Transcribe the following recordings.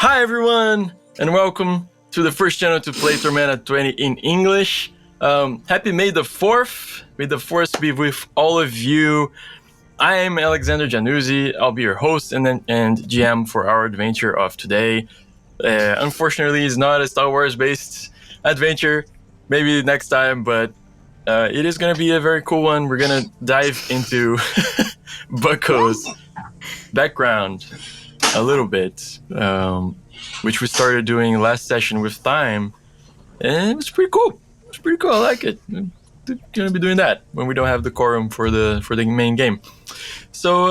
Hi everyone, and welcome to the first channel to play Tormenta 20 in English. Happy May the 4th. May the 4th be with all of you. I am Alexander Januzzi. I'll be your host and GM for our adventure of today. Unfortunately, it's not a Star Wars based adventure. Maybe next time, but it is going to be a very cool one. We're going to dive into Bucko's background a little bit, which we started doing last session with time, and it was pretty cool. I like it. I'm gonna be doing that when we don't have the quorum for the main game. So,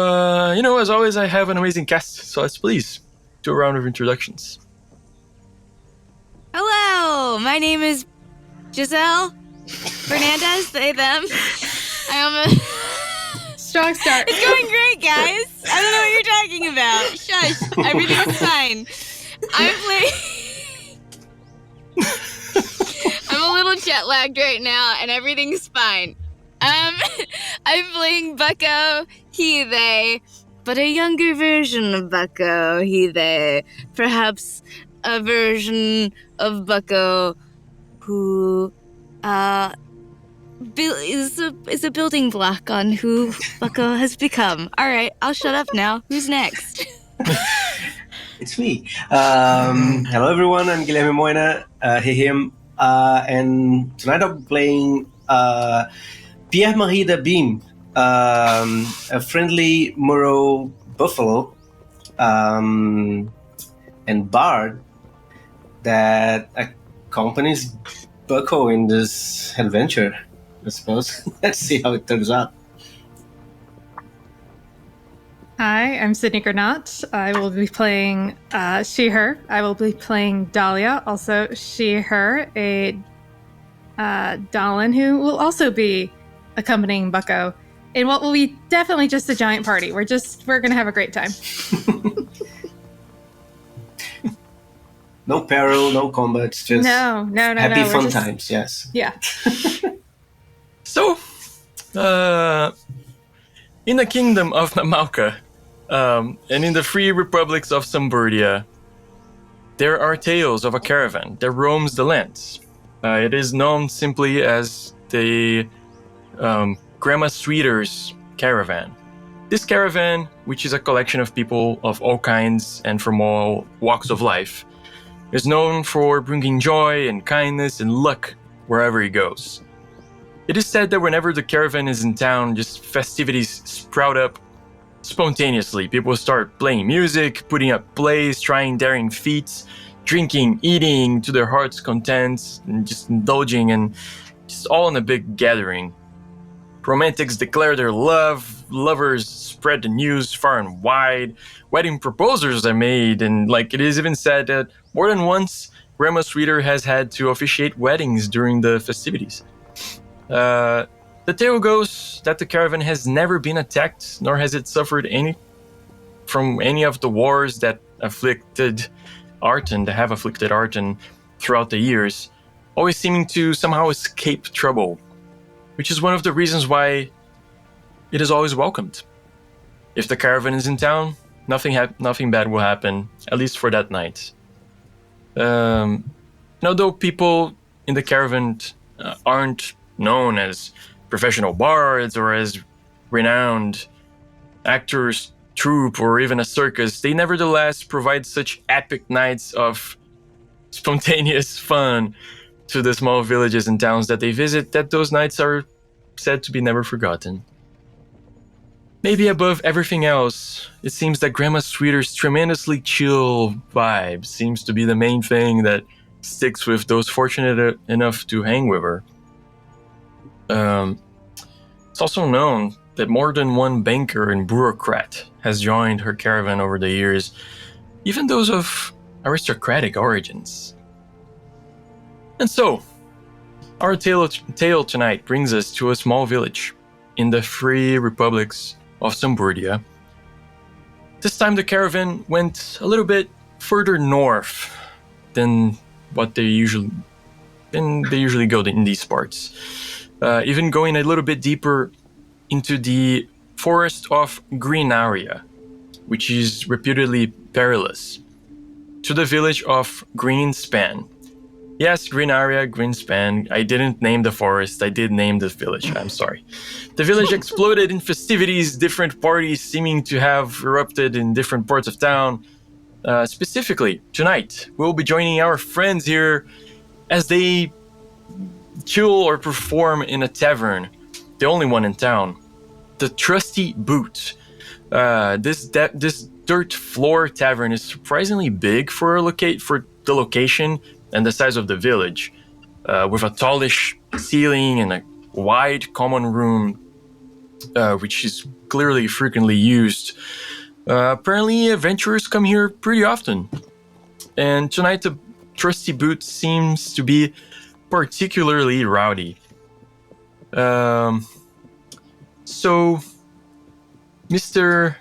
as always, I have an amazing cast. So let's please do a round of introductions. Hello, my name is Giselle Fernandez, they, them. I am a... Strong start. It's going great, guys. I don't know what you're talking about. Shush. Everything's fine. I'm a little jet lagged right now, and everything's fine. I'm playing Bucko, he, they, but a younger version of Bucko, he, they. Perhaps a version of Bucko who, is a building block on who Bucko has become. All right, I'll shut up now. Who's next? It's me. Hello, everyone. I'm Guilherme Moina, him, and tonight I'm playing Pierre-Marie de Beam, a friendly Molero buffalo and bard that accompanies Bucko in this adventure, I suppose. Let's see how it turns out. Hi, I'm Sydney Granat. I will be playing she, her. I will be playing Dahlia, also she, her, a Dallin who will also be accompanying Bucko in what will be definitely just a giant party. We're going to have a great time. No peril, no combat, just no, happy fun times, yes. Yeah. So, in the kingdom of Namalka, and in the free republics of Samburdia, there are tales of a caravan that roams the lands. It is known simply as the Grandma Sweeter's Caravan. This caravan, which is a collection of people of all kinds and from all walks of life, is known for bringing joy and kindness and luck wherever he goes. It is said that whenever the caravan is in town, just festivities sprout up spontaneously. People start playing music, putting up plays, trying daring feats, drinking, eating to their heart's content, and just indulging, and just all in a big gathering. Romantics declare their love, lovers spread the news far and wide, wedding proposals are made, and it is even said that more than once, Grandma Sweeter has had to officiate weddings during the festivities. The tale goes that the caravan has never been attacked, nor has it suffered from any of the wars that have afflicted Arton throughout the years, always seeming to somehow escape trouble, which is one of the reasons why it is always welcomed. If the caravan is in town, nothing bad will happen, at least for that night. And although people in the caravan aren't known as professional bards or as renowned actors, troupe, or even a circus, they nevertheless provide such epic nights of spontaneous fun to the small villages and towns that they visit that those nights are said to be never forgotten. Maybe above everything else, it seems that Grandma Sweeter's tremendously chill vibe seems to be the main thing that sticks with those fortunate enough to hang with her. It's also known that more than one banker and bureaucrat has joined her caravan over the years, even those of aristocratic origins. And so, our tale tonight brings us to a small village in the free republics of Samburdia. This time the caravan went a little bit further north than they usually go in these parts. Even going a little bit deeper into the forest of Greenaria, which is reputedly perilous. to the village of Greenspan. Yes, green area, Greenspan. I didn't name the forest, I did name the village, I'm sorry. The village exploded in festivities, different parties seeming to have erupted in different parts of town. Specifically, tonight, we'll be joining our friends here as they chill or perform in a tavern, the only one in town, the Trusty Boot. This dirt floor tavern is surprisingly big for the location and the size of the village, with a tallish ceiling and a wide common room, which is clearly frequently used. Apparently, adventurers come here pretty often, and tonight the Trusty Boot seems to be particularly rowdy. So, Mr.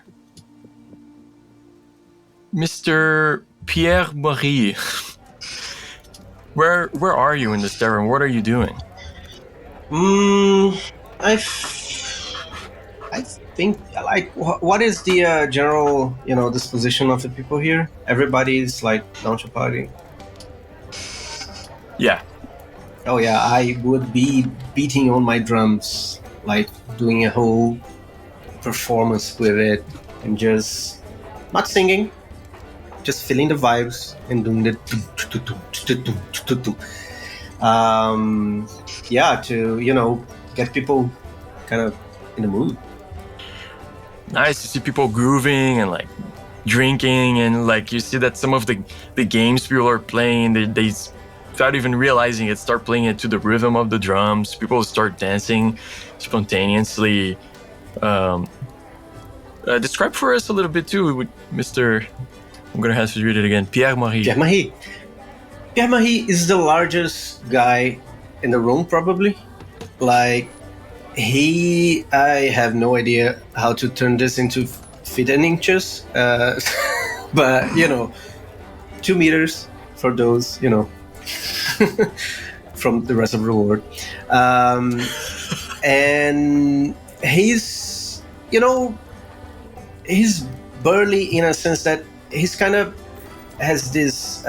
Pierre Marie, where are you in this tavern? What are you doing? I think, like, what is the general, disposition of the people here? Everybody's like down to party. Yeah. Oh yeah, I would be beating on my drums, like doing a whole performance with it, and just not singing, just feeling the vibes and doing the to get people kind of in the mood. Nice to see people grooving and like drinking, and like you see that some of the games people are playing, they without even realizing it, start playing it to the rhythm of the drums. People start dancing spontaneously. Describe for us a little bit too, with Mr. I'm gonna have to read it again. Pierre Marie. Pierre Marie is the largest guy in the room, probably. Like, I have no idea how to turn this into feet and inches, but 2 meters for those, from the rest of the world. And he's burly in a sense that he's kind of has this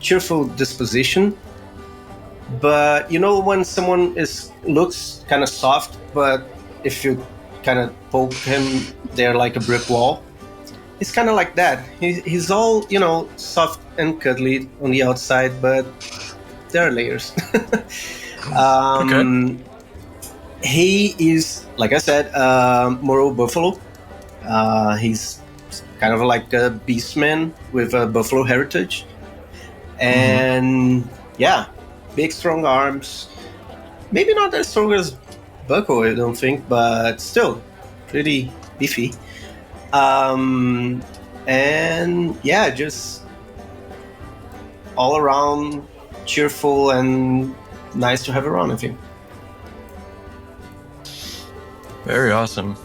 cheerful disposition. But when someone looks kind of soft, but if you kind of poke him, they're like a brick wall. He's kind of like that. He's all soft and cuddly on the outside, but there are layers. Okay. He is, like I said, Molero Buffalo. He's kind of like a beastman with a buffalo heritage, and big strong arms. Maybe not as strong as Bucko, I don't think, but still pretty beefy. Just all around cheerful and nice to have around, I think. Very awesome.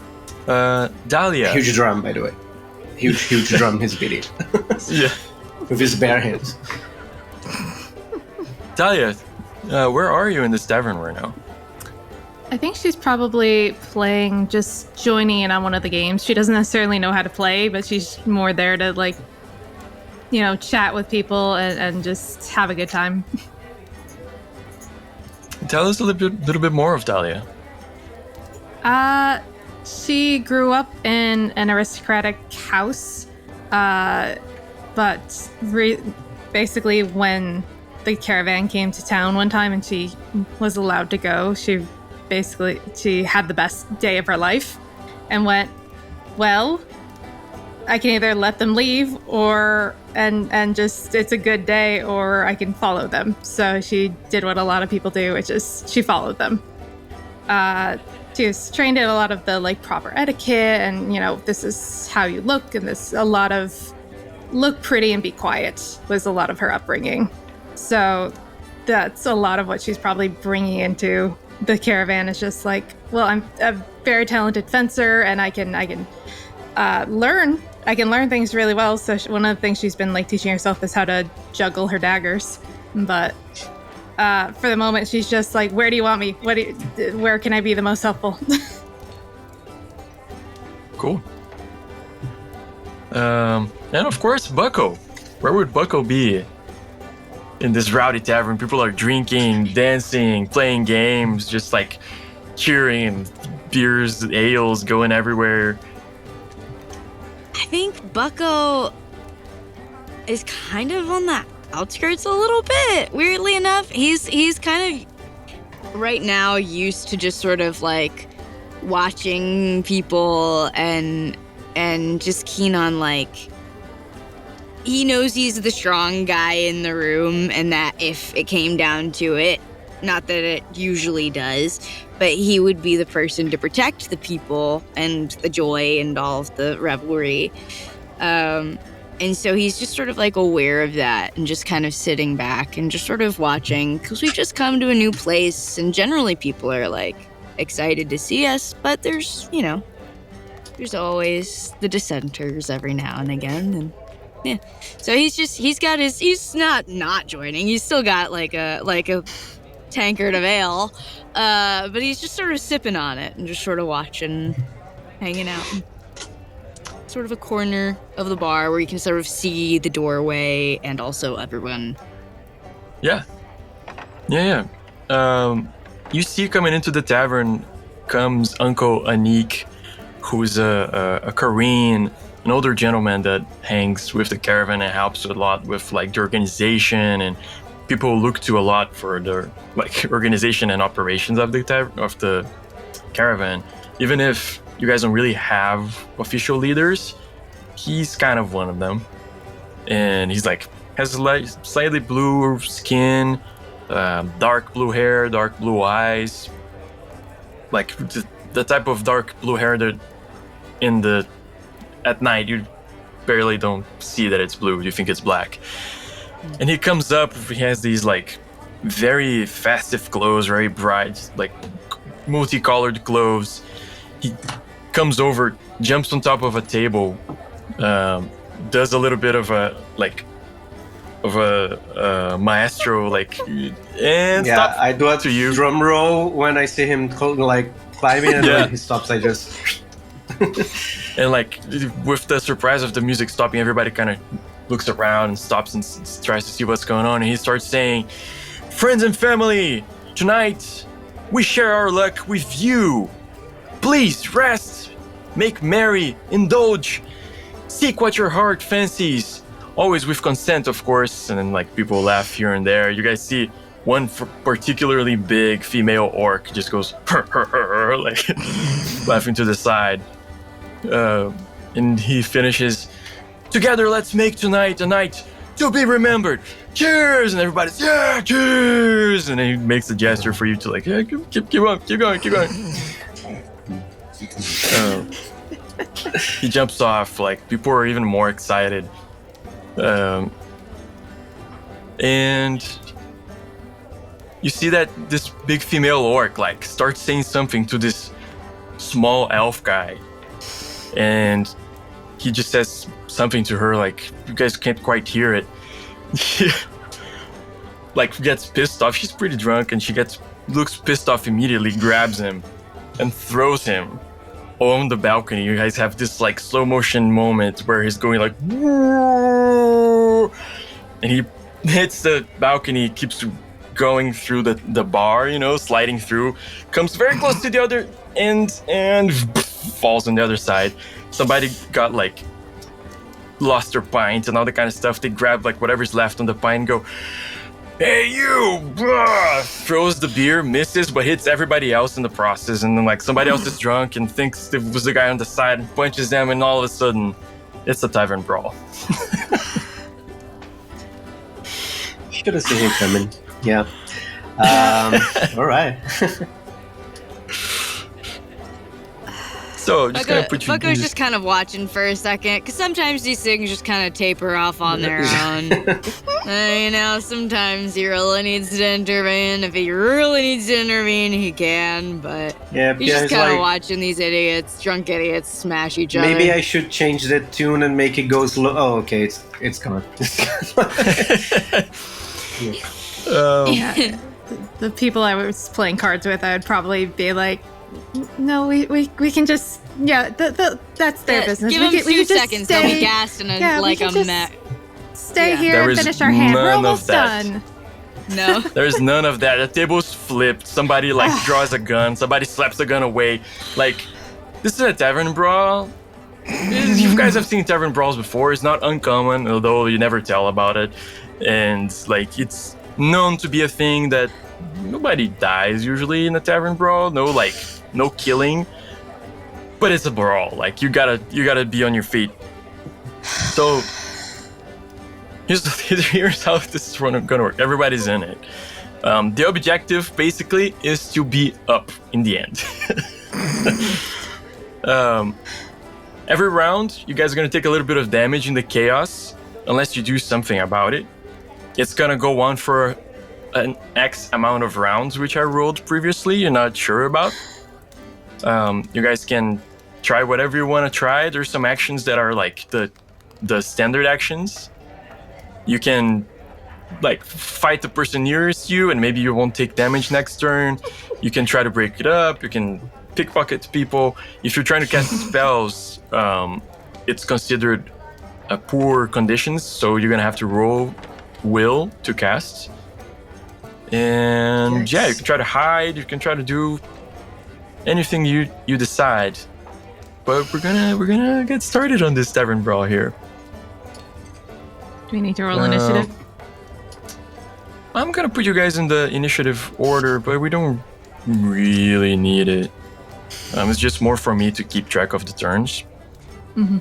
Dahlia. Huge drum, by the way. Huge drum he's beating. Yeah. With his bare hands. Dahlia, where are you in this tavern right now? I think she's probably playing, just joining in on one of the games. She doesn't necessarily know how to play, but she's more there to, like, chat with people and just have a good time. Tell us a little bit more of Dahlia. She grew up in an aristocratic house, but basically when the caravan came to town one time and she was allowed to go, she had the best day of her life and went, well, I can either let them leave and just, it's a good day, or I can follow them. So she did what a lot of people do, which is she followed them. She was trained in a lot of the proper etiquette, and this is how you look, and this a lot of look pretty and be quiet was a lot of her upbringing. So that's a lot of what she's probably bringing into the caravan. Is just like, well, I'm a very talented fencer, and I can learn things really well. So one of the things she's been teaching herself is how to juggle her daggers, but. For the moment, she's just like, where do you want me? Where can I be the most helpful? Cool. And of course, Bucko. where would Bucko be in this rowdy tavern? People are drinking, dancing, playing games, just like cheering, beers, ales going everywhere. I think Bucko is kind of on the outskirts a little bit. Weirdly enough, he's kind of right now used to just sort of like watching people and just keen on like, he knows he's the strong guy in the room, and that if it came down to it, not that it usually does, but he would be the person to protect the people and the joy and all of the revelry. And so he's just sort of like aware of that and just kind of sitting back and just sort of watching, because we've just come to a new place and generally people are like excited to see us, but there's, you know, there's always the dissenters every now and again. And yeah, so he's not joining. He's still got like a tankard of ale, but he's just sort of sipping on it and just sort of watching, hanging out. Sort of a corner of the bar where you can sort of see the doorway and also everyone. Yeah. You see coming into the tavern comes Uncle Anik, who's a Korean, an older gentleman that hangs with the caravan and helps a lot with like the organization, and people look to a lot for the like organization and operations of the caravan. Even if you guys don't really have official leaders, he's kind of one of them. And he's like, has like slightly blue skin, dark blue hair, dark blue eyes. Like the type of dark blue hair that at night you barely don't see that it's blue, you think it's black. And he comes up, he has these like very festive clothes, very bright, like multicolored clothes. He comes over, jumps on top of a table, does a little bit of a maestro, like, and Yeah, stop I do a to you. drum roll when I see him like climbing, and Yeah. when he stops, I just. And like with the surprise of the music stopping, everybody kind of looks around and stops and tries to see what's going on. And he starts saying, "Friends and family, tonight we share our luck with you. Please rest, make merry, indulge, seek what your heart fancies, always with consent, of course." And then like people laugh here and there. You guys see one particularly big female orc just goes like laughing to the side. And he finishes, "Together let's make tonight a night to be remembered. Cheers!" And everybody's, "Yeah, cheers!" And then he makes a gesture for you to like, "Yeah, keep going. He jumps off, like people are even more excited. And you see that this big female orc like starts saying something to this small elf guy. And he just says something to her, like, you guys can't quite hear it. Like, gets pissed off. She's pretty drunk, and she looks pissed off immediately, grabs him, and throws him on the balcony. You guys have this, like, slow motion moment where he's going, like, "Whoa!" And he hits the balcony, keeps going through the bar, you know, sliding through, comes very close to the other end, and falls on the other side. Somebody got like lost their pint and all that kind of stuff. They grab like whatever's left on the pint and go, "Hey you!" Throws the beer, misses, but hits everybody else in the process. And then like somebody else is drunk and thinks it was the guy on the side and punches them, and all of a sudden it's a tavern brawl. Should have seen him coming. Yeah. All right. So just kind of put you. Bucko's just kind of watching for a second, because sometimes these things just kind of taper off on their own. You know, sometimes he really needs to intervene. If he really needs to intervene, he can, but Yeah, he's just kind of watching these drunk idiots, smash each other. Maybe I should change the tune and make it go slow. Oh, okay, it's gone. Yeah. The people I was playing cards with, I would probably be like, "No, we can just, yeah, that's their business. Give we them can 2 just seconds. They'll stay- be gassed in a yeah, we like can a just- mech. Stay Yeah. here There and is finish our hand. We're none of almost that. done. No. There's none of that. The table's flipped. Somebody draws a gun. Somebody slaps the gun away. This is a tavern brawl. You guys have seen tavern brawls before. It's not uncommon, although you never tell about it. And it's known to be a thing that nobody dies usually in a tavern brawl. No killing. But it's a brawl. You gotta be on your feet. So here's how this is gonna work. Everybody's in it. The objective basically is to be up in the end. Every round, you guys are gonna take a little bit of damage in the chaos, unless you do something about it. It's gonna go on for an X amount of rounds, which I rolled previously. You're not sure about. You guys can try whatever you want to try. There's some actions that are the standard actions. You can fight the person nearest you, and maybe you won't take damage next turn. You can try to break it up. You can pickpocket people. If you're trying to cast spells, it's considered a poor conditions, so you're gonna have to roll will to cast. And yeah, you can try to hide. You can try to do anything you decide. But we're gonna get started on this tavern brawl here. Do we need to roll initiative? I'm gonna put you guys in the initiative order, but we don't really need it. It's just more for me to keep track of the turns. Mm-hmm.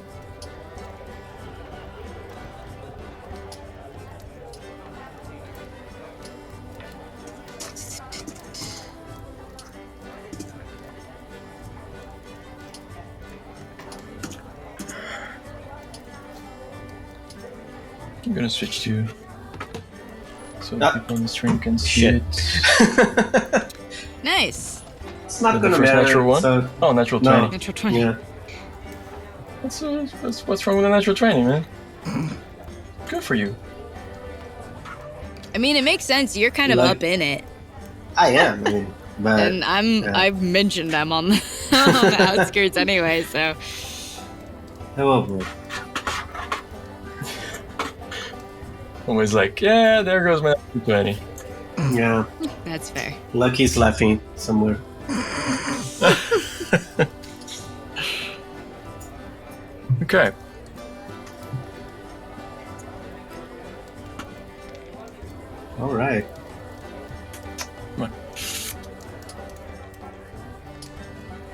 I'm gonna switch to so people on the stream can see Shit. it. Nice. It's not The gonna first matter. natural one? So, Natural No. 20. Natural 20. yeah. What's wrong with a natural 20, man? Good for you. I mean, it makes sense. You're kind of Like- up in it. I am. But And I've mentioned I'm on the, on the outskirts anyway, so. oh boy. Always yeah, there goes my natural 20. Yeah. That's fair. Lucky's laughing somewhere. Okay. All right. Come on.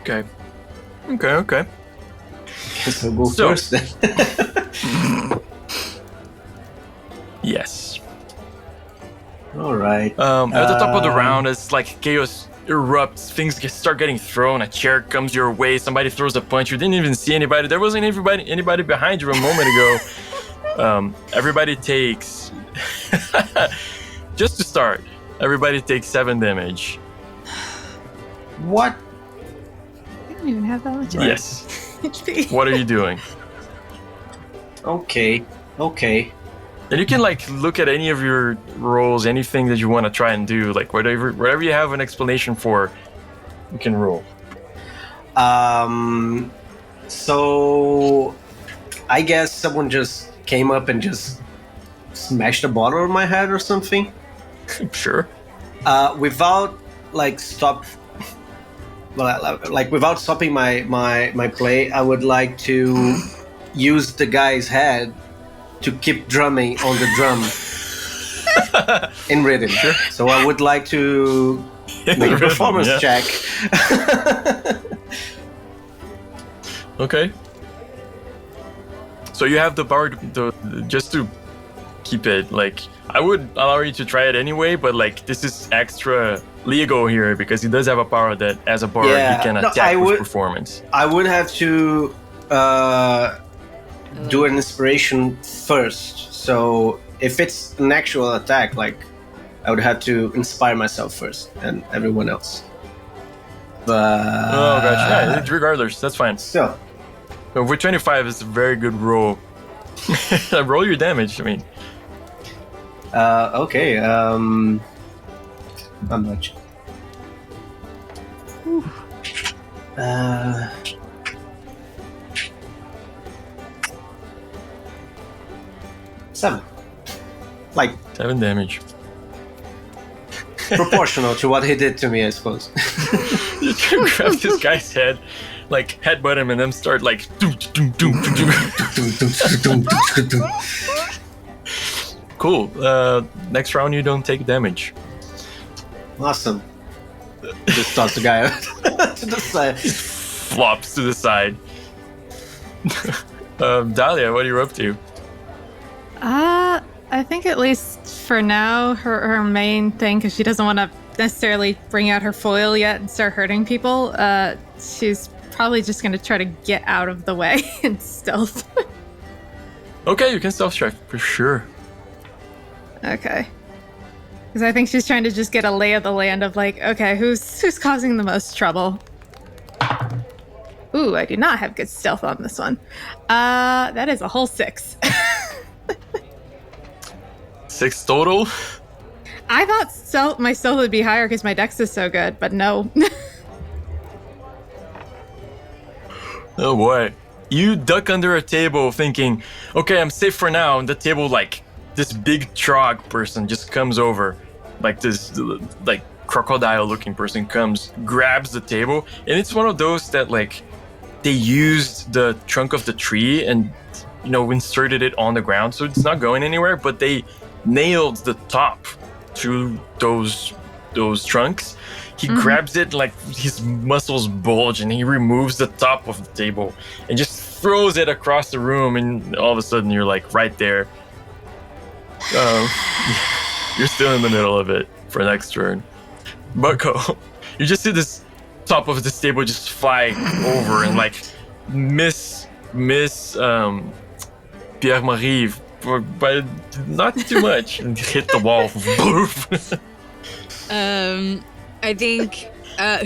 Okay. Guess I'll go So- first then. Yes. All right. At the top of the round, it's chaos erupts. Things start getting thrown. A chair comes your way. Somebody throws a punch. You didn't even see anybody. There wasn't anybody behind you a moment ago. Everybody takes. Just to start, everybody takes 7 damage. What? I don't even have that much Yes. HP. What are you doing? Okay. And you can look at any of your rolls, anything that you want to try and do, whatever you have an explanation for, you can roll. So I guess someone just came up and just smashed a bottle on my head or something. Sure. Without without stopping my play, I would like to use the guy's head to keep drumming on the drum in rhythm. Sure. So I would like to make a performance Yeah. check. Okay. So you have the power just to keep it. I would allow you to try it anyway, but this is extra legal here because he does have a power that, as a bard, Yeah. he can No, attack I with would- performance. I would have to do an inspiration first. So if it's an actual attack, I would have to inspire myself first and everyone else. But Oh, gotcha. Yeah, regardless, that's fine. still, So with 25, it's a very good roll. Roll your damage. I mean, okay. How much? Uh, seven. Like 7 damage. proportional to what he did to me, I suppose. You can grab this guy's head, like headbutt him, and then start like. Cool. Next round, you don't take damage. Awesome. Just toss the guy to the side. Flops to the side. Dahlia, what are you up to? I think at least for now, her main thing, because she doesn't want to necessarily bring out her foil yet and start hurting people, she's probably just going to try to get out of the way and stealth. Okay, you can stealth check for sure. Okay. Because I think she's trying to just get a lay of the land of like, okay, who's causing the most trouble? Ooh, I do not have good stealth on this one. That is a whole 6. 6 total? I thought my stealth would be higher because my dex is so good, but no. Oh boy. You duck under a table thinking, okay, I'm safe for now, and the table, like, this big trog person just comes over. Like this, like, crocodile-looking person comes, grabs the table, and it's one of those that, like, they used the trunk of the tree and, you know, inserted it on the ground, so it's not going anywhere, but they nailed the top to those trunks. He grabs it, like his muscles bulge, and he removes the top of the table and just throws it across the room, and all of a sudden you're like right there. You're still in the middle of it for next turn. Bucko, you just see this top of this table just fly over and like miss Pierre-Marie, but not too much, and hit the wall. I think,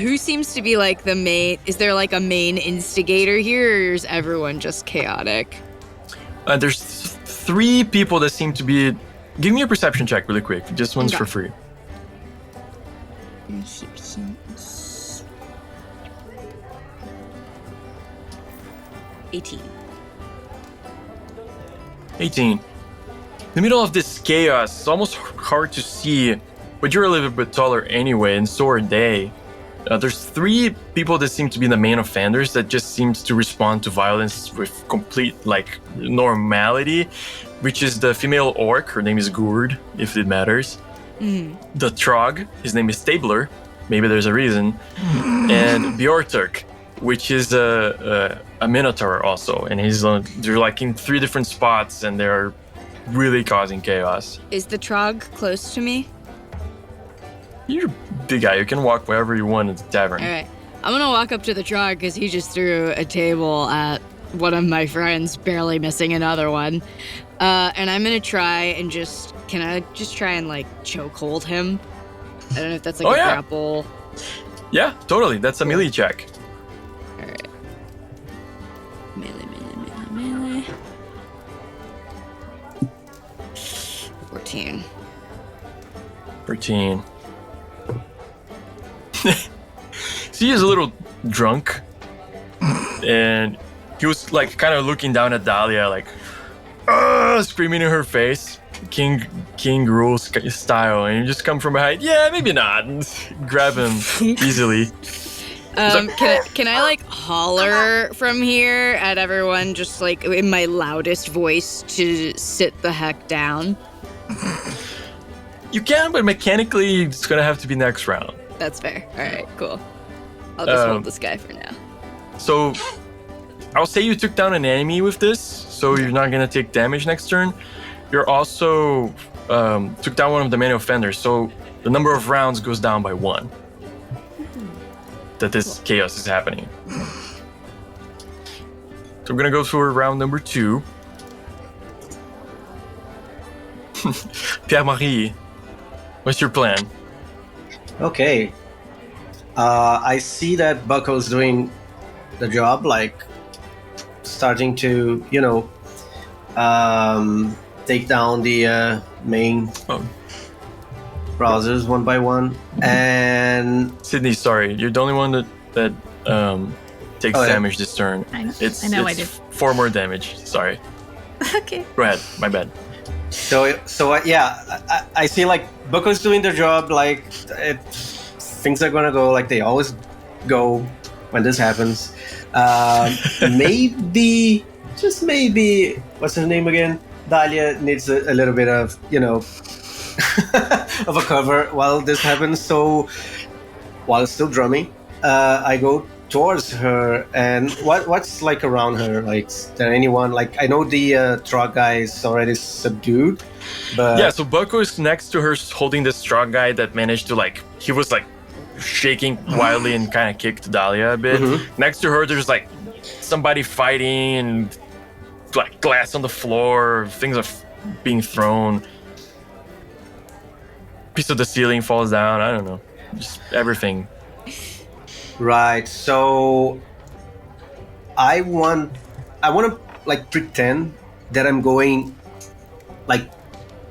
who seems to be like the main, is there like a main instigator here, or is everyone just chaotic? There's 3 people that seem to be, give me a perception check really quick, just one's for free. 18. 18. In the middle of this chaos, it's almost hard to see, but you're a little bit taller anyway, and so are they. There's 3 people that seem to be the main offenders that just seems to respond to violence with complete, like, normality, which is the female orc, her name is Gourd, if it matters. The Trog, his name is Stabler, maybe there's a reason, and Bjorturk, which is a minotaur also, and they're like in 3 different spots, and they're really causing chaos. Is the Trog close to me? You're a big guy, you can walk wherever you want at the tavern. All right, I'm gonna walk up to the Trog because he just threw a table at one of my friends, barely missing another one. And I'm gonna try and can I just try and like choke hold him? I don't know if that's like grapple. Yeah, totally, that's a melee check. All right. Melee. 14. 13. So he is a little drunk, and he was like kind of looking down at Dahlia, like screaming in her face, King Rule style, and you just come from behind. Yeah, maybe not. And grab him easily. Can I like holler from here at everyone, just like in my loudest voice, to sit the heck down? You can, but mechanically, it's gonna have to be next round. That's fair. All right, cool. I'll just hold this guy for now. So, I'll say you took down an enemy with this, so you're not gonna take damage next turn. You're also took down one of the main offenders, so the number of rounds goes down by 1. That this chaos is happening. So we're gonna go through round number 2. Pierre-Marie, what's your plan? Okay. I see that Bucko's doing the job, like starting to, take down the main browsers one by one. And Sydney, sorry, you're the only one that takes damage this turn. I know. It's I did. 4 more damage. Sorry. Okay. Go ahead. My bad. I see like Bucko's doing their job. Like things are gonna go like they always go when this happens. Maybe, just maybe, what's her name again? Dahlia needs a little bit of of a cover while this happens. So while still drumming, I go towards her, and what's like around her? Like, is there anyone? Like, I know the truck guy is already subdued, but Yeah, so Bucko is next to her holding this strong guy that managed to he was shaking wildly and kind of kicked Dahlia a bit. Next to her, there's somebody fighting and glass on the floor, things are being thrown. Piece of the ceiling falls down, I don't know. Just everything. Right. So I want to pretend that I'm going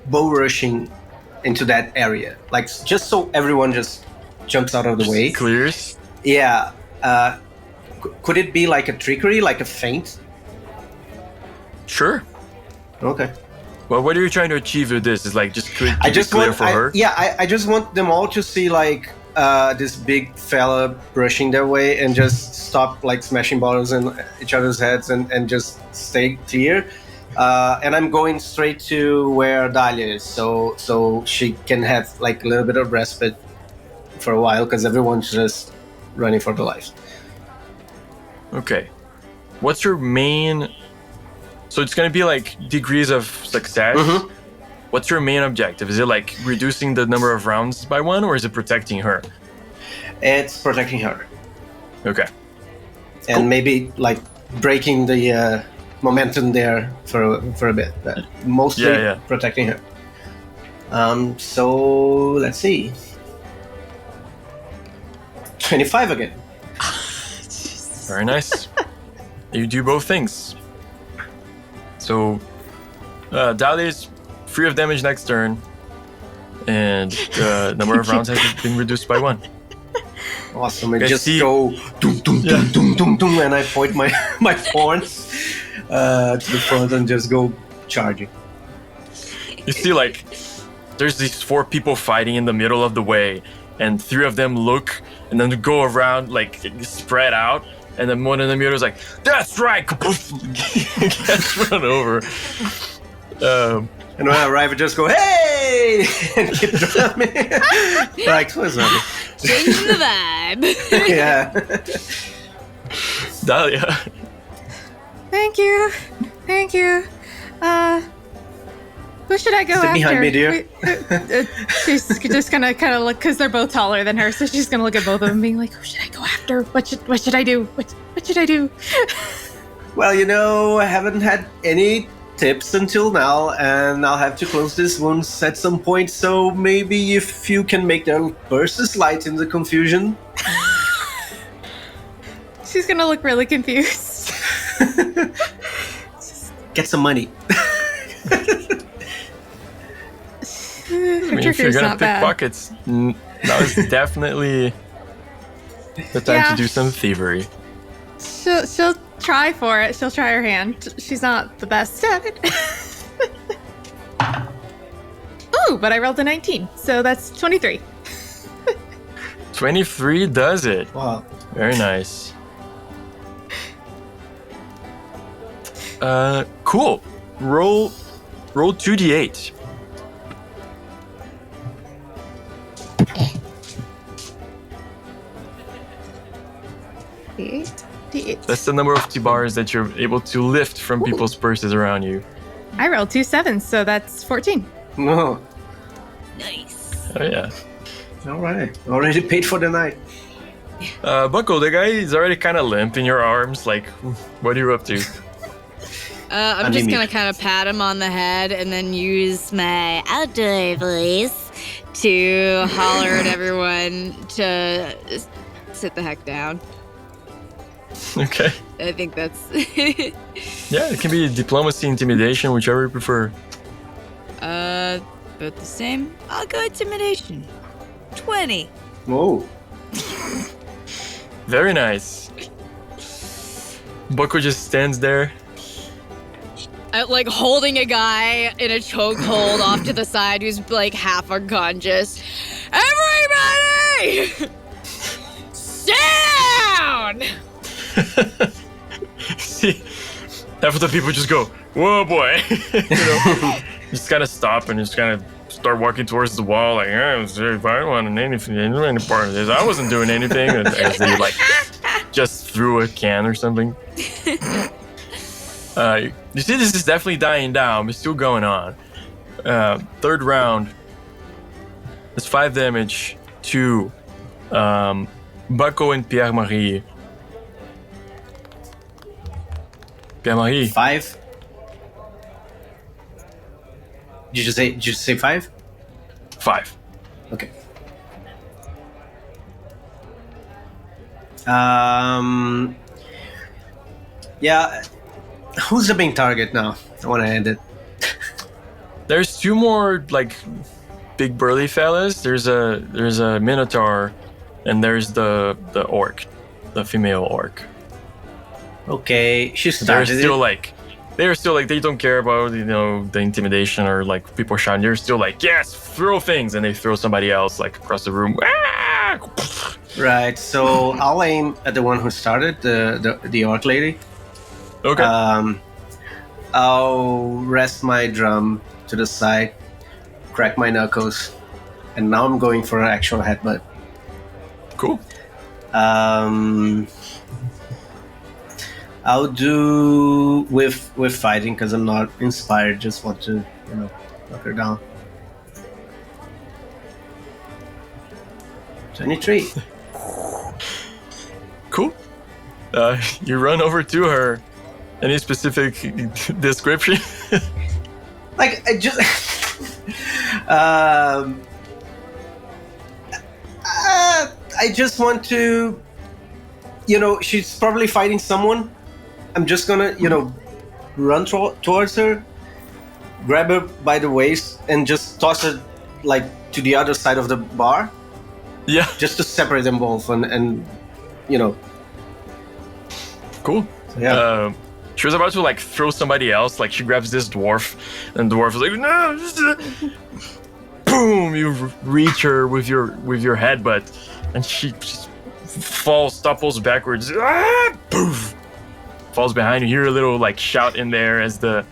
bull rushing into that area, just so everyone just jumps out of the way. Clears. Yeah. Could it be like a trickery, like a feint? Sure. Okay. Well, what are you trying to achieve with this? Is just clear for her? I just want them all to see this big fella brushing their way and just stop smashing bottles in each other's heads and just stay clear. And I'm going straight to where Dahlia is, so she can have a little bit of respite for a while, because everyone's just running for their lives. Okay. What's your main... So it's going to be degrees of success. What's your main objective? Is it reducing the number of rounds by 1, or is it protecting her? It's protecting her. Okay. And cool. Maybe breaking the momentum there for a bit, but mostly protecting her. So let's see. 25 again. Very nice. You do both things. So Dahlia's free of damage next turn, and the number of rounds has been reduced by 1. Awesome. And just go doom, doom, doom, doom, doom, doom, and I point my horns to the front and just go charging. You see there's these 4 people fighting in the middle of the way, and 3 of them look and then go around spread out, and then one of them is that's right, gets run over. And when I arrive, I just go, hey! And keep drumming. What's up? Changing the vibe. Yeah. Dahlia. Thank you. Who should I go Sit after? behind me, dear. She's just gonna kind of look, because they're both taller than her, so she's gonna look at both of them, being like, "Who should I go after? What should I do? What should I do?" Well, I haven't had any tips until now, and I'll have to close this once at some point. So maybe if you can make their purses light in the confusion. She's gonna look really confused. Get some money. If you're gonna pick pockets, now is definitely the time to do some thievery. She'll try for it. She'll try her hand. She's not the best at it. Ooh, but I rolled a 19, so that's 23. 23 does it. Wow. Very nice. Cool. Roll 2d8. D8. That's the number of T-bars that you're able to lift from people's purses around you. I rolled 2 7s, so that's 14. No. Nice. Oh yeah. All right. Already paid for the night. Bucko, the guy is already kind of limp in your arms. What are you up to? I'm just gonna kind of pat him on the head and then use my outdoor voice to holler at everyone to sit the heck down. Okay. I think that's... Yeah, it can be diplomacy, intimidation, whichever you prefer. Both the same. I'll go intimidation. 20. Whoa. Very nice. Bucko just stands there. like holding a guy in a chokehold off to the side who's like half unconscious. Everybody, sit down. See, half of the people just go, "Whoa, boy!" Just kind of stop and just kind of start walking towards the wall, like, I don't want any part of this. I wasn't doing anything. As they like just threw a can or something. You see, this is definitely dying down, but still going on. Third round. It's 5 damage to Bucko and Pierre-Marie. Pierre-Marie. 5. Did you say 5? 5. Okay. Yeah. Who's the main target now? I want to end it. There's 2 more like big burly fellas. There's a minotaur, and there's the orc, the female orc. Okay, she started. They're still like they don't care about the intimidation or like people shouting. They're still like, yes, throw things, and they throw somebody else like across the room. Ah! Right. So I'll aim at the one who started, the orc lady. Okay. I'll rest my drum to the side, crack my knuckles, and now I'm going for an actual headbutt. Cool. I'll do with fighting because I'm not inspired. Just want to knock her down. 23. Cool. You run over to her. Any specific description? Like I just I just want to she's probably fighting someone. I'm just gonna run towards her, grab her by the waist, and just toss her like to the other side of the bar. Yeah. Just to separate them both and Cool. Yeah. She was about to like throw somebody else. Like she grabs this dwarf, and the dwarf was like, "No!" Boom! You reach her with your headbutt, and she just topples backwards. Ah! Poof! Falls behind you. Hear a little like shout in there as the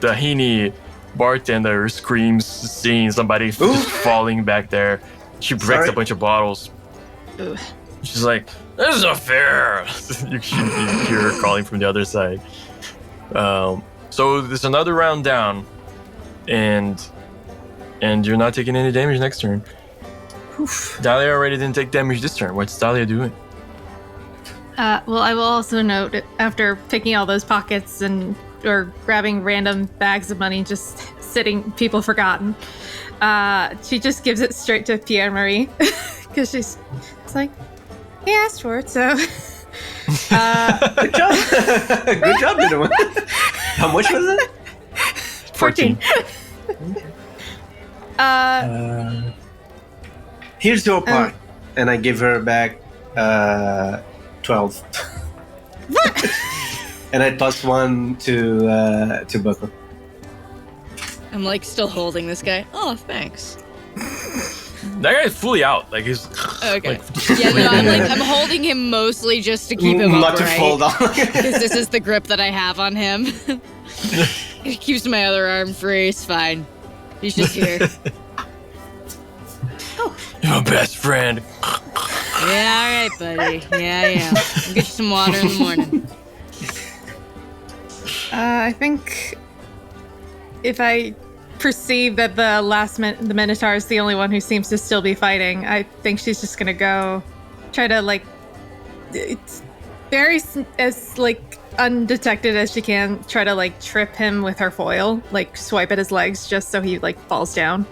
Heaney bartender screams, seeing somebody just falling back there. She breaks a bunch of bottles. Ooh. She's like, "This is not fair." you hear her calling from the other side. So there's another round down, and you're not taking any damage next turn. Oof. Dahlia already didn't take damage this turn. What's Dahlia doing? Well, I will also note, after picking all those pockets or grabbing random bags of money, just sitting, people forgotten, she just gives it straight to Pierre-Marie, because it's like, he asked for it, so... Good job. Good job, little one. How much was it? 14. Here's your part. And I give her back 12. And I toss one to Bucko. I'm like still holding this guy. Oh, thanks. That guy's fully out. Like he's Okay. Yeah, no, I'm holding him mostly just to keep him Not upright. to fall down. Because this is the grip that I have on him. It keeps my other arm free. It's fine. He's just here. You're my best friend. Yeah, all right, buddy. Yeah. I'll get you some water in the morning. I think if I perceive that the Minotaur is the only one who seems to still be fighting, I think she's just gonna go try to it's very as undetected as she can, try to trip him with her foil, swipe at his legs just so he falls down.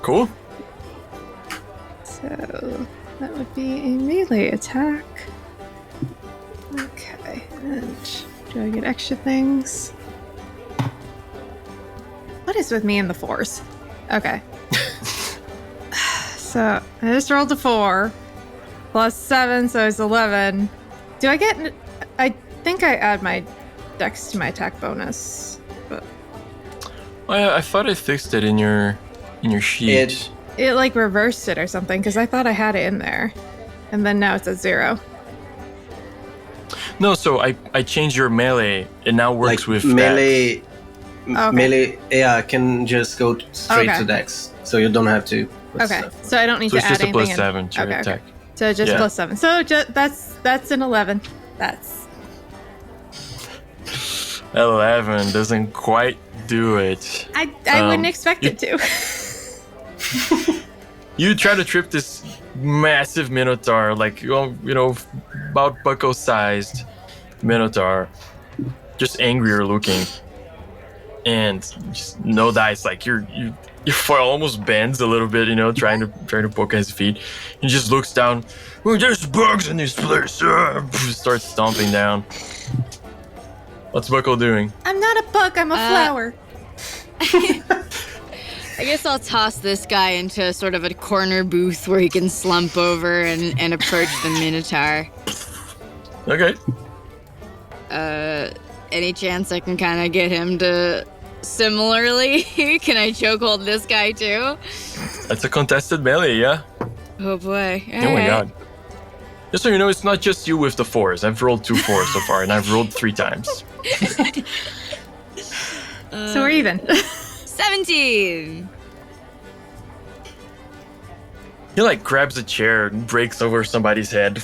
Cool. So that would be a melee attack. Okay, and do I get extra things? What is with me in the 4s? Okay. So I just rolled a 4 plus 7, so it's 11. Do I get? I think I add my dex to my attack bonus. But I thought I fixed it in your sheet. it like reversed it or something because I thought I had it in there, and then now it's at 0. No, so I changed your melee. It now works with melee. Okay. Melee, can just go straight to dex, so you don't have to. Okay, so I don't need So to it's add just a anything plus 7 to your attack. So just Yeah. plus 7. So that's an 11. That's 11 doesn't quite do it. I wouldn't expect it to. You try to trip this massive minotaur, like about Bucko-sized minotaur, just angrier looking, and just no dice. Like your foil almost bends a little bit, trying to poke at his feet. He just looks down. Oh, there's bugs in this place. Starts stomping down. What's Bucko doing? I'm not a bug. I'm a flower. I guess I'll toss this guy into sort of a corner booth where he can slump over and approach the Minotaur. Okay. Any chance I can kind of get him to similarly? Can I chokehold this guy too? That's a contested melee, yeah? Oh boy. Oh my god. Just so you know, it's not just you with the 4s. I've rolled 2 4s so far, and I've rolled 3 times. So we're even. 17! He grabs a chair and breaks over somebody's head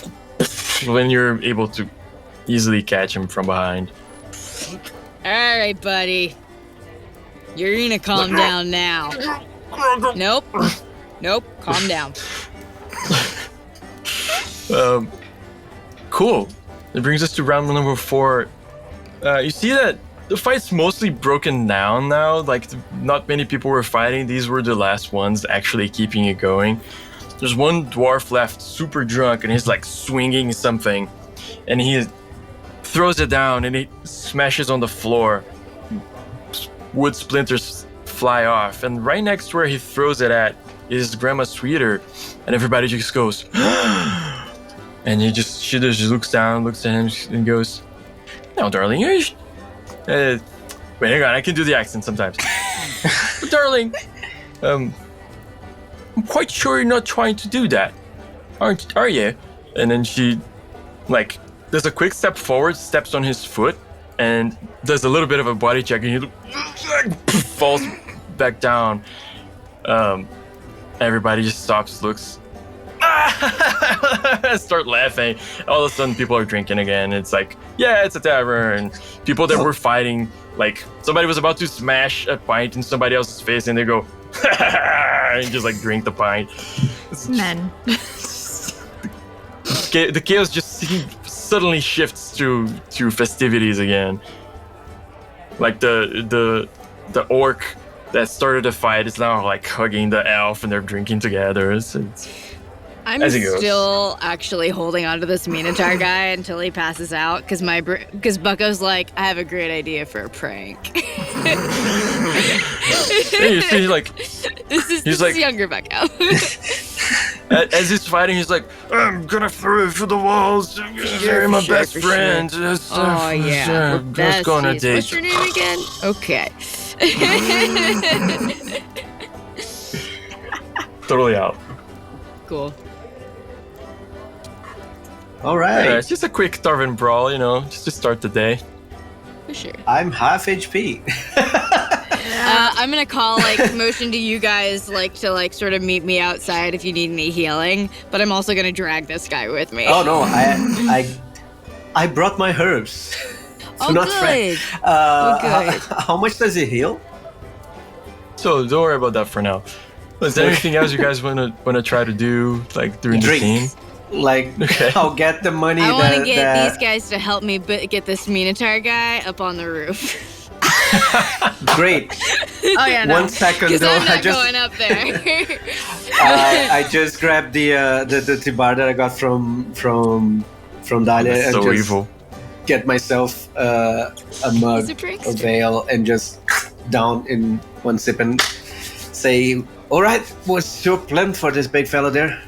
when you're able to easily catch him from behind. Alright, buddy. You're gonna calm down now. Nope. Calm down. Cool. It brings us to round number 4. You see that the fight's mostly broken down now. Not many people were fighting. These were the last ones actually keeping it going. There's one dwarf left, super drunk, and he's swinging something, and he throws it down, and it smashes on the floor. Wood splinters fly off, and right next to where he throws it at is Grandma Sweeter, and everybody just goes, and she just looks down, looks at him, and goes, "Now, darling, wait, hang on, I can do the accent sometimes." "Darling, I'm quite sure you're not trying to do that, are you?" And then she, does a quick step forward, steps on his foot, and does a little bit of a body check, and he falls back down. Everybody just stops, looks, start laughing. All of a sudden, people are drinking again. It's yeah, it's a tavern. People that were fighting, somebody was about to smash a pint in somebody else's face, and they go, and just drink the pint. Men. The chaos just suddenly shifts to festivities again. The orc that started the fight is now hugging the elf, and they're drinking together. I'm still actually holding on to this Minotaur guy until he passes out because Bucko's I have a great idea for a prank. And you see, this is younger Bucko. As he's fighting, he's "I'm gonna throw it through the walls. You're my best friend." Oh yeah, we're just gonna date. What's your name again? Okay. Totally out. Cool. All right. Yeah, it's just a quick Torvin brawl, just to start the day. For sure. I'm half HP. I'm gonna call motion to you guys to sort of meet me outside if you need any healing, but I'm also gonna drag this guy with me. Oh no, I brought my herbs. Oh, Not good. good. How much does it heal? So don't worry about that for now. Is there anything else you guys wanna try to do during the scene? Okay. I'll get the money. I want to get these guys to help me get this Minotaur guy up on the roof. Great. Oh yeah, no. 1 second Because though. I'm not going up there. I just grabbed the bar that I got from Dahlia That's and so just evil. get myself a mug, He's a a prankster. veil, and just down in one sip and say, "All right, what's your plan for this big fella there?"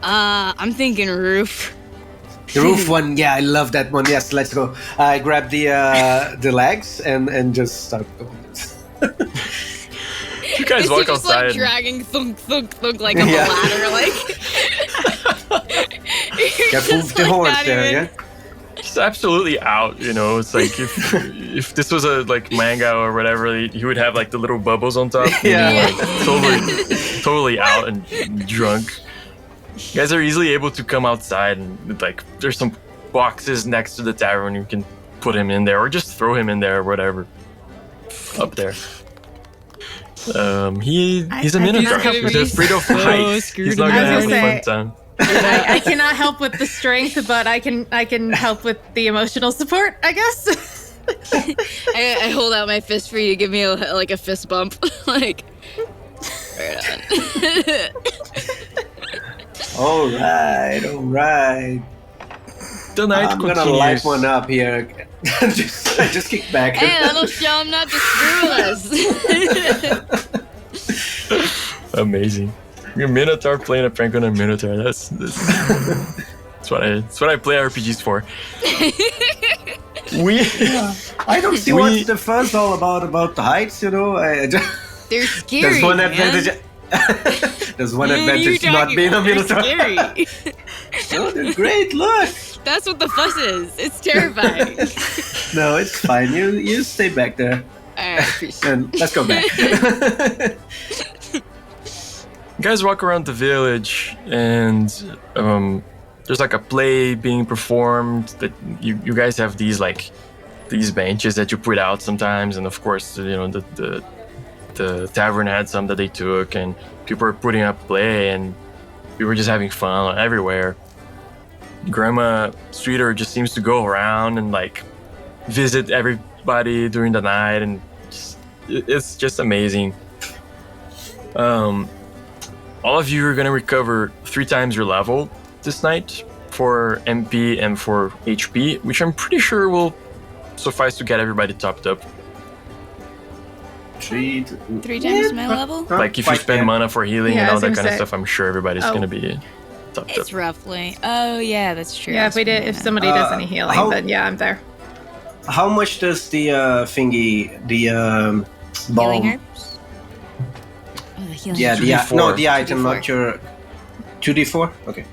I'm thinking roof. The roof one, yeah, I love that one. Yes, let's go. I grab the legs and just start going. You guys Is walk he just outside. like dragging thunk thunk thunk like up Yeah. a ladder, like? Careful with the horns there, yeah. He's absolutely out, you know. It's like if this was a like manga or whatever, he would have like the little bubbles on top. Yeah. Like, totally out and drunk. You guys are easily able to come outside and like there's some boxes next to the tavern. You can put him in there or just throw him in there or whatever. Up there. He's a minotaur. He's afraid of heights. He's not gonna have a fun time. I cannot help with the strength, but I can help with the emotional support, I guess. I hold out my fist for you to give me a fist bump, like. Right on. All right. The night I'm continues. gonna light one up here. just kick back. Hey, that'll show him not to screw us. Amazing. Your Minotaur playing a prank on a Minotaur. That's what I play RPGs for. I don't see what's the fuss all about the heights, you know. They're scary. There's one man. advantage. There's one What are you advantage not talking being a about? They're Minotaur. scary. Oh, they're great. Look. That's what the fuss is. It's terrifying. No, it's fine. You stay back there. I appreciate And let's go back. You guys walk around the village, and there's like a play being performed. That you guys have these benches that you put out sometimes, and of course, you know the tavern had some that they took, and people were putting up play, and we were just having fun everywhere. Grandma Streeter just seems to go around and like visit everybody during the night, and it's just amazing. All of you are gonna recover 3 times your level this night for MP and for HP, which I'm pretty sure will suffice to get everybody topped up. 3 times my level? Like if you spend mana for healing Yeah, and I all was that gonna kind of say. stuff, I'm sure everybody's Oh. gonna be topped up. It's roughly. Oh yeah, that's true. Yeah, if somebody does any healing, how- then yeah, I'm there. How much does the thingy, the Healing bomb? herbs. Oh, the healing. Yeah, herbs. the 2d4. no, the item, 2d4. not your 2d4. Okay.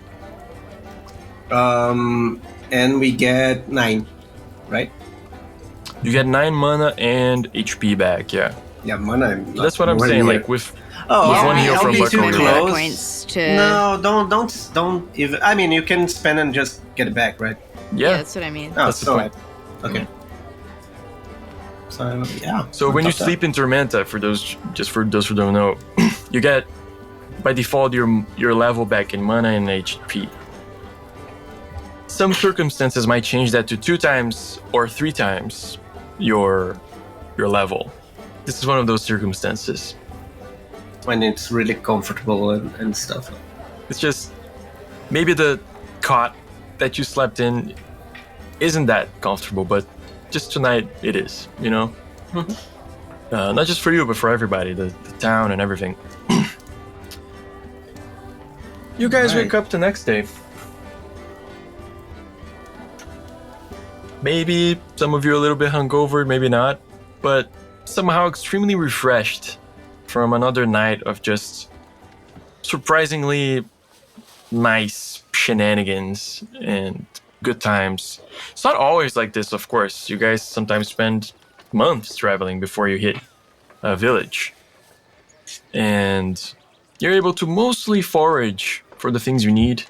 And we get 9, right? You get 9 mana and HP back, yeah. Yeah, mana. I'm not That's what I'm nowhere saying, near. like with Oh, with Yeah, one heal I'll from be Bucko, too you're close. back. Points to. No, don't even. I mean, you can spend and just get it back, right? Yeah, Yeah. that's what I mean. Oh, That's the so point. okay. So yeah. So when you sleep in Tormenta, for those who don't know, you get by default your level back in mana and HP. Some circumstances might change that to 2 times or 3 times your level. This is one of those circumstances. when it's really comfortable and stuff. It's just maybe the cot that you slept in isn't that comfortable, but just tonight it is, you know? Not just for you, but for everybody, the town and everything. You guys Right. wake up the next day. Maybe some of you are a little bit hungover, maybe not, but somehow extremely refreshed from another night of just surprisingly nice shenanigans and good times. It's not always like this, of course. You guys sometimes spend months traveling before you hit a village. And you're able to mostly forage for the things you need.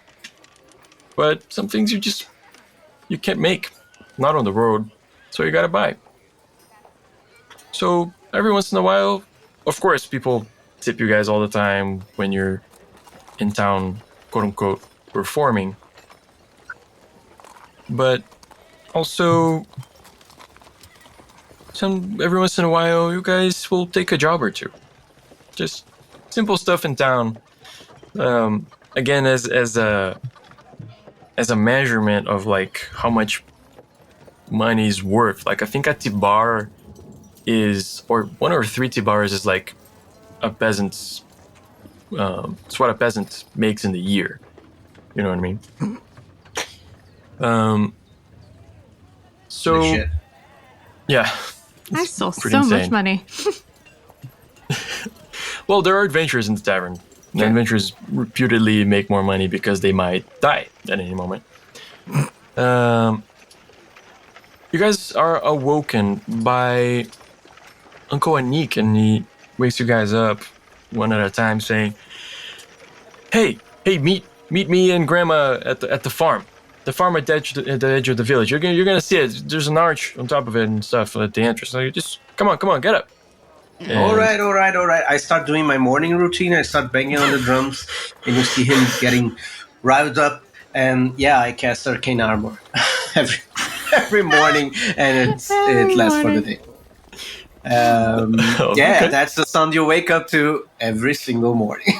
But some things you can't make. Not on the road. So you gotta buy. So every once in a while, of course, people tip you guys all the time when you're in town, quote unquote, performing. But also, every once in a while, you guys will take a job or two. Just simple stuff in town. Again, as a measurement of like how much money is worth. Like I think a tibar is, or 1 or 3 tibars is like a peasant's. It's what a peasant makes in the year. You know what I mean? So Legit. yeah, I it's stole pretty so insane. much money. Well, there are adventurers in the tavern. The adventurers reputedly make more money because they might die at any moment. You guys are awoken by Uncle Anik, and he wakes you guys up one at a time, saying, "Hey, meet me and Grandma at the farm. The farm at the edge of the village. You're gonna see it. There's an arch on top of it and stuff at the entrance. So you just come on, get up." All And right. I start doing my morning routine. I start banging on the drums, and you see him getting riled up. And yeah, I cast Arcane Armor every morning, and it lasts for the day. Okay. That's the sound you wake up to every single morning.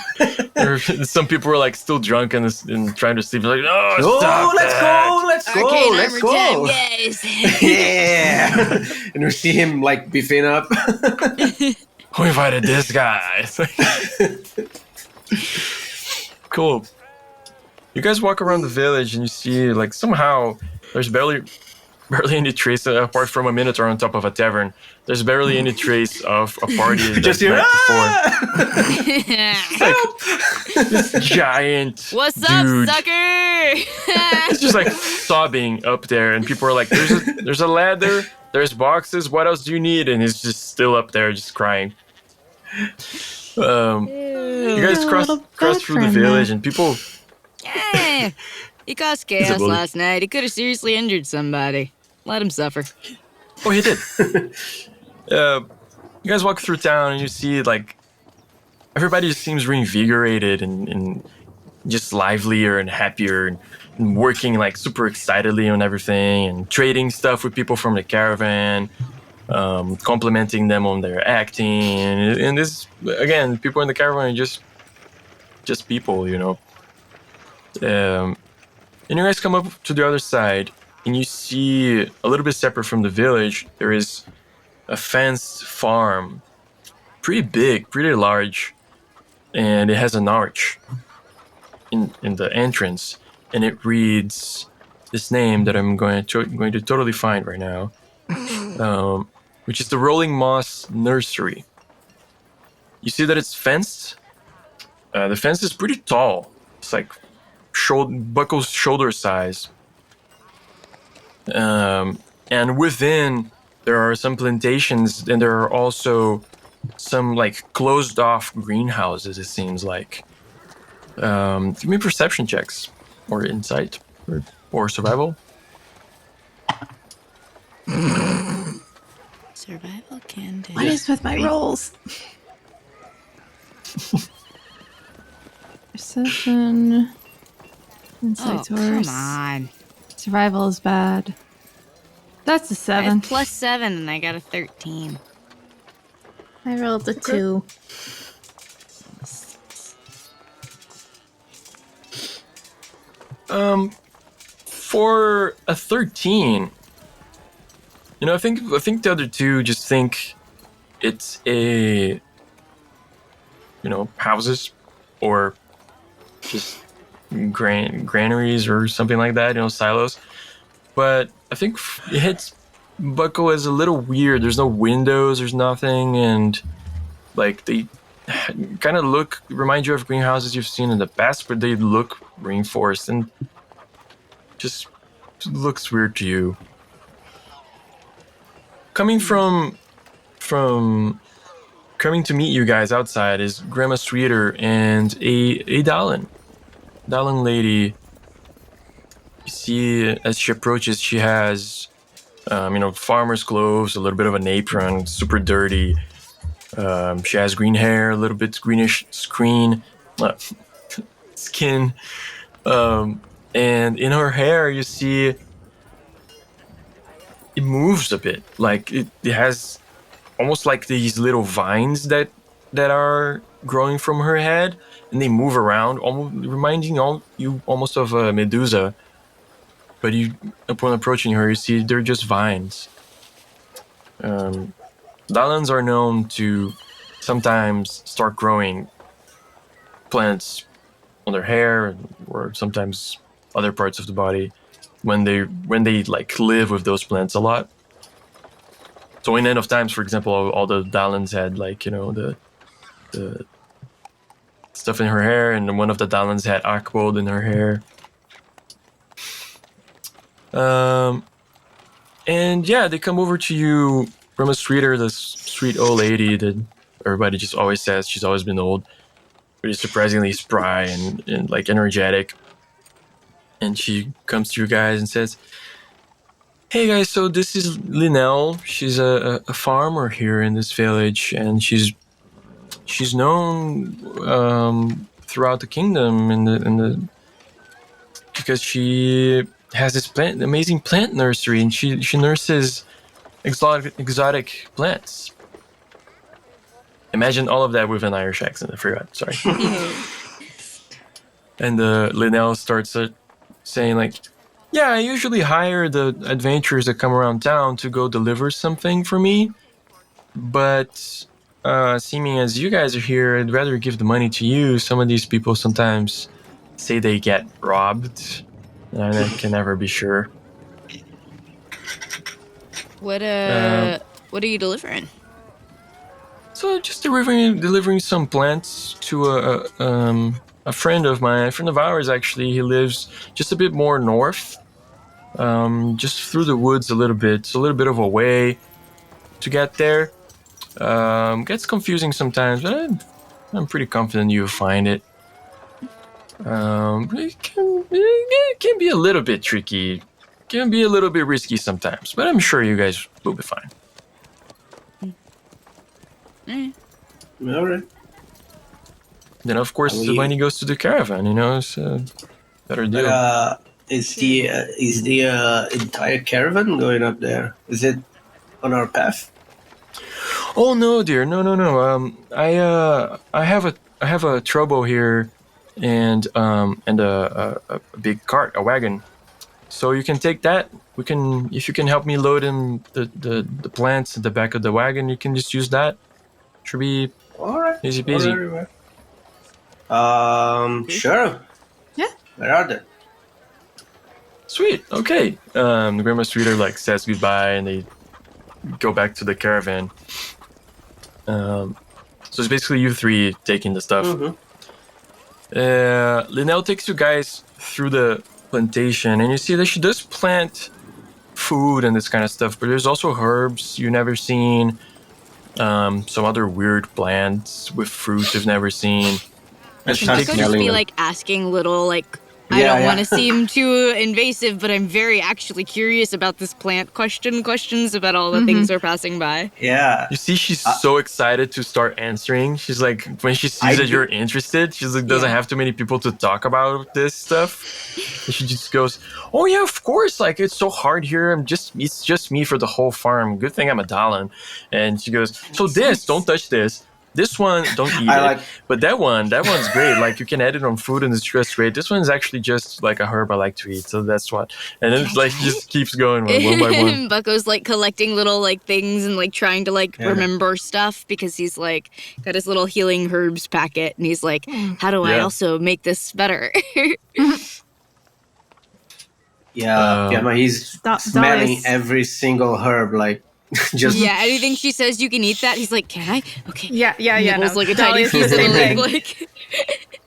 Some people were like still drunk and trying to sleep. Like, no, Oh, stop let's that. go, Arcane let's armor go. time, guys. Yeah. And we see him like beefing up. Who invited this guy? Cool. You guys walk around the village and you see like somehow there's barely any trace, apart from a minotaur on top of a tavern. There's barely any trace of a party Just the hear, night before. This giant What's dude, up, sucker? he's just like sobbing up there, and people are like, "There's a ladder, there's boxes. What else do you need?" And he's just still up there, just crying. You guys cross through the village, and people. Yeah. He caused chaos last night. He could have seriously injured somebody. Let him suffer. Oh, he did. You guys walk through town, and you see like everybody just seems reinvigorated and just livelier and happier and working like super excitedly on everything and trading stuff with people from the caravan, complimenting them on their acting. And this, again, people in the caravan are just people, you know. And you guys come up to the other side, and you see a little bit separate from the village, there is a fenced farm, pretty big, pretty large, and it has an arch in the entrance, and it reads this name that I'm going to totally find right now, which is the Rolling Moss Nursery. You see that it's fenced. The fence is pretty tall. It's like Bucko's shoulder size. And within there are some plantations, and there are also some like closed off greenhouses, it seems like. Give me perception checks or insight or survival. Survival can do. What is with my rolls? Perception. Insight Oh, source. come on. Survival is bad. That's a 7. I had +7 and I got a 13. I rolled a 2. For a 13, you know, I think the other two just think it's a, you know, houses or just granaries or something like that, you know, silos. But I think it hits Bucko as a little weird. There's no windows, there's nothing, and like they kind of remind you of greenhouses you've seen in the past, but they look reinforced and just looks weird to you. Coming to meet you guys outside is Grandma Sweeter and a Dallin lady. You see, as she approaches, she has, farmer's clothes, a little bit of an apron, super dirty. She has green hair, a little bit greenish skin. And in her hair, you see it moves a bit. Like it has almost like these little vines that are growing from her head, and they move around, almost reminding you almost of a Medusa. But upon approaching her, you see they're just vines. Dalans are known to sometimes start growing plants on their hair or sometimes other parts of the body. when they like live with those plants a lot. So in End of Times, for example, all the Dalins had like, you know, the stuff in her hair, and one of the Dalins had Akbold in her hair. And yeah, they come over to you from a streeter, this sweet old lady that everybody just always says she's always been old, but is surprisingly spry and like energetic. And she comes to you guys and says, "Hey guys, so this is Linnell. She's a farmer here in this village, and she's known throughout the kingdom in the because she has this amazing plant nursery, and she nurses exotic plants." Imagine all of that with an Irish accent. I forgot. Sorry. And Linnell starts saying like, "Yeah, I usually hire the adventurers that come around town to go deliver something for me, but seeming as you guys are here, I'd rather give the money to you. Some of these people sometimes say they get robbed, and I can never be sure." What are you delivering? So just delivering some plants to a friend of mine, a friend of ours actually. He lives just a bit more north, just through the woods a little bit. It's a little bit of a way to get there. Gets confusing sometimes, but I'm pretty confident you'll find it. It can be a little bit tricky, can be a little bit risky sometimes, but I'm sure you guys will be fine. All right. Then of course the money goes to the caravan. You know, it's a better deal. Is the entire caravan going up there? Is it on our path? Oh no, dear, no. I have a trouble here, and a big cart, a wagon. So you can take that. If you can help me load in the plants at the back of the wagon, you can just use that. Should be All right. easy peasy. Sure. Yeah. Where are they? Sweet. Okay. The Grandma Streeter like says goodbye, and they go back to the caravan. So it's basically you three taking the stuff. Mm-hmm. Linnell takes you guys through the plantation, and you see that she does plant food and this kind of stuff, but there's also herbs you've never seen, some other weird plants with fruit you've never seen. And she Bucko takes just you. be like asking little like, I don't want to seem too invasive, but I'm very actually curious about this plant. Questions about all the things are passing by. Yeah. You see, she's so excited to start answering. She's like, when she sees that you're interested, she's like, doesn't have too many people to talk about this stuff. And she just goes, "Oh yeah, of course. Like it's so hard here. It's just me for the whole farm. Good thing I'm a Dalin." And she goes, "So this, don't touch this. This one, don't eat it. But that one's great. Like you can add it on food and it's just great. This one's actually just like a herb I like to eat. So that's what." And then it's like she just keeps going one by one. Bucko's like collecting little like things and like trying to like remember stuff because he's like got his little healing herbs packet and he's like, how do I also make this better? He's smelling every single herb like. Just anything she says you can eat that. He's like, can I? Okay. Yeah. Nibbles like a tiny Dahlia's piece the of same the thing. lip, like.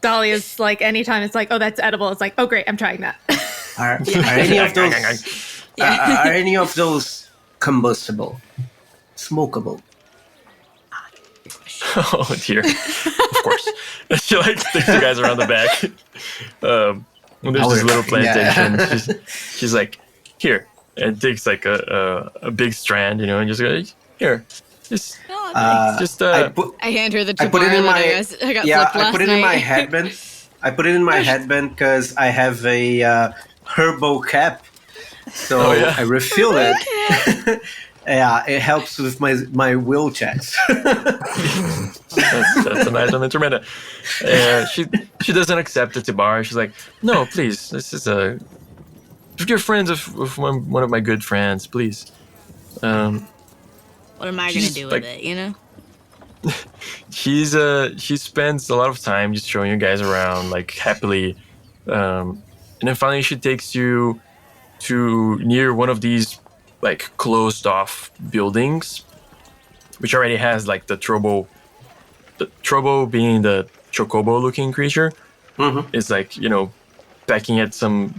Dahlia's like, anytime it's like, oh, that's edible. It's like, oh, great, I'm trying that. Are any of those combustible, smokable? Oh dear. Of course. She like takes you guys around the back. When there's this little plantation, she's like, "Here." And takes like a big strand, you know, and just go, "Here, just I hand her the I put it in my I got flipped last I put it night. in my headband. I put it in my headband because I have a herbal cap, so I refill it. Yeah, it helps with my will checks. that's a nice one, Tormenta. She doesn't accept it to bar. She's like, "No, please, this is a. If you're friends with one of my good friends, please." What am I gonna do with it? You know. She spends a lot of time just showing you guys around, like happily, and then finally she takes you to near one of these like closed off buildings, which already has like the Trobo being the chocobo looking creature, is like, pecking at some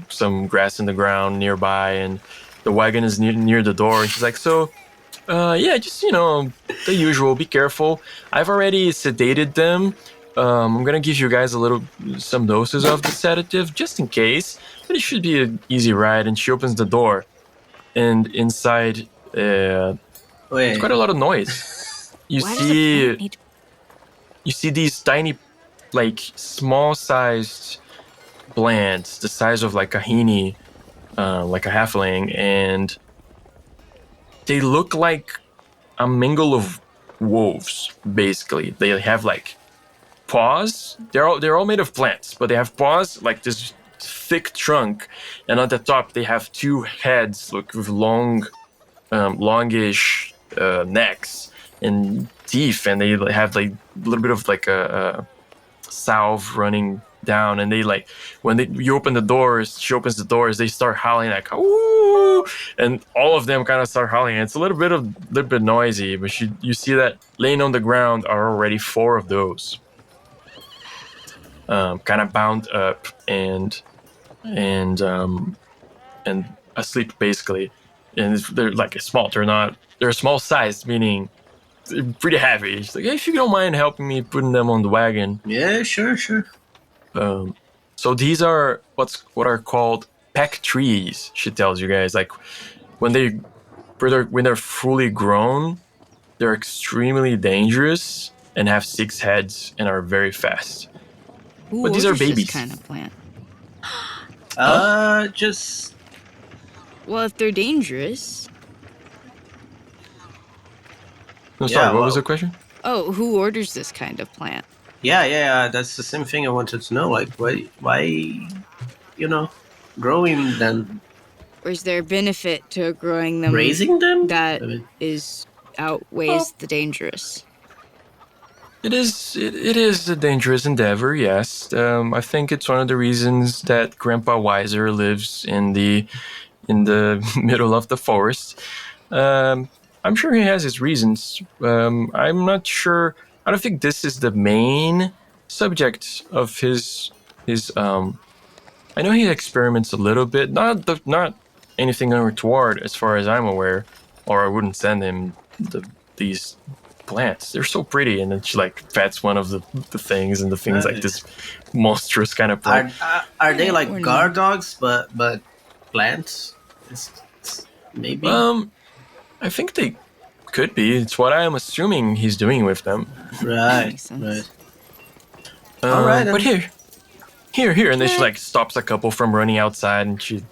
grass in the ground nearby, and the wagon is near the door, and she's like, so yeah, just the usual, be careful. I've already sedated them. I'm gonna give you guys some doses of the sedative just in case, but it should be an easy ride. And she opens the door, and inside it's quite a lot of noise. You see these tiny, like small-sized plants, the size of like a hini, like a halfling, and they look like a mingle of wolves. Basically, they have like paws. They're all made of plants, but they have paws like this thick trunk, and at the top they have two heads, like with longish necks and teeth, and they have like a little bit of like a salve running down, and they like when you open the doors, she opens the doors, they start howling like ooh, and all of them kind of start howling. It's a little bit noisy, but you see that laying on the ground are already 4 of those, kind of bound up and asleep basically, and they're like they're small sized, meaning they're pretty heavy. She's like, hey, if you don't mind helping me putting them on the wagon. Yeah, sure. So these are what are called pack trees. She tells you guys, like when they're fully grown, they're extremely dangerous and have 6 heads and are very fast. Who But these are orders babies. this kind of plant? Just Well, if they're dangerous. No, sorry, Yeah, what was well- the question? Oh, who orders this kind of plant? yeah. That's the same thing I wanted to know. Like, why, growing them, Or is there a benefit to growing them raising them? that I mean, outweighs the dangerous? It is a dangerous endeavor, yes. I think it's one of the reasons that Grandpa Weiser lives in the middle of the forest. I'm sure he has his reasons. I'm not sure. I don't think this is the main subject of his. I know he experiments a little bit, not anything untoward as far as I'm aware, or I wouldn't send him these plants. They're so pretty, and then she like pets one of the things, and the thing's like this monstrous kind of plant. are they like Or guard dogs, but plants? It's maybe. I think they could be. It's what I am assuming he's doing with them. Right. Makes sense. Right. All right, but then. here, and then she like stops a couple from running outside, and she,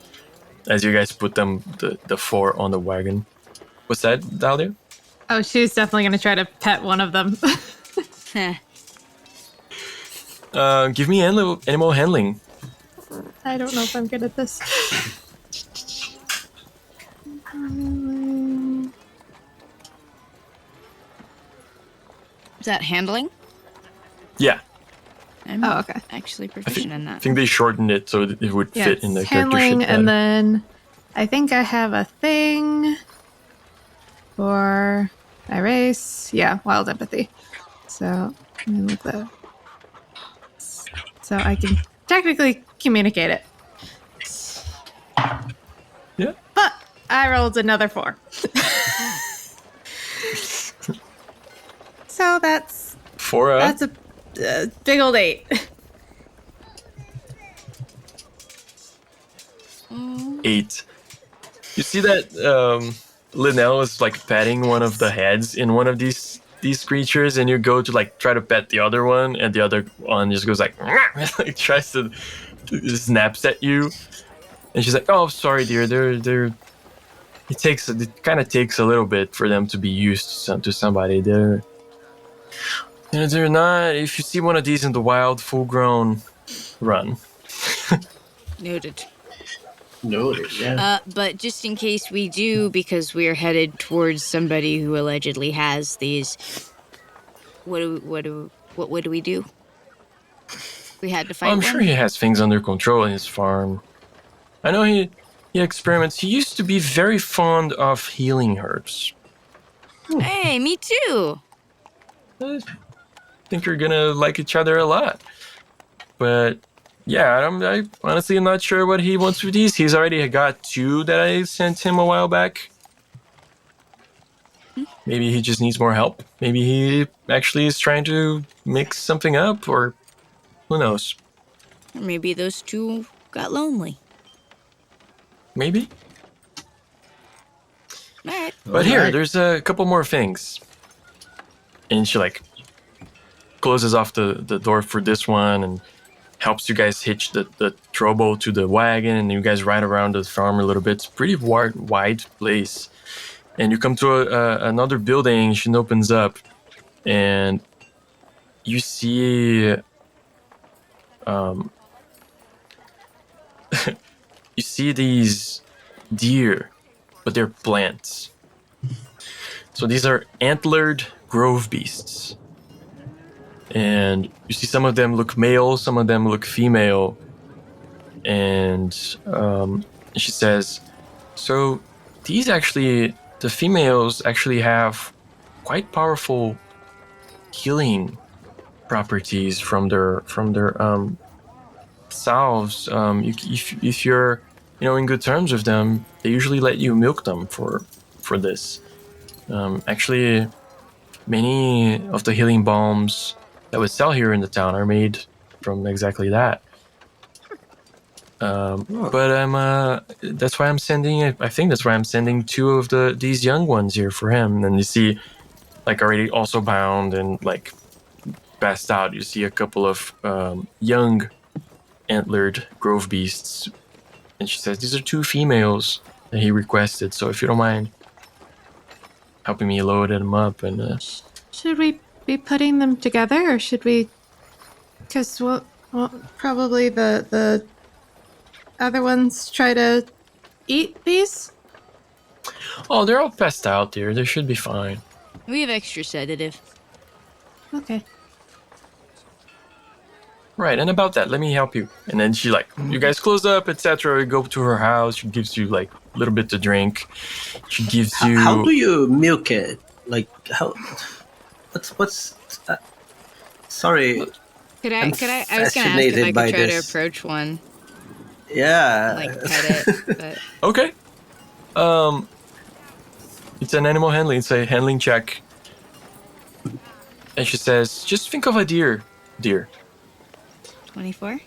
as you guys put them the 4 on the wagon. What's that, Dahlia? Oh, she's definitely going to try to pet one of them. Heh. Give me animal handling. I don't know if I'm good at this. Is that handling? Yeah, I'm Oh, okay. actually proficient in I that. think they shortened it so it would Yeah, fit in the it's character sheet. handling, and better. then I think I have a thing for my race. Yeah, wild empathy. So let me look that up. So I can technically communicate it. Yeah. But I rolled another 4. So that's 4 a big old 8. 8. You see that Linnell is like petting one of the heads in one of these creatures, and you go to like try to pet the other one, and the other one just goes like, like tries to snaps at you, and she's like, "Oh, sorry, dear. They're it kind of takes a little bit for them to be used to somebody. They're not. If you see one of these in the wild, full grown, run." Noted. Noted. Yeah. But just in case we do, because we're headed towards somebody who allegedly has these, what would we do? We had to fight I'm one? sure he has things under control in his farm. I know he he experiments. He used to be very fond of healing herbs. Hey, me too. I think you're gonna like each other a lot. But yeah, I honestly am not sure what he wants with these. He's already got 2 that I sent him a while back. Maybe he just needs more help. Maybe he actually is trying to mix something up, or who knows? Or maybe those 2 got lonely. Maybe. All right. But here, there's a couple more things. And she like closes off the door for this one and helps you guys hitch the trobo to the wagon, and you guys ride around the farm a little bit. It's a pretty wide place. And you come to another building. She opens up, and you see you see these deer, but they're plants. So these are antlered grove beasts. And you see some of them look male, some of them look female. And she says, so these actually, the females actually have quite powerful healing properties from their salves. If you're in good terms with them, they usually let you milk them for this. Actually, many of the healing balms that we sell here in the town are made from exactly that. But that's why I'm sending. I think that's why I'm sending 2 of these young ones here for him. And you see, like already also bound and like passed out. You see a couple of young antlered grove beasts, and she says these are 2 females that he requested. So if you don't mind helping me load them up, and Should we be putting them together, or should we? Because well, probably the other ones try to eat these. oh, they're all passed out, dear. They should be fine. We have extra sedative. Okay. Right, and about that, let me help you. And then she you guys close up, etc. You go to her house. She gives you like a little bit to drink. She gives you. How do you milk it? Like how? What's? Sorry. Could I? I'm I was gonna ask if I fascinated could by try this. to approach one, Yeah. like pet it. But Okay. It's an animal handling. It's a handling check. And she says, "Just think of a deer, 24.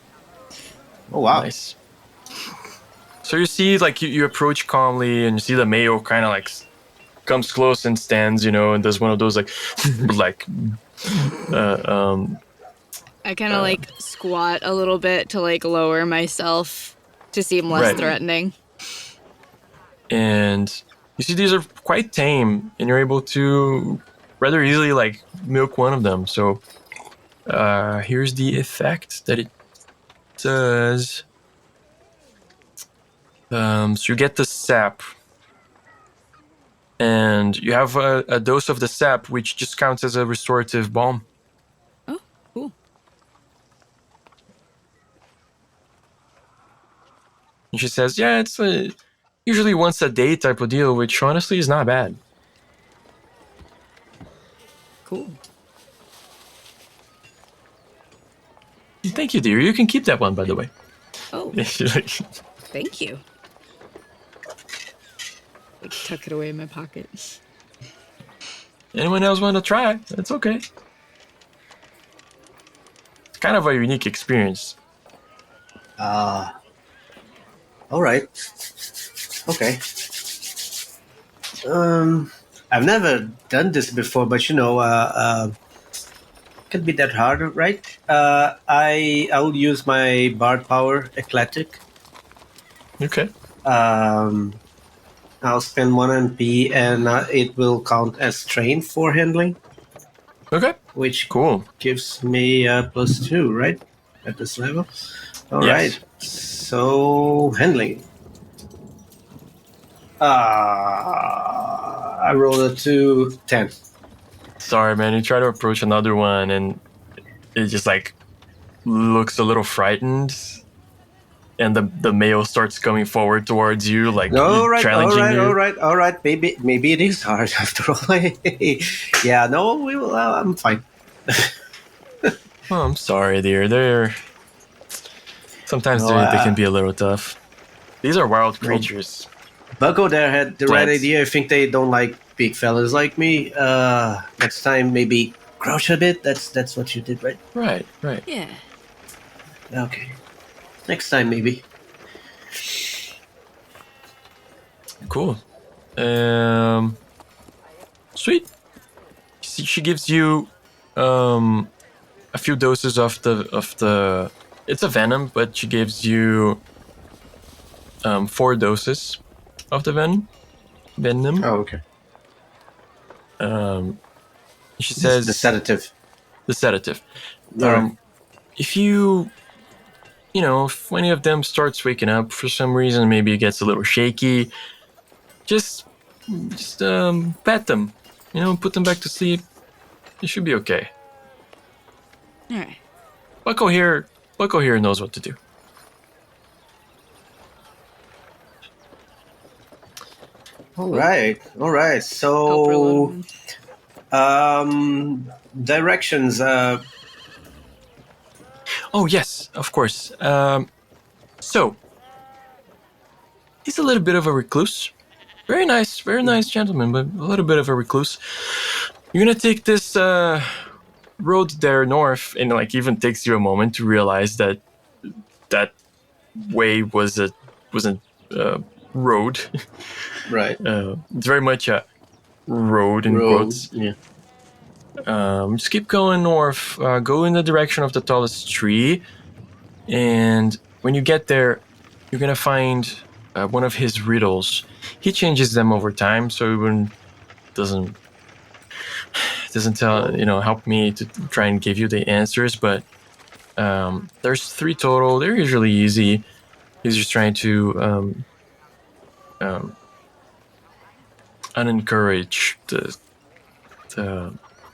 Oh wow. Nice." So you see, like you approach calmly, and you see the male kind of like comes close and stands, and does one of those like, like, I kind of like squat a little bit to like lower myself to seem less Right. threatening. And you see these are quite tame, and you're able to rather easily like milk one of them. So here's the effect that it does. So you get the sap, and you have a dose of the sap, which just counts as a restorative balm. Oh, cool. And she says, yeah, it's usually once a day type of deal, which honestly is not bad. Cool. Thank you, dear. You can keep that one, by the way. Oh, thank you. Like, tuck it away in my pocket. Anyone else want to try? It's okay. It's kind of a unique experience. All right. Okay. I've never done this before, but could be that hard, right? I'll use my bard power, eclectic. Okay. I'll spend 1 NP, and it will count as train for handling, Okay. which Cool. gives me +2, right? At this level. All Yes. right. So handling. I rolled a 2, 10. Sorry, man. You try to approach another one, and it just like looks a little frightened. and the male starts coming forward towards you, like challenging you. All right. Maybe it is hard after all. Yeah, no, we will. I'm fine. Oh, I'm sorry, dear. Sometimes they can be a little tough. These are wild creatures. Bucko there had the right Plants. idea. I think they don't like big fellas like me. Next time, maybe crouch a bit. That's what you did, right? Right. Yeah. Okay. Next time, maybe. Cool. Sweet. She gives you a few doses of the. It's a venom, but she gives you 4 doses of the venom. Oh, okay. She says The sedative. the sedative. Alright. If if any of them starts waking up for some reason, maybe it gets a little shaky, just pat them, put them back to sleep. It should be okay. All right. Bucko here knows what to do. All right. So, directions. Oh yes, of course. So he's a little bit of a recluse. Very nice gentleman, but a little bit of a recluse. You're gonna take this road there north, and even takes you a moment to realize that way wasn't road. Right. It's very much a road in quotes. Yeah. Just keep going north. Go in the direction of the tallest tree, and when you get there, you're gonna find one of his riddles. He changes them over time, so even doesn't help me to try and give you the answers. But there's 3 total. They're usually easy. He's just trying to unencourage the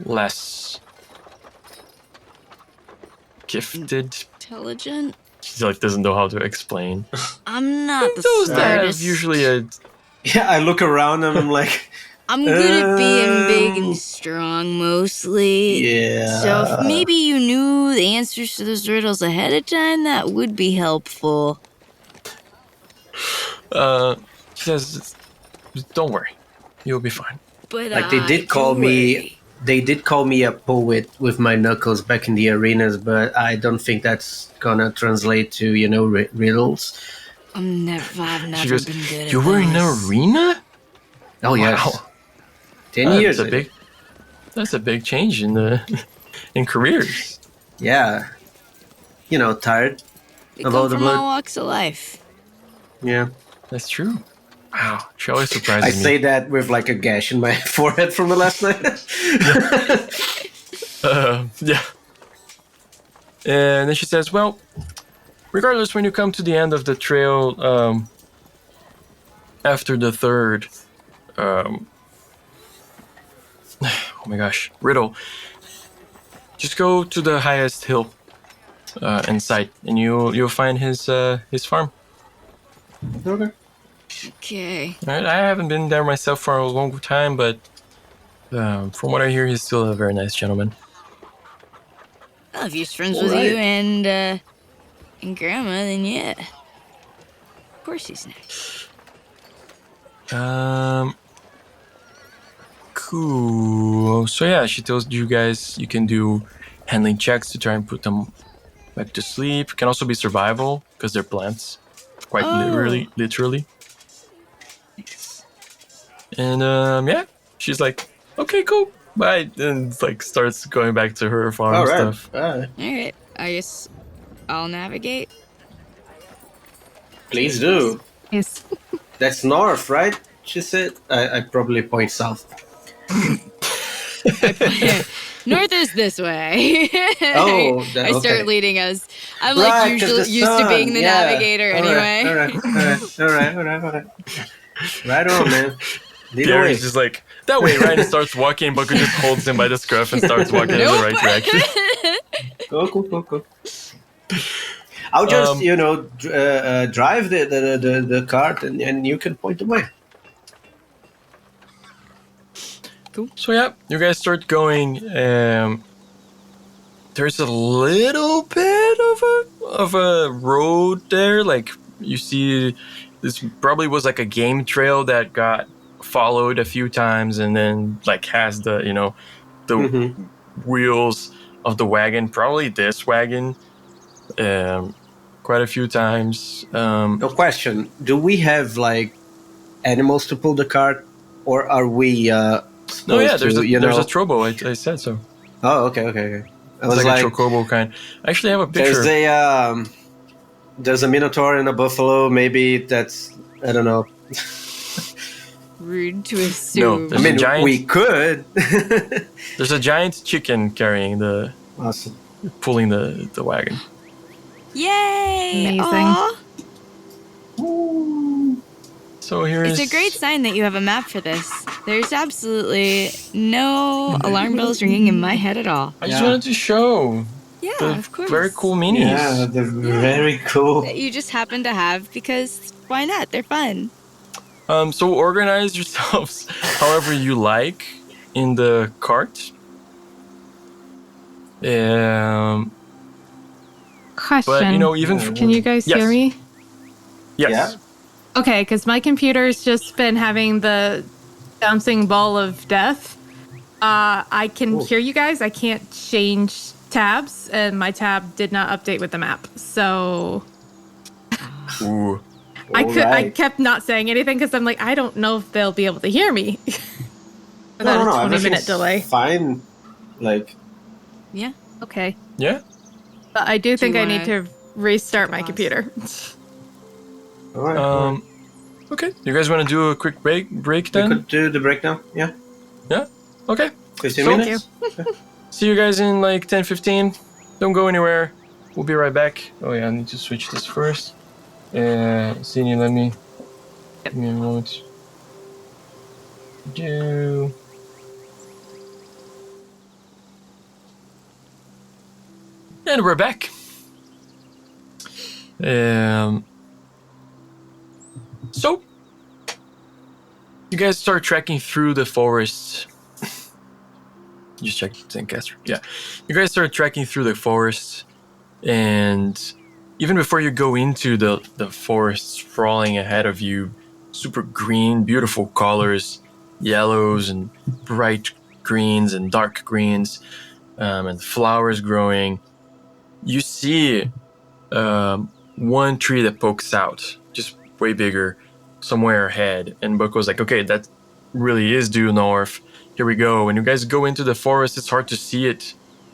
less gifted. Intelligent. She doesn't know how to explain. I'm not the Those that have smartest. usually a. Yeah, I look around and I'm like, I'm good at being big and strong, mostly. yeah. So if maybe you knew the answers to those riddles ahead of time, that would be helpful. She says, "Don't worry, you'll be fine." But Like they did call me. They did call me a poet with my knuckles back in the arenas, but I don't think that's gonna translate to riddles. I've never She goes, been good at "You were in an those. arena? Oh yes, Wow. 10 years. That's a big change in careers." Yeah, tired They of come all the from all blood. walks of life. Yeah, That's true. Wow, she always I surprises me. say that with like a gash in my forehead from the last night. Yeah. And then she says, "Well, regardless, when you come to the end of the trail, after the 3rd, oh my gosh, riddle, just go to the highest hill in sight, and you'll find his farm." Okay. Okay. All right, I haven't been there myself for a long time, but from what I hear, he's still a very nice gentleman. Well, if he's friends All with you right. and Grandma, then yeah. Of course he's nice. Cool. So yeah, she tells you guys you can do handling checks to try and put them back to sleep. Can also be survival because they're plants, quite literally. And yeah, she's like, "Okay, cool, bye," and starts going back to her farm All right. stuff. Alright, I guess I'll navigate. Please do. Yes. That's north, right? She said. I probably point south. North is this way. Oh, I start okay. leading us. I'm Right, like 'cause usually the used to sun, being the yeah. navigator All right, anyway. All right. Right on, man. Lead Pierre away. is just like, "That way," right? And starts walking. Bucko just holds him by the scruff and starts walking in the right direction. Go. I'll just drive the cart and you can point the way. So yeah, you guys start going. There's a little bit of a road there. Like you see, this probably was like a game trail that got followed a few times, and then like has the the wheels of the wagon. Probably this wagon, quite a few times. No question. Do we have like animals to pull the cart, or are we supposed No, yeah, there's to? there's a trobo. I said so. Oh, okay. I It's was like a chocobo kind. I actually have a picture. There's a minotaur and a buffalo. Maybe that's, I don't know. Rude to assume. No, there's a giant. We could. There's a giant chicken carrying Awesome. pulling the wagon. Yay! Amazing. Aw. So here's. It's a great sign that you have a map for this. There's absolutely no alarm bells ringing in my head at all. I just wanted to show Yeah, the of course. very cool minis. Yeah, they're very cool. That you just happen to have because why not? They're fun. So organize yourselves however you like in the cart. Question. But even Can you guys Yes. hear me? yes. Yeah. Okay, because my computer's just been having the bouncing ball of death. I can hear you guys. I can't change tabs, and my tab did not update with the map. So Ooh. I kept not saying anything because I'm like, I don't know if they'll be able to hear me. Without a 20-minute everything's delay. Fine. Like, Yeah. Okay. Yeah. But I do think you I need to restart my pause? computer. all right. Okay. You guys want to do a quick break We then? could do the breakdown. Yeah. Yeah. Okay. 15 So- minutes. See you guys in like 10, 15. Don't go anywhere. We'll be right back. Oh yeah, I need to switch this first. Sydney, give me a moment. And we're back. So you guys start trekking through the forest. Just check Zencaster. Yeah. You guys start trekking through the forest, and even before you go into the forest sprawling ahead of you, super green, beautiful colors, yellows and bright greens and dark greens, and flowers growing. You see one tree that pokes out, just way bigger, somewhere ahead. And Bucko's like, okay, that really is due north. Here we go. When you guys go into the forest, it's hard to see it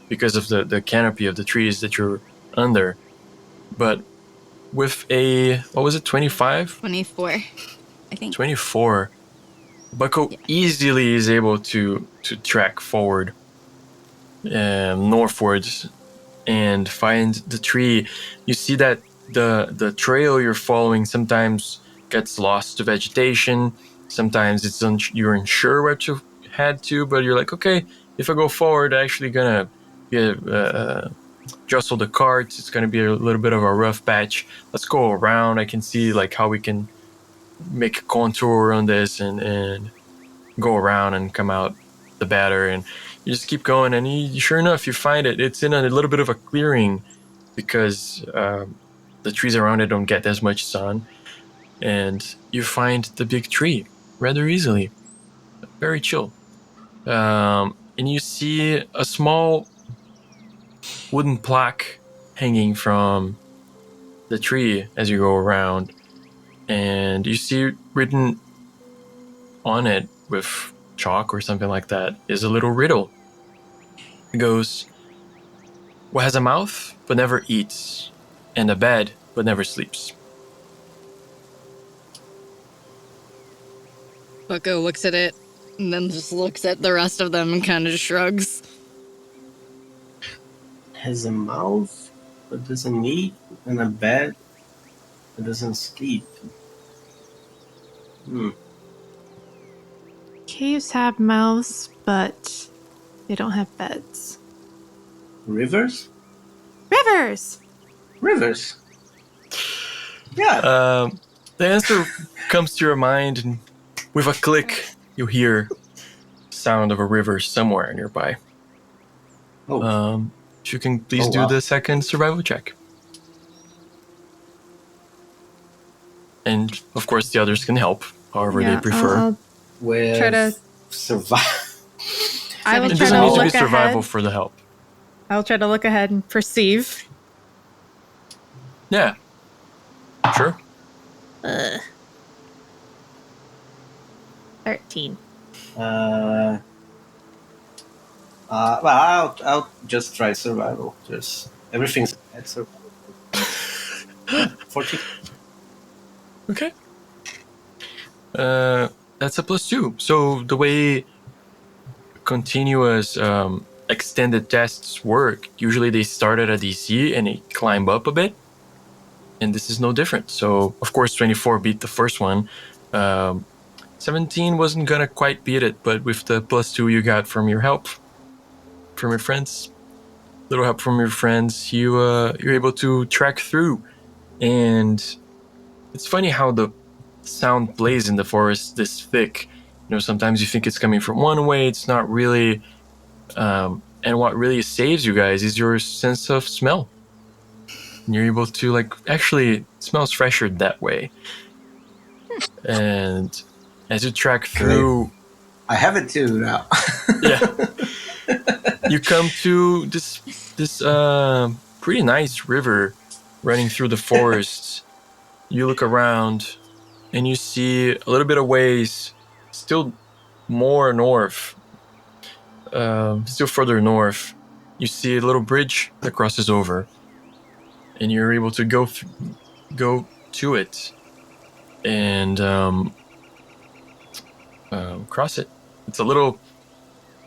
because of the canopy of the trees that you're under. But with a, what was it, 25? 24, I think. 24. Bucko easily is able to track forward, northwards, and find the tree. You see that the trail you're following sometimes gets lost to vegetation. Sometimes you're unsure where to head to, but you're like, okay, if I go forward, I'm actually gonna jostle the cart. It's gonna be a little bit of a rough patch. Let's go around. I can see like how we can make a contour on this and go around and come out the better. And you just keep going, and sure enough, you find it. It's in a little bit of a clearing because the trees around it don't get as much sun, and you find the big tree rather easily. Very chill. And you see a small wooden plaque hanging from the tree as you go around, and you see written on it with chalk or something like that is a little riddle. It goes, "What has a mouth but never eats, and a bed but never sleeps?" Bucko looks at it and then just looks at the rest of them and kind of shrugs. Has a mouth, but doesn't eat, and a bed, but doesn't sleep. Caves have mouths, but they don't have beds. Rivers? Rivers! Rivers. Yeah. The answer comes to your mind, and with a click, you hear sound of a river somewhere nearby. Oh. If you can please Oh, do wow. the second survival check. And of course, the others can help, however they prefer. I'll With try to. survive. I will It try doesn't to need to be look survival ahead. for the help. I'll try to look ahead and perceive. Yeah. Sure. 13. Well, I'll just try survival. Just everything's at survival. 14. Okay. That's a +2. So the way continuous extended tests work, usually they start at a DC and they climb up a bit. And this is no different. So, of course, 24 beat the first one. 17 wasn't going to quite beat it, but with the +2 you got from your help, from your friends, little help from your friends, you're able to track through. And it's funny how the sound plays in the forest this thick. You know, sometimes you think it's coming from one way, it's not really. And what really saves you guys is your sense of smell. And you're able to, like, actually, it smells fresher that way. And as you track through, I have it too now. yeah, you come to this pretty nice river running through the forest. You look around and you see a little bit of ways, still more north, still further north. You see a little bridge that crosses over, and you're able to go to it and cross it. It's a little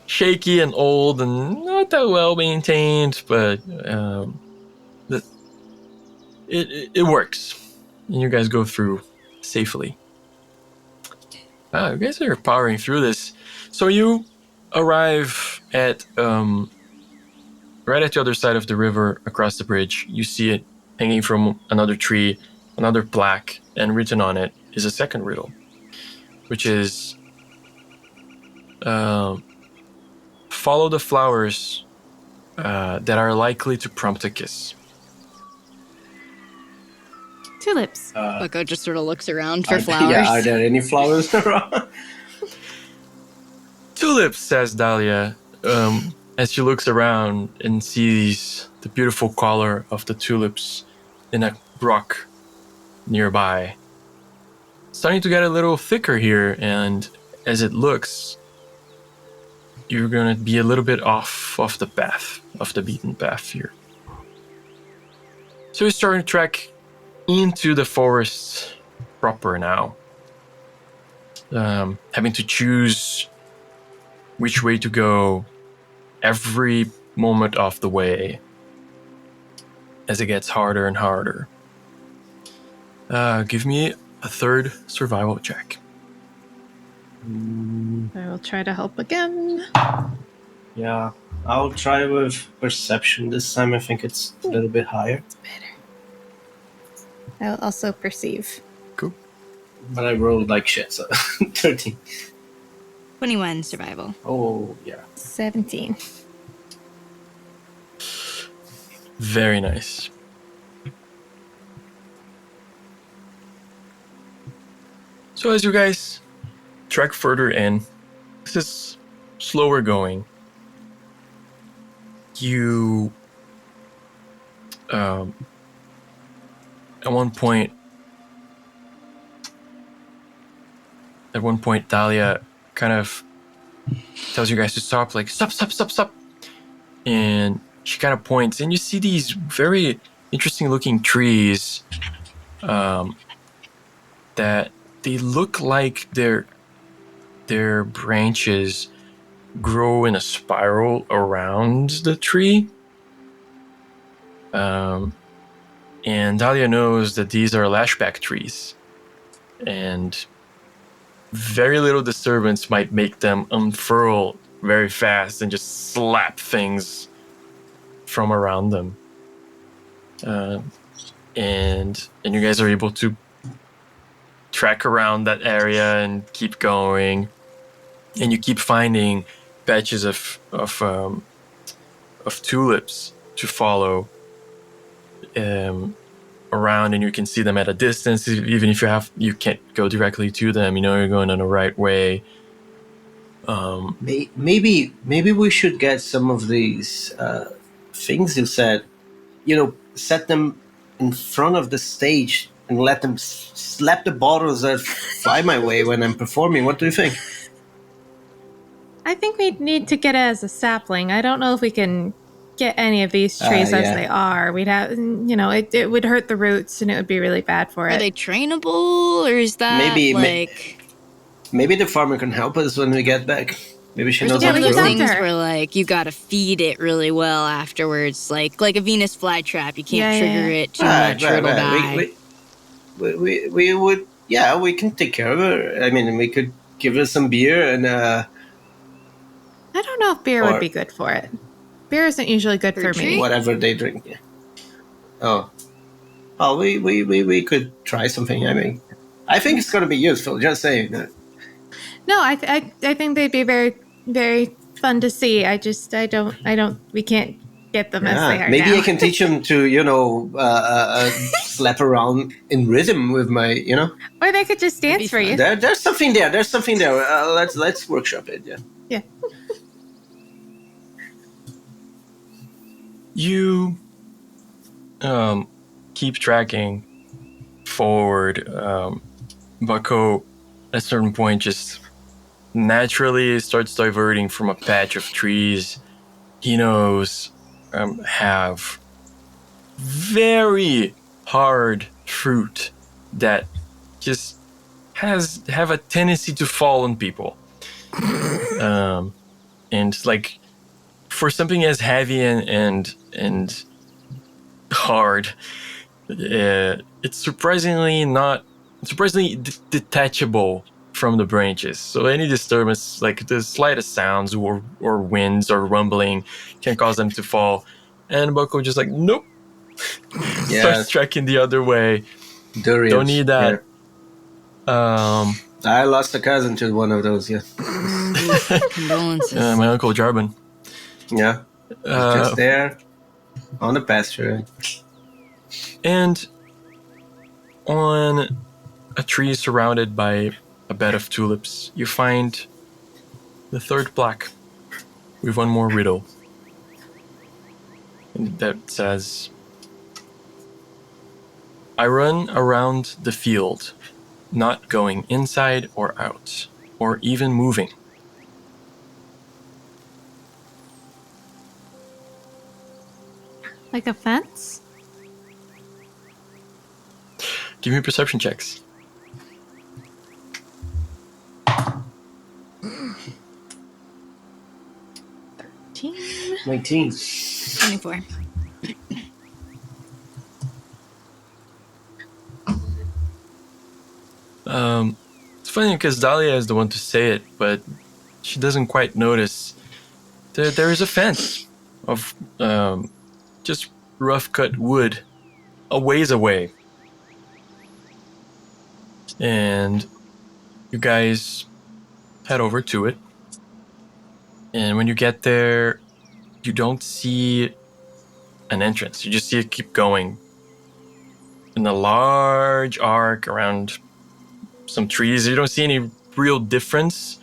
shaky and old and not that well maintained, but it works. And you guys go through safely. You guys are powering through this. So you arrive at right at the other side of the river, across the bridge. You see it hanging from another tree, another plaque, and written on it is a second riddle, which is follow the flowers that are likely to prompt a kiss. Tulips. Bucko just sort of looks around for Yeah, flowers. are there any flowers around? Tulips, says Dahlia, as she looks around and sees the beautiful color of the tulips in a rock nearby. It's starting to get a little thicker here, and as it looks, you're going to be a little bit off the path, off the beaten path here. So you're starting to trek into the forest proper now. Having to choose which way to go every moment of the way as it gets harder and harder. Give me a third survival check. I will try to help again. Yeah, I'll try with perception this time. I think it's a little bit higher. I will also perceive. Cool. But I rolled like shit, so 13. 21 survival. Oh, yeah. 17. Very nice. So as you guys trek further in, this is slower going. You, at one point, Dahlia kind of tells you guys to stop, like, stop. And she kind of points, and you see these very interesting looking trees that they look like their branches grow in a spiral around the tree. And Dahlia knows that these are lashback trees, and very little disturbance might make them unfurl very fast and just slap things from around them. and you guys are able to track around that area and keep going, and you keep finding patches of tulips to follow around, and you can see them at a distance. Even if you can't go directly to them, you're going in the right way. Maybe we should get some of these things you said. Set them in front of the stage and let them slap the bottles that fly my way when I'm performing. What do you think? I think we need to get it as a sapling. I don't know if we can get any of these trees as they are. We'd have, it would hurt the roots and it would be really bad for it. Are they trainable, or is that maybe the farmer can help us when we get back? Maybe she knows how to those grow. things where you gotta feed it really well afterwards, like a Venus flytrap. You can't trigger it too much, or it'll die. We would, we can take care of her. I mean, we could give her some beer and. I don't know if beer would be good for it. Beer isn't usually good for me. Whatever they drink. Yeah. Oh, we could try something. I mean, I think it's going to be useful. Just saying that. No, I think they'd be very, very fun to see. We can't get them as they are maybe now. I can teach them to, slap around in rhythm with my, Or they could just dance for you. There's something there. Let's workshop it. Yeah. Yeah. You keep tracking forward. Bucko, at a certain point, just naturally starts diverting from a patch of trees he knows have very hard fruit that just have a tendency to fall on people. And for something as heavy and hard, it's surprisingly detachable from the branches. So any disturbance, like the slightest sounds or winds or rumbling, can cause them to fall. And Bucko just nope. Starts tracking the other way. Durians. Don't need that. Yeah. I lost a cousin to one of those. Yeah. Condolences. My uncle Jarbin. Yeah. Just there on the pasture. And on a tree surrounded by a bed of tulips, you find the third plaque with one more riddle. And that says, I run around the field, not going inside or out, or even moving. Like a fence? Give me perception checks. 19. 24. It's funny because Dahlia is the one to say it, but she doesn't quite notice. There is a fence of just rough cut wood a ways away. And you guys head over to it. And when you get there, you don't see an entrance. You just see it keep going in a large arc around some trees. You don't see any real difference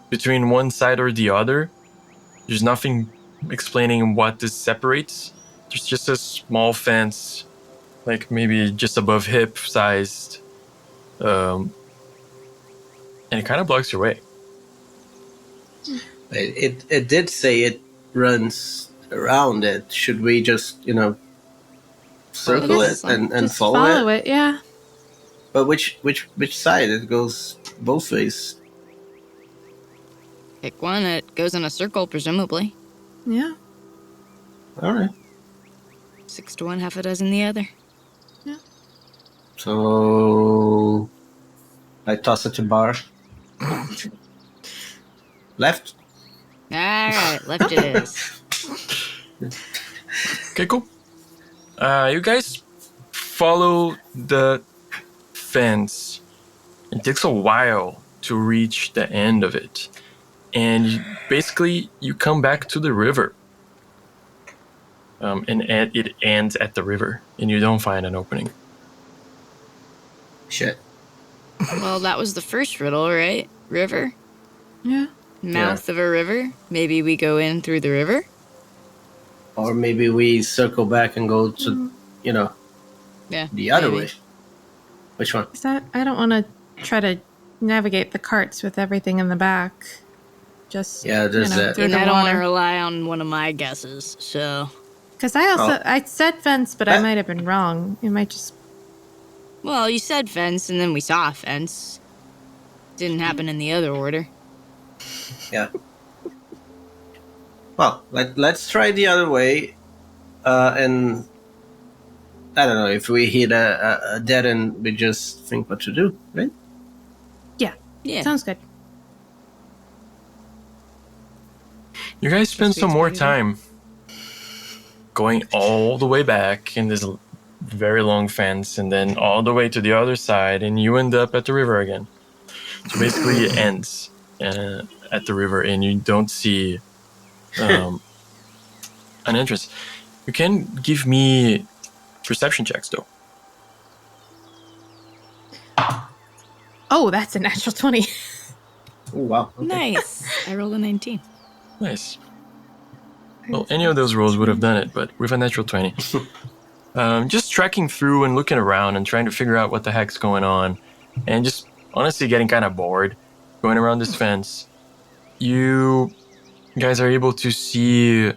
between one side or the other. There's nothing explaining what this separates. There's just a small fence, like maybe just above hip sized. And it kind of blocks your way. It did say it runs around it. Should we just, circle it and follow it? Yeah. But which side? It goes both ways. Pick one. It goes in a circle, presumably. Yeah. All right. 6 to 1, half a dozen the other. Yeah. So I toss it to Bar. Left. All right, left it is. Okay, cool. You guys follow the fence. It takes a while to reach the end of it. And you come back to the river. And it ends at the river, and you don't find an opening. Shit. Well, that was the first riddle, right? River? Yeah. Mouth of a river? Maybe we go in through the river? Or maybe we circle back and go to, Yeah. the other maybe. way. Which one? Is that? I don't want to try to navigate the carts with everything in the back. Just there's that. through And the I don't want to water. rely on one of my guesses, so... Because I said fence, but I might have been wrong. It might just. Well, you said fence, and then we saw a fence. Didn't happen in the other order. Yeah. Well, let's try the other way. And I don't know, if we hit a dead end, we just think what to do, right? Yeah. Sounds good. You guys spend some more pretty good. time going all the way back in this very long fence and then all the way to the other side, and you end up at the river again. So basically it ends at the river, and you don't see an entrance. You can give me perception checks, though. Oh, that's a natural 20. Oh, wow. Okay. Nice. I rolled a 19. Nice. Well, any of those rolls would have done it, but with a natural 20. Just tracking through and looking around and trying to figure out what the heck's going on, and just honestly getting kind of bored going around this fence. You guys are able to see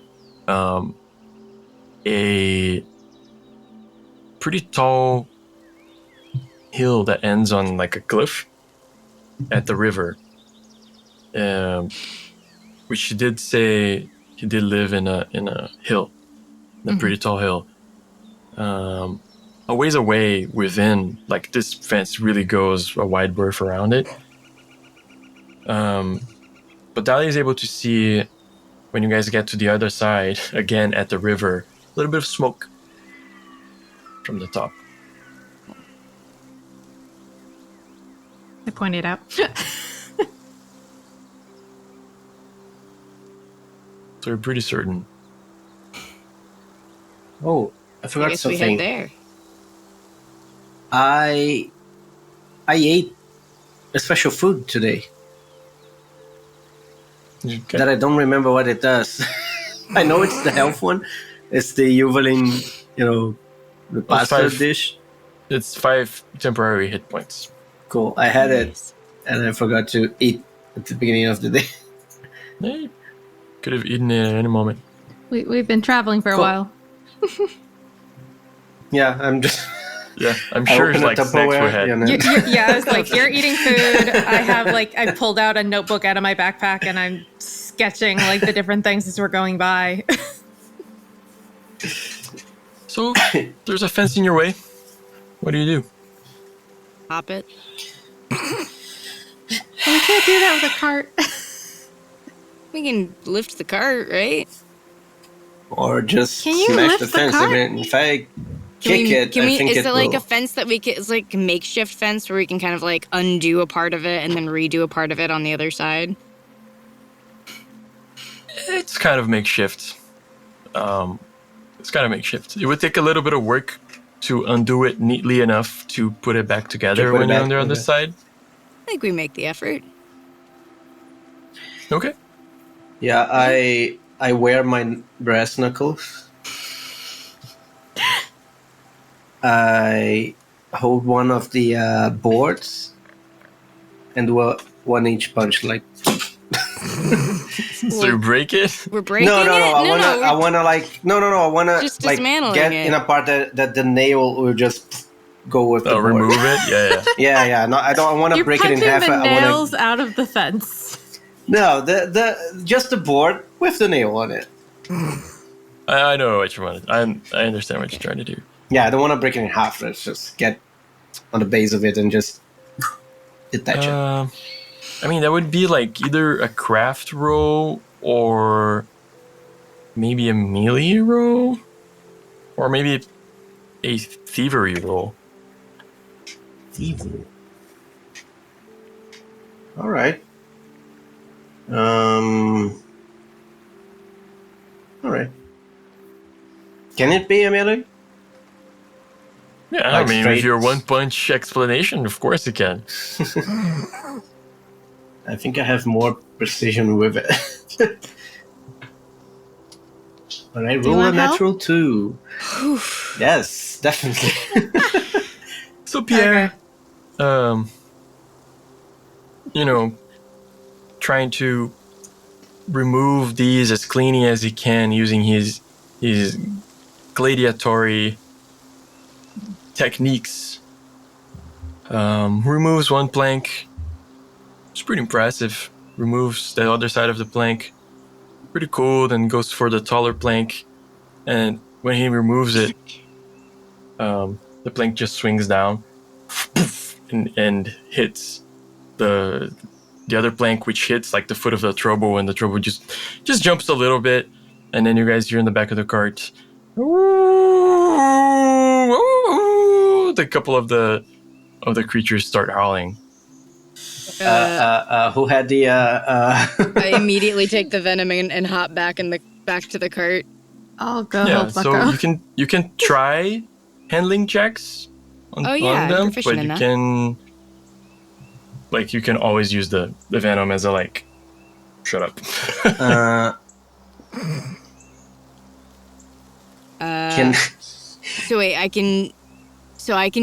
a pretty tall hill that ends on like a cliff at the river. Which she did say he did live in a hill, a pretty tall hill. A ways away within, like, this fence really goes a wide berth around it. But Dahlia is able to see, when you guys get to the other side, again at the river, a little bit of smoke from the top. I pointed out. So you're pretty certain. Oh, I I forgot guess we something. head there. I ate a special food today Okay. that I don't remember what it does. I know it's the health one. It's the Yuvalin, the pasta 5. dish. It's 5 temporary hit points. Cool. I had it, Nice. and I forgot to eat at the beginning of the day. Yeah, could have eaten it at any moment. We've been traveling for a Cool. while. Yeah, I'm just. Yeah, I'm I sure opened a like snacks were Tupperware, had. Yeah, I was like, you're eating food. I pulled out a notebook out of my backpack and I'm sketching like the different things as we're going by. So there's a fence in your way. What do you do? Hop it. We can't do that with a cart. We can lift the cart, right? Or just Can you smash lift the the fence. cart? I mean, if I kick it, I think is it it like will. a fence that we can, it's like a makeshift fence where we can kind of like undo a part of it and then redo a part of it on the other side? It's kind of makeshift. It would take a little bit of work to undo it neatly enough to put it back together put it when you're back, on the other okay. side. I think we make the effort. Okay. Yeah, I wear my brass knuckles. I hold one of the boards and do a 1-inch punch, like. So you break it? We're breaking No. it? I wanna Just like dismantling get it. in a part that the nail will just go with the board. Remove it? Yeah. Yeah. No, I don't want to You're break it in punching half. the I want nails out of the fence. no, the just the board with the nail on it. I know what you wanted. I understand what you're trying to do. Yeah, I don't want to break it in half. Let's just get on the base of it and just detach it. I mean, that would be like either a craft roll or maybe a melee roll, or maybe a thievery roll. Thievery. All right. All right. Can it be a melee? Yeah, Like I mean, straight- with your one punch explanation, of course it can. I think I have more precision with it. But I Do you roll a want help? natural 2. Yes, definitely. So Pierre, Okay. trying to remove these as cleanly as he can using his gladiatory techniques. Removes one plank. It's pretty impressive. Removes the other side of the plank. Pretty cool. Then goes for the taller plank. And when he removes it, the plank just swings down and hits the other plank, which hits like the foot of the trouble, and the trouble just jumps a little bit, and then you guys hear in the back of the cart, the couple of the creatures start howling. Who had the I immediately take the venom and hop back to the cart. I'll go Yeah, help Bucko. so you can try handling checks on, Oh, yeah, on them, I'm proficient but in you that. can always use the venom as a like, shut up. can So wait, I can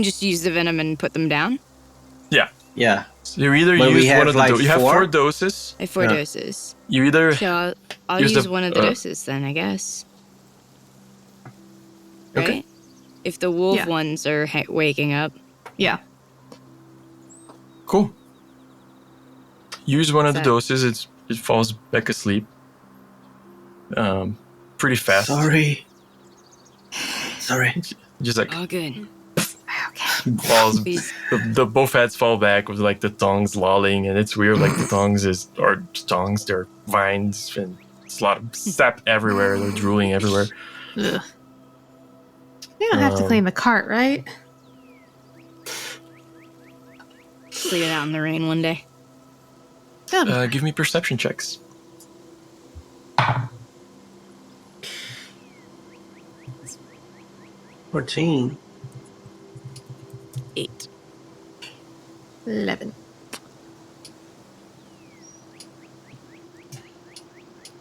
just use the venom and put them down? yeah. So you either But we use have, one of the like, you have 4 4? doses. I have 4 Yeah. doses. You either So I'll Use use the- one of the doses then, I guess. Right? Okay. If the wolf Yeah. ones are waking up. Yeah. cool. Use one of the That- doses. It falls back asleep. Pretty fast. Sorry. Just like Oh, good. falls. Please. The both heads fall back with like the tongues lolling, and it's weird. Like the tongues they're vines, and it's a lot of sap everywhere. They're drooling everywhere. Ugh. We don't have to Um, clean the cart, right? Just leave it out in the rain one day. Give me perception checks. 14. 8. 11.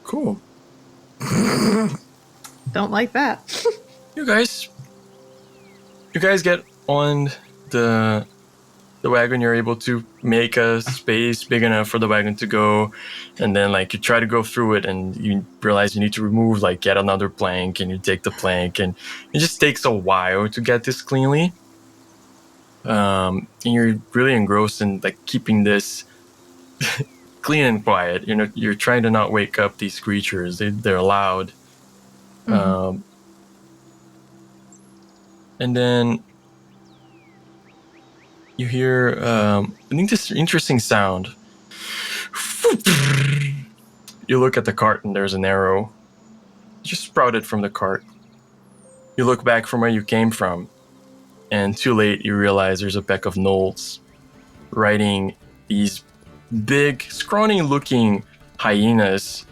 Cool. Don't like that. You guys get on the wagon. You're able to make a space big enough for the wagon to go, and then like you try to go through it, and you realize you need to remove like yet another plank, and you take the plank, and it just takes a while to get this cleanly. And you're really engrossed in like keeping this clean and quiet. You're trying to not wake up these creatures. They're loud. And then you hear an interesting sound. You look at the cart and there's an arrow just sprouted from the cart. You look back from where you came from, and too late you realize there's a pack of gnolls riding these big, scrawny looking hyenas,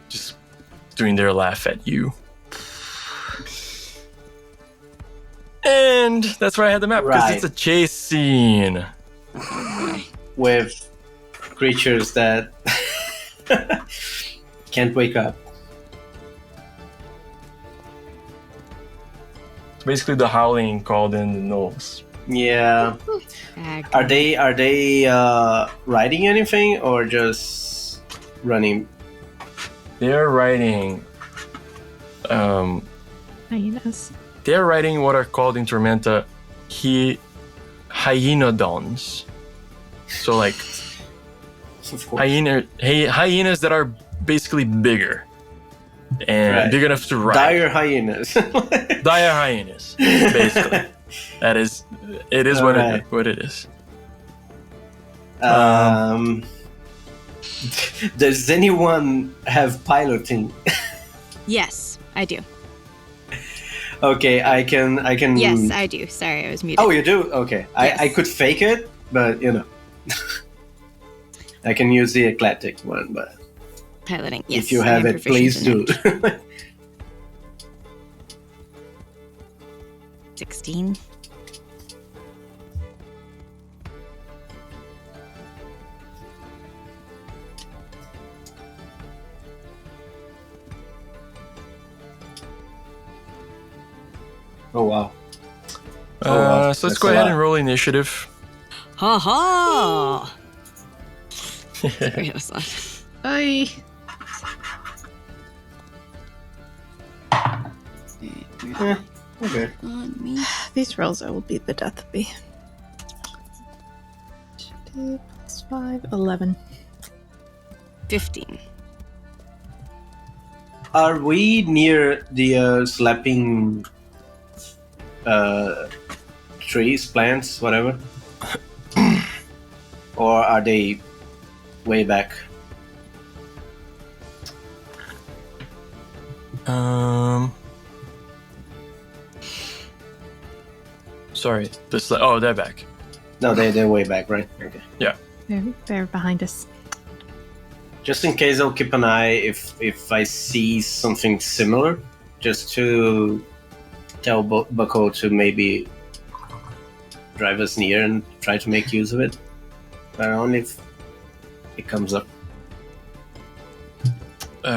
just doing their laugh at you. And that's why I had the map, because Right. it's a chase scene. With creatures that can't wake up. It's basically the howling called in the gnolls. Yeah. Are they riding anything or just running? They're riding Hyenas. they're riding what are called in Tormenta hyenodons. So like Of course. hyenas that are basically bigger and Right. big enough to ride. Dire hyenas. Dire hyenas, basically. It is Alright. what it is. Does anyone have piloting? Yes, I do. Okay, I can. Yes, I do. Sorry, I was muted. Oh, you do? Okay. Yes. I could fake it, but I can use the eclectic one. But Piloting. Yes. if you I have am it, please do. proficient in it. 16. Oh wow. So let's go ahead and roll initiative. Ha ha! Sorry, I was loud. Oy. Okay. On me. These rolls will be the death of me. 2 plus 5, 11. 15. Are we near the slapping trees, plants, whatever? Or are they way back? Sorry. They're back. No, they're way back, right? Okay. Yeah. They're behind us. Just in case, I'll keep an eye if I see something similar, just to tell Bucko to maybe drive us near and try to make use of it. But only if it comes up.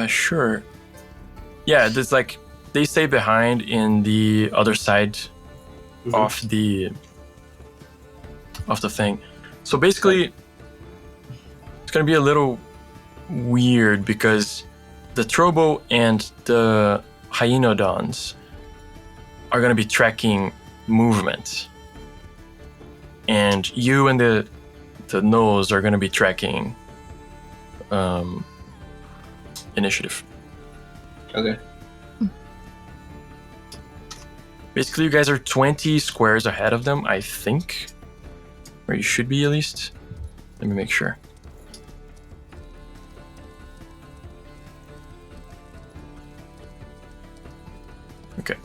Sure. Yeah, there's they stay behind in the other side of the thing. So basically, it's gonna be a little weird because the Trobo and the Hyenodons are gonna be tracking movement, and you and the nose are gonna be tracking initiative. Okay. Basically, you guys are 20 squares ahead of them, I think. Or you should be, at least. Let me make sure. Okay.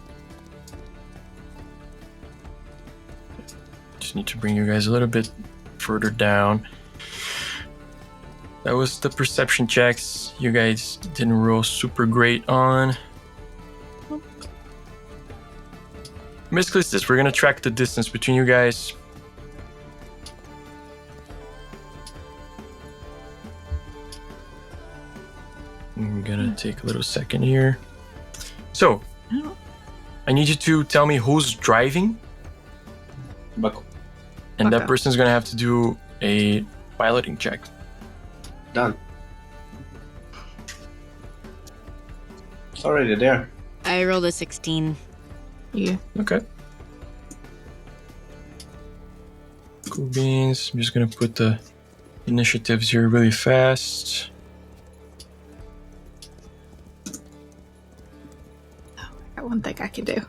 Just need to bring you guys a little bit further down. That was the perception checks you guys didn't roll super great on. Basically, it's this. We're going to track the distance between you guys. I'm going to take a little second here. So, I need you to tell me who's driving. Bucko. And that Bucko. person's going to have to do a piloting check. Done. It's already there. I rolled a 16. Yeah. Okay. Cool beans. I'm just gonna put the initiatives here really fast. I got one thing I can do.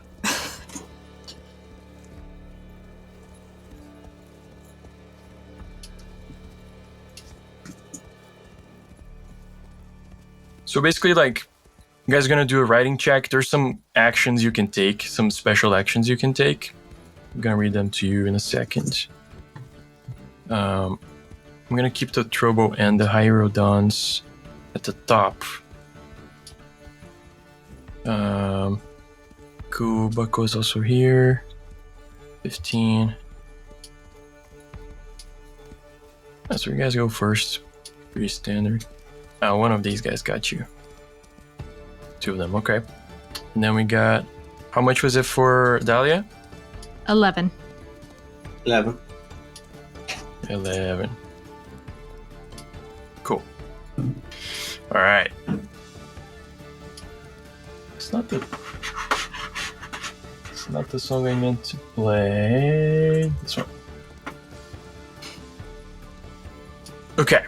So basically, you guys are gonna do a writing check. There's some actions you can take, some special actions you can take. I'm gonna read them to you in a second. I'm gonna keep the Trobo and the Hierodons at the top. Cool, Bucko is also here. 15. So you guys go first. Pretty standard. One of these guys got you. 2 of them, okay. And then we got, how much was it for Dahlia? 11. 11. 11. Cool. All right. It's not the song I meant to play. This one. Okay.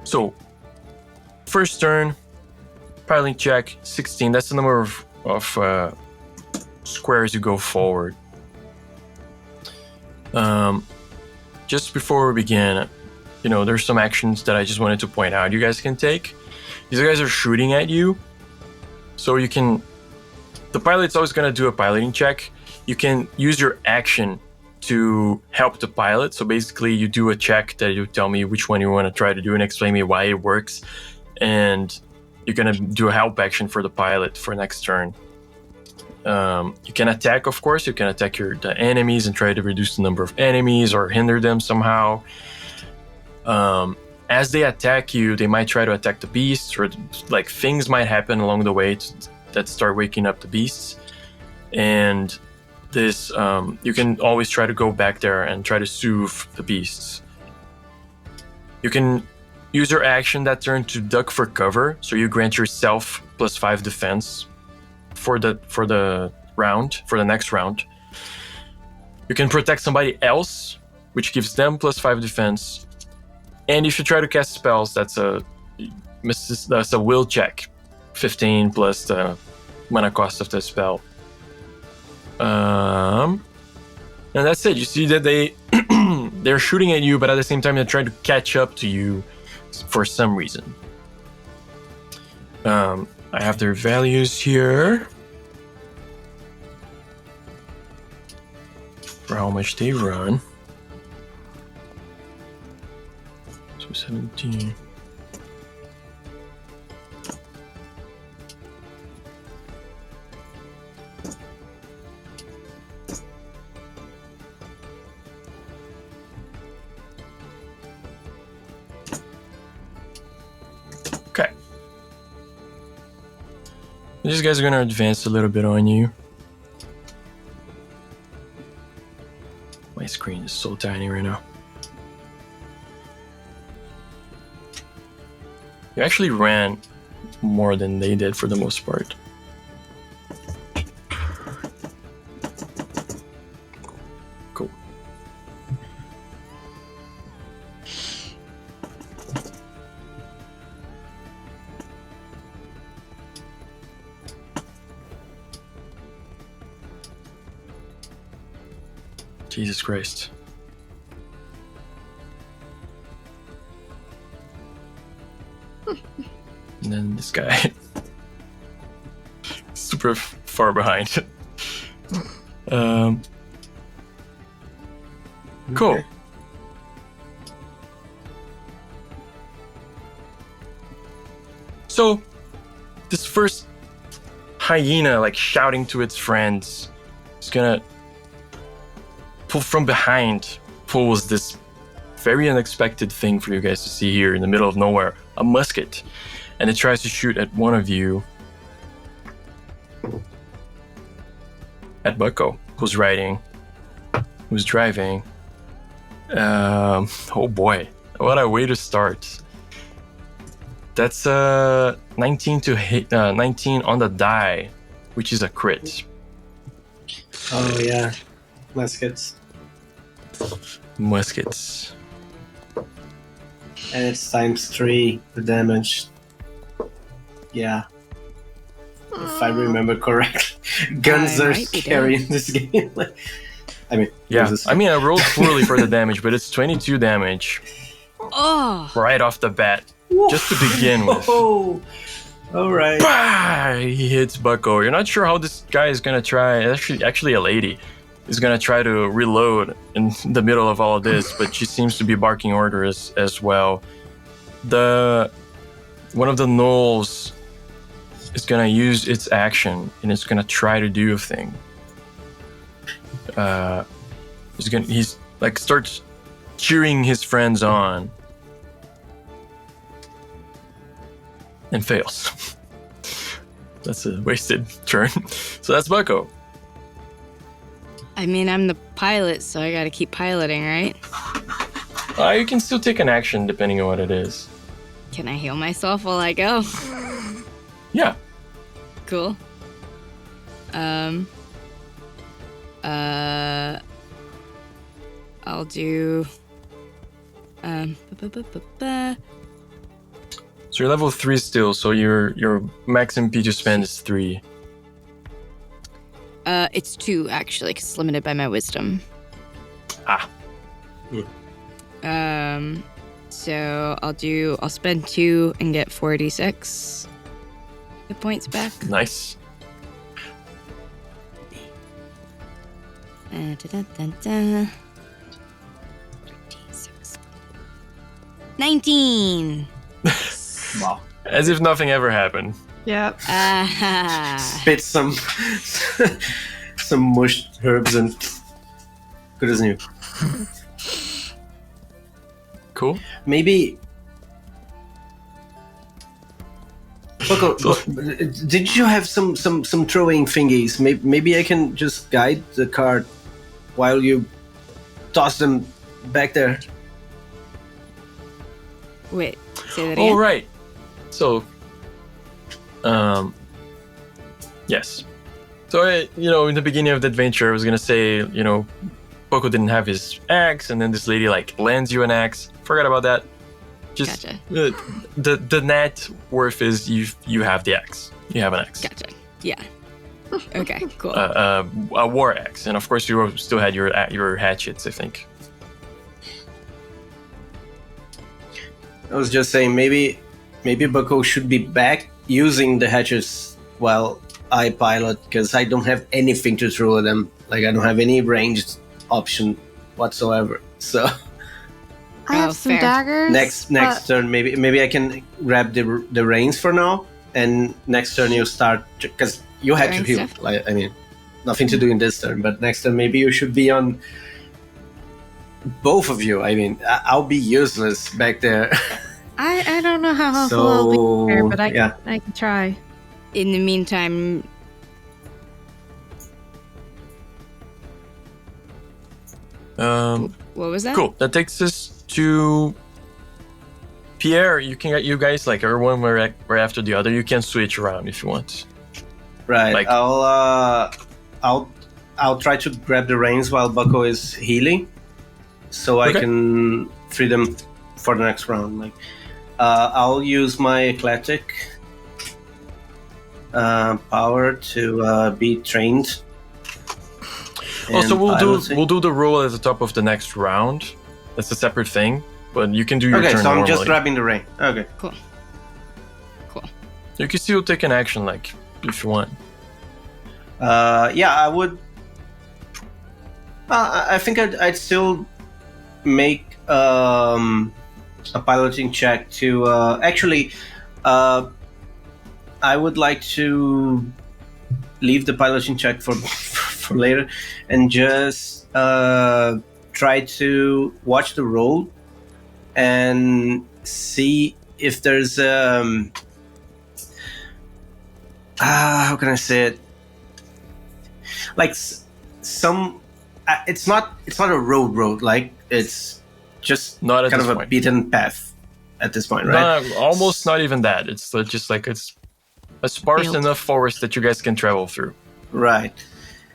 So, first turn, piling check, 16. That's the number of squares you go forward. Just before we begin, there's some actions that I just wanted to point out you guys can take. these guys are shooting at you. So you can... The pilot's always going to do a piloting check. You can use your action to help the pilot. So basically, you do a check that you tell me which one you want to try to do and explain me why it works. And you're going to do a help action for the pilot for next turn. You can attack, of course. You can attack the enemies and try to reduce the number of enemies or hinder them somehow. As they attack you, they might try to attack the beasts, or like things might happen along the way that start waking up the beasts. And this, you can always try to go back there and try to soothe the beasts. You can use your action that turn to duck for cover, so you grant yourself +5 defense for the next round. You can protect somebody else, which gives them +5 defense. And if you try to cast spells, that's a will check, 15 plus the mana cost of the spell. And that's it. You see that they're shooting at you, but at the same time they're trying to catch up to you for some reason. I have their values here for how much they run. 17. Okay. These guys are going to advance a little bit on you. My screen is so tiny right now. You actually ran more than they did for the most part. Cool. Jesus Christ. And then this guy, super far behind. Cool. Okay. So, this first hyena, like shouting to its friends, is gonna pull from behind, pulls this very unexpected thing for you guys to see here in the middle of nowhere, a musket. And it tries to shoot at one of you. At Bucko, who's driving. Oh boy, what a way to start. That's 19 to hit, 19 on the die, which is a crit. Oh yeah, muskets. Muskets. And it's ×3 the damage. Yeah. If I remember correctly. Guns I are might be scary in this game. I mean, Yeah, I mean, I rolled poorly for the damage, but it's 22 damage Oh, right off the bat, just to begin with. Oh, all right. Bah! He hits Bucko. You're not sure how this guy is gonna try. Actually, a lady is gonna try to reload in the middle of all of this, but she seems to be barking orders as well. One of the gnolls is gonna use its action, and it's gonna try to do a thing. He's like starts cheering his friends on, and fails. That's a wasted turn. So that's Bucko. I mean, I'm the pilot, so I gotta keep piloting, right? You can still take an action depending on what it is. Can I heal myself while I go? Yeah. Cool. I'll do. So you're level 3 still, so your max MP to spend is 3. It's 2 actually, because it's limited by my wisdom. Ah. So I'll spend 2 and get 46 hit points back. Nice. Da-da-da-da-da. 19. Wow. As if nothing ever happened. Yep. Spit some some mushed herbs and good as new. Cool. Maybe. Bucko, did you have some throwing thingies? Maybe I can just guide the cart while you toss them back there. Wait, say that again. All right. So, yes. So, in the beginning of the adventure, I was gonna say, Bucko didn't have his axe, and then this lady lends you an axe. Forgot about that. Just Gotcha. The net worth is you have the axe. You have an axe. Gotcha. Yeah. Okay, cool. A war axe, and of course you still had your hatchets, I think. I was just saying maybe Bucko should be back using the hatches while I pilot, because I don't have anything to throw at them. I don't have any ranged option whatsoever. So I have some fair. daggers. next turn maybe I can grab the reins for now, and next turn you start, because you had to Throwing heal. stuff? Nothing to do in this turn, but next turn maybe you should be on both of you. I'll be useless back there. I don't know how helpful I'll be here, but I can try. In the meantime, what was that? Cool. That takes us to Pierre. You guys are one right after the other. You can switch around if you want. Right. I'll try to grab the reins while Bucko is healing, so I can free them for the next round. I'll use my eclectic power to be trained. Also, piloting. we'll do the roll at the top of the next round. That's a separate thing, but you can do your turn Okay, so I'm normally. just grabbing the rein. Okay. Cool. You can still take an action, if you want. Yeah, I would. I think I'd still make a piloting check to actually. I would like to leave the piloting check for later, and just try to watch the roll and see if there's how can I say it? Some, it's not a road. It's just Not at kind this of a point. beaten path at this point, right? No, almost not even that. It's just it's a sparse Field. enough forest that you guys can travel through. Right.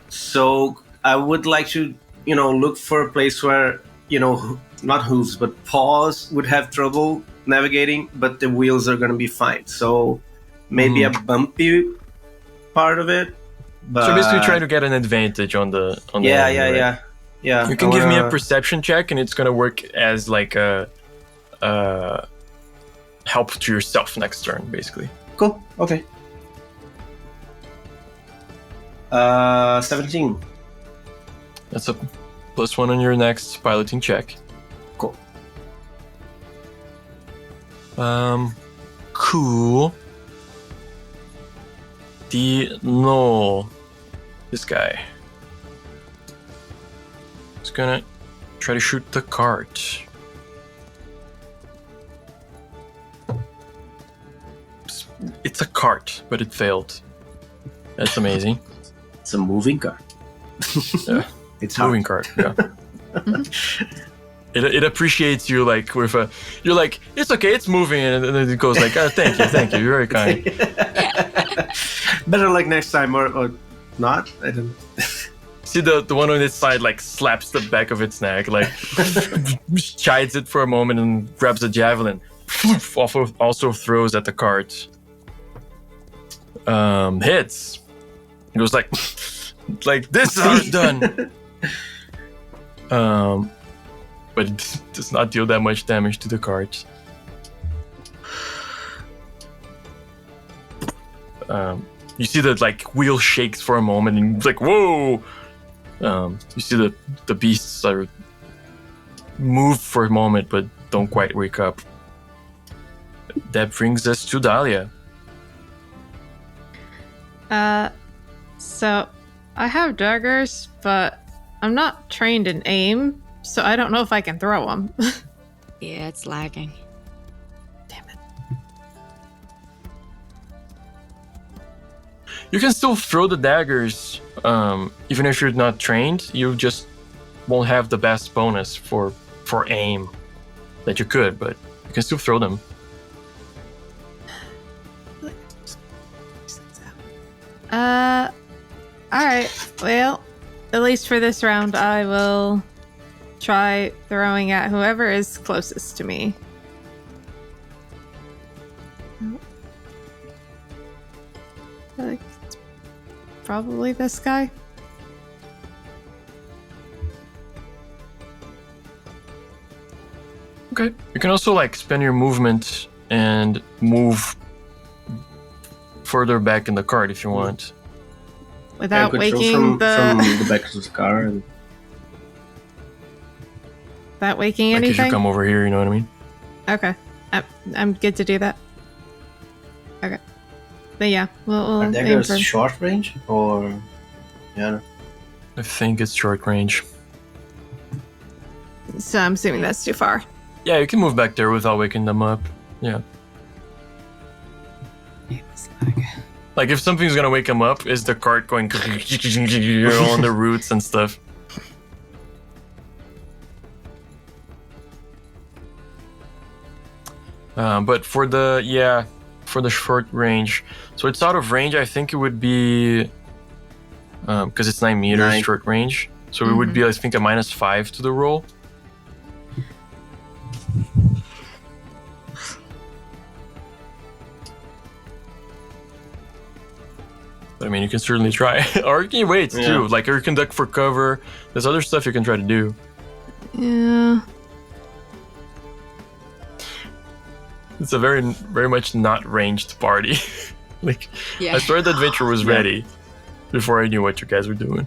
So I would like to, look for a place where, not hooves, but paws would have trouble navigating, but the wheels are going to be fine. So maybe a bumpy part of it. But So basically, try to get an advantage on the. Yeah. You can give me a perception check, and it's gonna work as a help to yourself next turn, basically. Cool. Okay. 17. That's a +1 on your next piloting check. Cool. Cool. This guy is gonna try to shoot the cart. It's a cart, but it failed. That's amazing. It's a moving car. Yeah. It's hard. Moving cart. Yeah. It appreciates you with a. You're like, it's okay, it's moving, and then it goes thank you, you're very kind. Better next time or not. I don't. See the one on its side slaps the back of its neck, chides it for a moment and grabs a javelin. Also throws at the cart. Hits. It goes this is how it's done. but it does not deal that much damage to the cart. You see that like wheel shakes for a moment, and it's like whoa. You see the beasts are move for a moment, but don't quite wake up. That brings us to Dahlia. So I have daggers, but I'm not trained in aim, so I don't know if I can throw them. Yeah, it's lagging. Damn it. You can still throw the daggers, even if you're not trained. You just won't have the best bonus for aim that you could, but you can still throw them. Alright. Well, at least for this round, I will try throwing at whoever is closest to me. I feel like it's probably this guy. Okay. You can also like spend your movement and move further back in the cart if you want. Without I could waking throw from the... the back of the car. And... Without waking Like if anything? you come over here, you know what I mean? Okay. I'm good to do that. Okay. But yeah, we'll Are aim daggers for... short range or yeah? I think it's short range. So I'm assuming that's too far. Yeah, you can move back there without waking them up. Yeah. Like if something's gonna wake them up, is the cart going on the roots and stuff. But for the short range, so it's out of range. I think it would be because it's 9 meters 9. short range, so it would be I think a -5 to the roll. I mean, you can certainly try, or you can wait too. Like, or you can duck for cover. There's other stuff you can try to do. Yeah. It's a very, very much not ranged party. Like, Yeah. I started the adventure was ready before I knew what you guys were doing.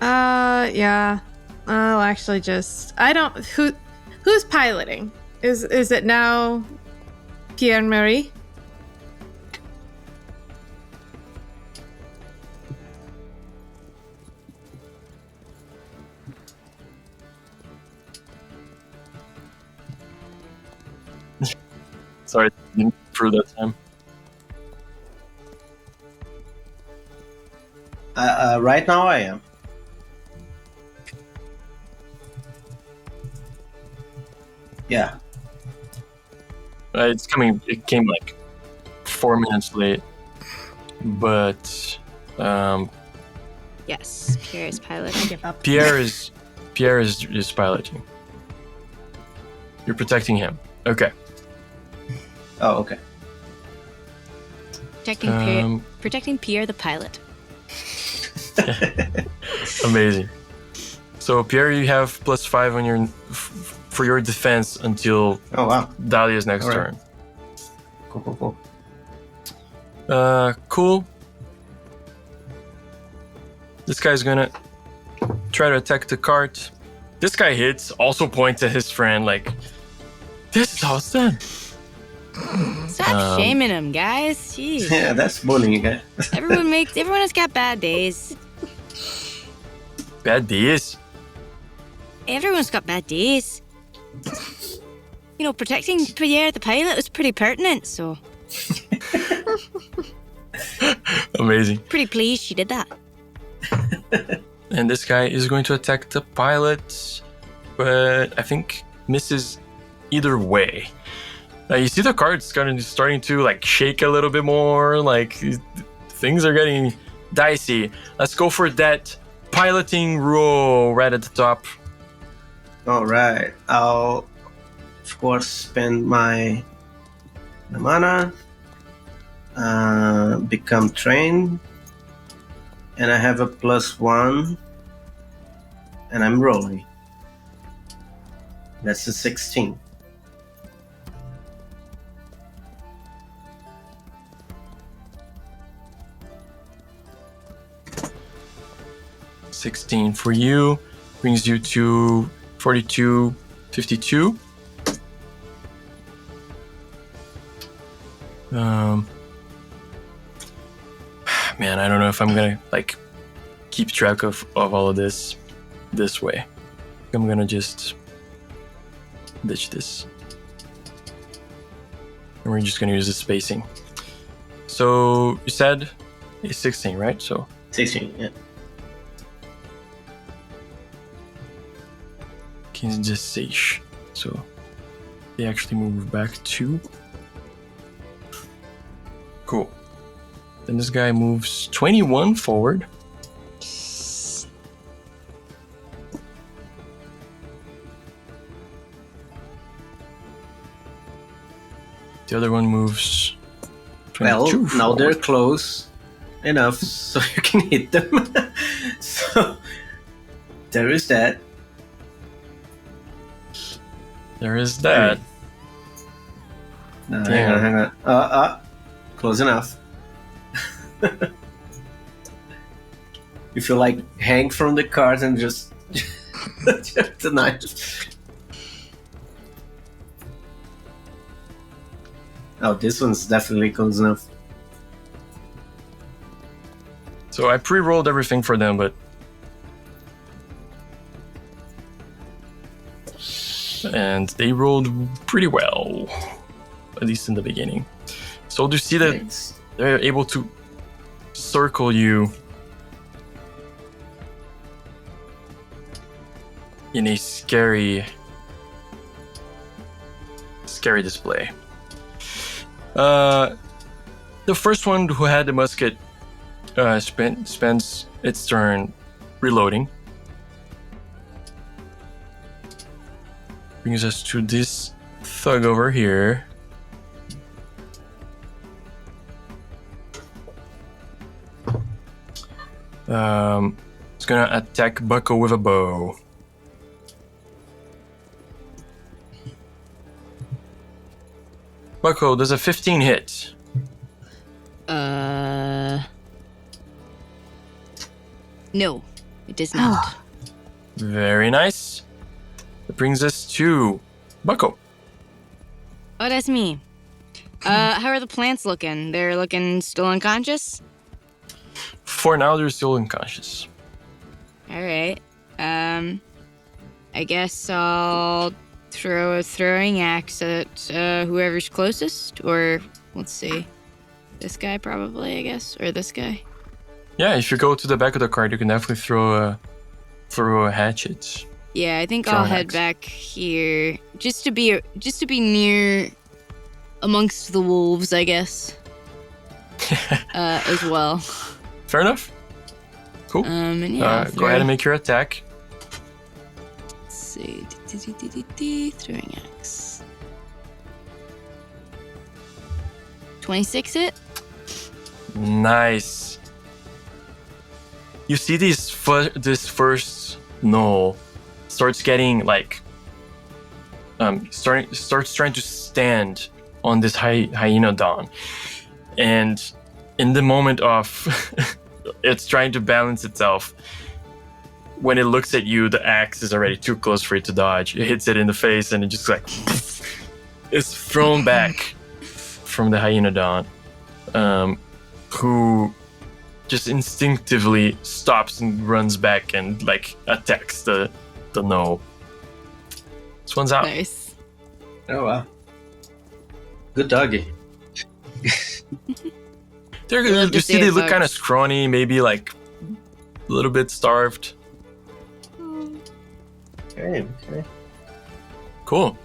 Yeah. I'll actually just... I don't... Who's piloting? Is it now Pierre-Marie? Sorry, didn't through that time. Right now I am. Yeah. It's coming. It came like 4 minutes late, but Yes, Pierre is piloting. Give up. Pierre is piloting. You're protecting him. Okay. Oh, okay. Protecting Pierre the pilot. Amazing. So Pierre, you have +5 on your for your defense until Oh wow. Dahlia's next All right. turn. Cool. Cool. This guy's gonna try to attack the cart. This guy hits, also points at his friend like, this is how it's done. Stop shaming him, guys. Jeez. Yeah, that's bullying, guy. Everyone has got bad days. Bad days. Everyone's got bad days. You know, protecting Pierre the pilot was pretty pertinent, so Amazing. pretty pleased she did that. And this guy is going to attack the pilot, but I think misses either way. You see the cards kind of starting to like shake a little bit more, like things are getting dicey. Let's go for that piloting roll right at the top. All right. I'll, of course, spend my mana, become trained, and I have a +1, and I'm rolling. That's a 16. $16 for you brings you to 42, 52. Man, I don't know if I'm gonna like keep track of all of this way. I'm gonna just ditch this. And we're just gonna use the spacing. So you said it's 16, right? So 16, yeah. can just say so they actually move back 2. Cool. Then this guy moves 21 forward. The other one moves 22 Well, now forward. they're close enough so you can hit them. So there is that. There is that. No, Damn. hang on. Close enough. If you like hang from the cart and just the knife. Oh, this one's definitely close enough. So I pre-rolled everything for them, but and they rolled pretty well, at least in the beginning. So do you see that Nice. they're able to circle you in a scary display. The first one who had the musket spends its turn reloading. Brings us to this thug over here. It's gonna attack Bucko with a bow. Bucko, does a 15 hit? No, it does not. Very nice. That brings us to Bucko. Oh, that's me. How are the plants looking? They're looking still unconscious? For now, they're still unconscious. All right. I guess I'll throw a throwing axe at whoever's closest, or let's see, this guy probably, I guess, or this guy. Yeah, if you go to the back of the cart, you can definitely throw a hatchet. Yeah, I think Throw I'll an head axe. back here just to be near amongst the wolves, I guess. As well. Fair enough. Cool. And yeah, Go ahead and make your attack. Let's see. Throwing axe. 26 hit. Nice. You see this first gnoll starts getting like starts trying to stand on this hyena dawn, and in the moment of it's trying to balance itself, when it looks at you, the axe is already too close for it to dodge. It hits it in the face, and it just like is thrown back from the hyena dawn, who just instinctively stops and runs back and like attacks the gnoll. This one's out. Nice. Oh wow. Good doggy. love to You see see, it, they look folks. kind of scrawny, maybe like a little bit starved. Okay. Cool.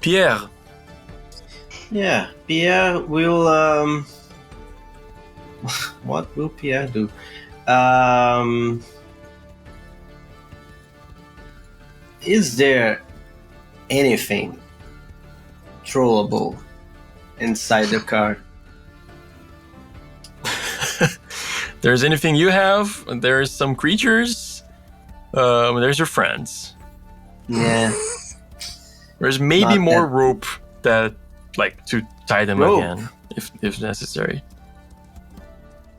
Pierre. Yeah, Pierre will what will Pierre do? Is there anything throwable inside the car? There's anything you have. There's some creatures. There's your friends. Yeah. There's maybe Not more that- rope that, like, to tie them Rope? again, if necessary.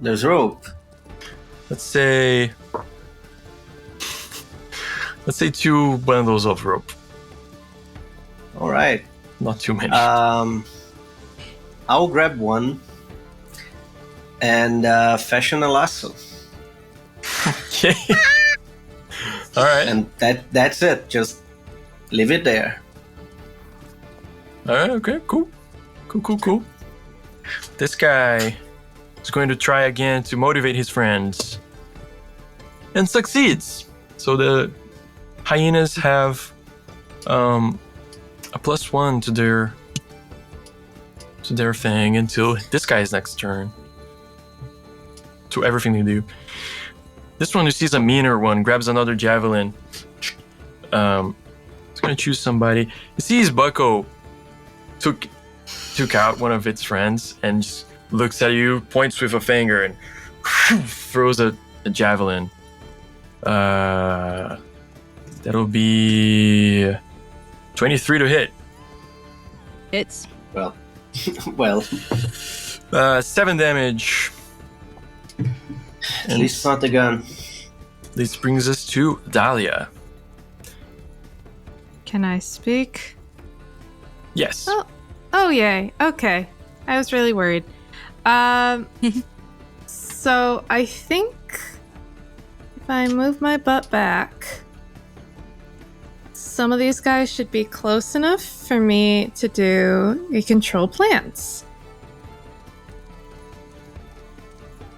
There's rope. Let's say 2 bundles of rope. All right. Not too many. I'll grab one and fashion a lasso, Okay. All right. and that's it. Just leave it there. All right. Okay. Cool. Cool. This guy is going to try again to motivate his friends, and succeeds. So the hyenas have a +1 to their thing until this guy's next turn. To everything they do. This one who sees a meaner one grabs another javelin. It's gonna choose somebody. He sees Bucko took out one of its friends and just looks at you, points with a finger, and throws a javelin. That'll be 23 to hit. It's Well, 7 damage. at least not the gun. This brings us to Dahlia. Can I speak? Yes. Oh, yay. Okay. I was really worried. So I think if I move my butt back, some of these guys should be close enough for me to do a control plants.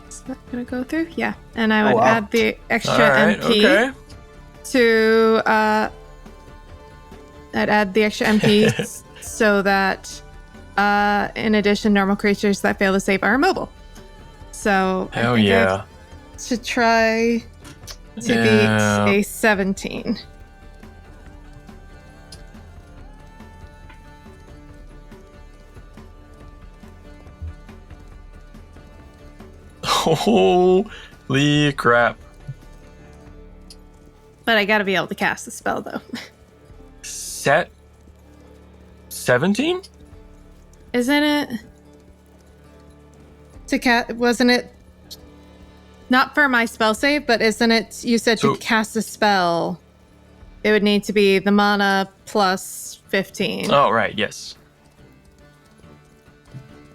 Is that gonna go through? Yeah. And I would wow. add the extra All right. MP Okay. to I'd add the extra MP so that in addition, normal creatures that fail to save are immobile. So Hell I think I yeah. should try to Yeah. beat a 17. Holy crap. But I gotta be able to cast the spell though. Set 17? Isn't it? Wasn't it not for my spell save, but isn't it you said So- to cast a spell it would need to be the mana plus 15. Oh, right, yes.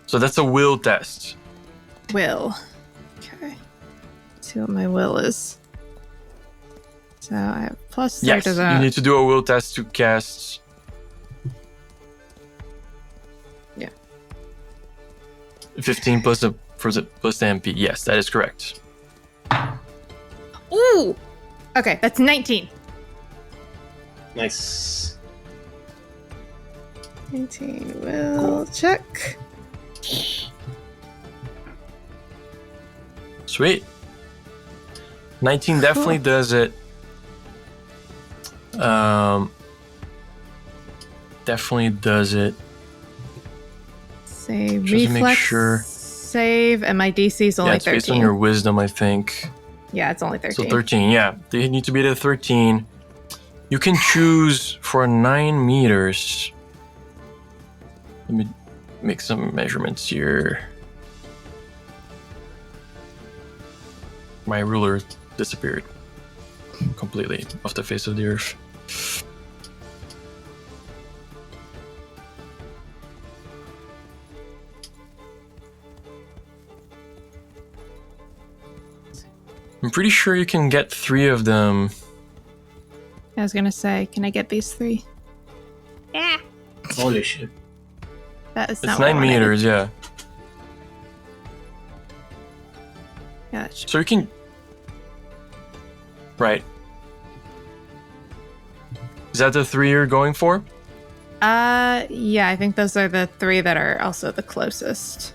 So that's a will test. Will. Okay. See what my will is. So I have plus 3 Yes, to you that. need to do a will test to cast. Yeah. 15 plus the MP. Yes, that is correct. Ooh! Okay, that's 19. Nice. 19 will check. Sweet. 19 definitely does it. Definitely does it. Say Just to make reflex sure. save, and my DC is only Yeah, it's 13. based on your wisdom, I think. Yeah, it's only 13. So 13, yeah. They need to be at 13. You can choose for 9 meters. Let me make some measurements here. My ruler disappeared completely off the face of the earth. I'm pretty sure you can get 3 of them. I was gonna say, can I get these 3? Yeah. Holy shit. That is It's not what I 9 wanted. meters, yeah. Yeah, that should- So you can. Right. Is that the 3 you're going for? yeah, I think those are the 3 that are also the closest.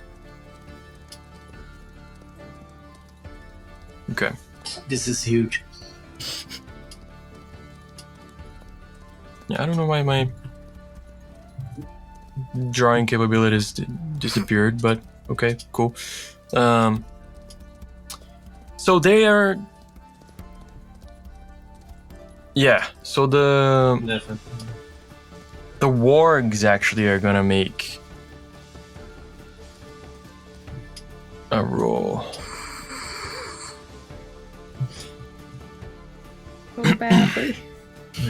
Okay. This is huge. Yeah, I don't know why my drawing capabilities disappeared, but okay, cool. So they are. Yeah, so the wargs actually are gonna make a roll. Roll badly.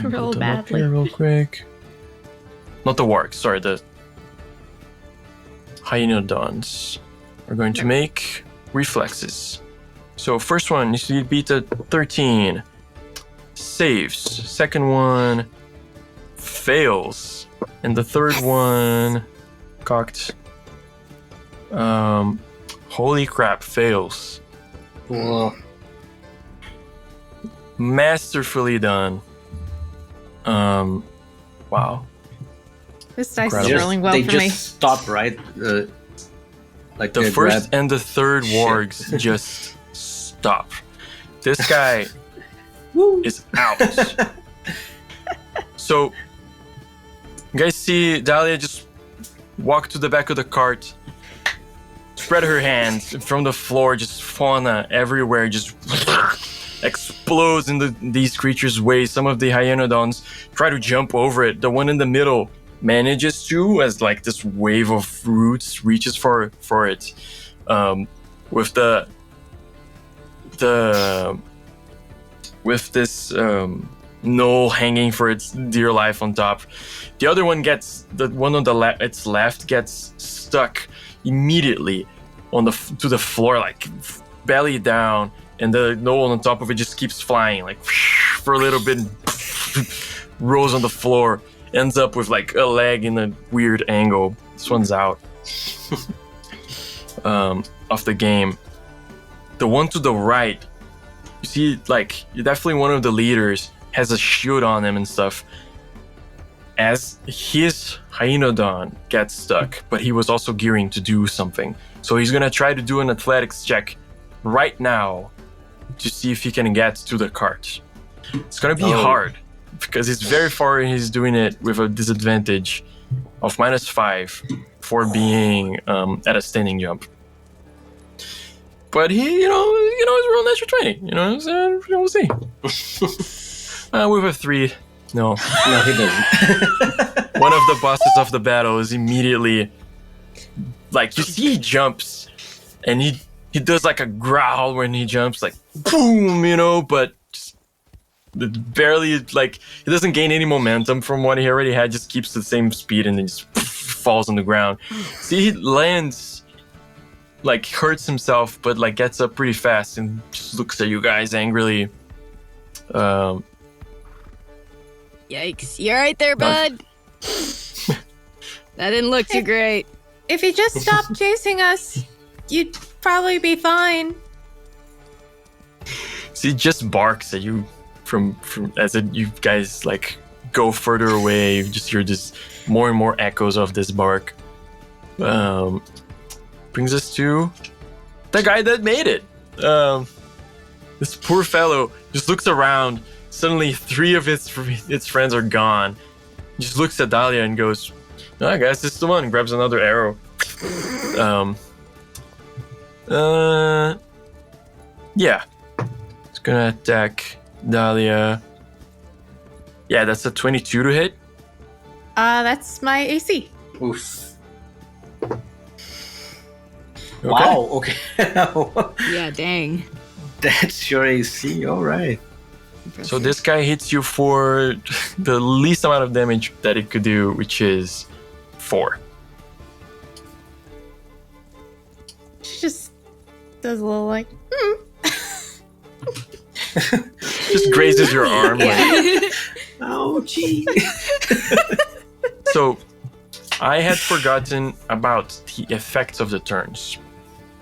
Roll Roll badly. real quick. Not the wargs, sorry, the hyenodons are going to make reflexes. So first one, you see, beat a 13. Saves. Second one fails. And the third one cocked. Holy crap, fails. Whoa. Masterfully done. Wow. This dice is Incredible. rolling well they for just me. stop, right? Like The they first grab- and the third Shit. wargs just stop. This guy is out. So, you guys see Dahlia just walk to the back of the cart, spread her hands from the floor, just fauna everywhere, just explodes in these creatures' way. Some of the hyenodons try to jump over it. The one in the middle manages to, as like this wave of roots reaches for it, with this knoll hanging for its dear life on top. The other one gets, the one on its left gets stuck immediately to the floor, like belly down, and the knoll on top of it just keeps flying like for a little bit, and rolls on the floor, ends up with like a leg in a weird angle. This one's out of the game. The one to the right, you see, like, definitely one of the leaders has a shield on him and stuff. As his hyenodon gets stuck, but he was also gearing to do something. So he's gonna try to do an athletics check right now to see if he can get to the cart. It's gonna be hard because he's very far and he's doing it with a disadvantage of -5 for being at a standing jump. But he, you know, he's real natural 20. You know, so we'll see. With a 3, no. No, he doesn't. One of the bosses of the battle is immediately, like, you see he jumps, and he does like a growl when he jumps, like boom, you know, but just barely, like, he doesn't gain any momentum from what he already had. Just keeps the same speed and then just falls on the ground. See, he lands, like, hurts himself, but like gets up pretty fast and just looks at you guys angrily. Yikes. You alright there, bud? That didn't look too great. If you just stopped chasing us, you'd probably be fine. See, it just barks at you from as you guys like go further away. You just hear this more and more echoes of this bark. Brings us to the guy that made it. This poor fellow just looks around. Suddenly, 3 of its friends are gone. He just looks at Dahlia and goes, "I guess it's the one." And grabs another arrow. Yeah. It's gonna attack Dahlia. Yeah, that's a 22 to hit. That's my AC. Oof. Okay. Wow, okay. Yeah, dang. That's your AC, alright. So this guy hits you for the least amount of damage that it could do, which is 4. She just does a little like, Just grazes your arm. Like. Ouchie. So I had forgotten about the effects of the turns.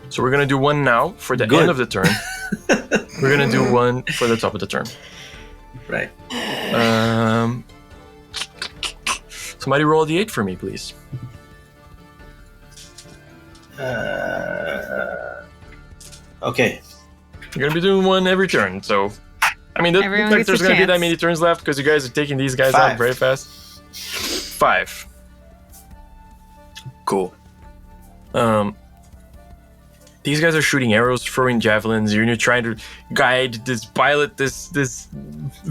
So we're gonna do one now for the Good. end of the turn. We're gonna do one for the top of the turn. Right. Somebody roll a d8 for me, please. Okay. You're gonna be doing one every turn, so I mean, Everyone like, gets there's a gonna be that chance. many turns left because you guys are taking these guys out 5. very fast. 5. Cool. The these guys are shooting arrows, throwing javelins. You're trying to guide this pilot, this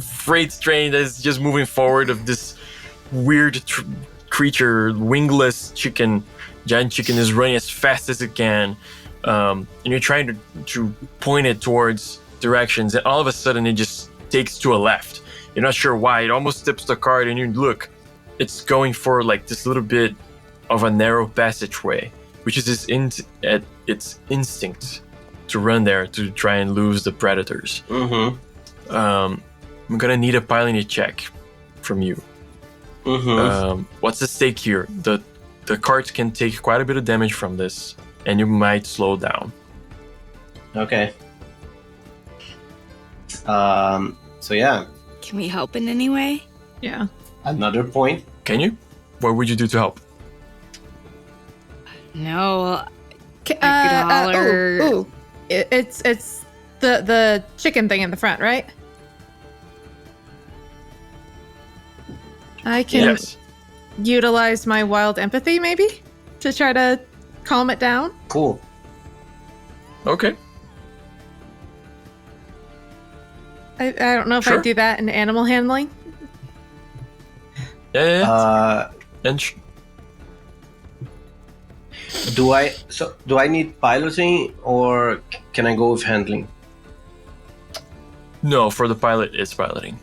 freight train that's just moving forward of this weird creature, wingless chicken. Giant chicken is running as fast as it can, and you're trying to point it towards directions, and all of a sudden it just takes to a left. You're not sure why. It almost tips the cart, and you look, it's going for like this little bit of a narrow passageway, which is its instinct to run there to try and lose the predators. Mm-hmm. I'm gonna need a piloting check from you. Mm-hmm. What's the stake here? The cart can take quite a bit of damage from this, and you might slow down. Okay. So yeah, Can we help in any way? Yeah. another point. Can you? What would you do to help? No. Dollar. It's the chicken thing in the front, right? I can Yes. utilize my wild empathy, maybe, to try to calm it down. Cool. Okay. I don't know if Sure. I do that in animal handling. Yeah. And Do I need piloting or can I go with handling? no, for the pilot, it's piloting.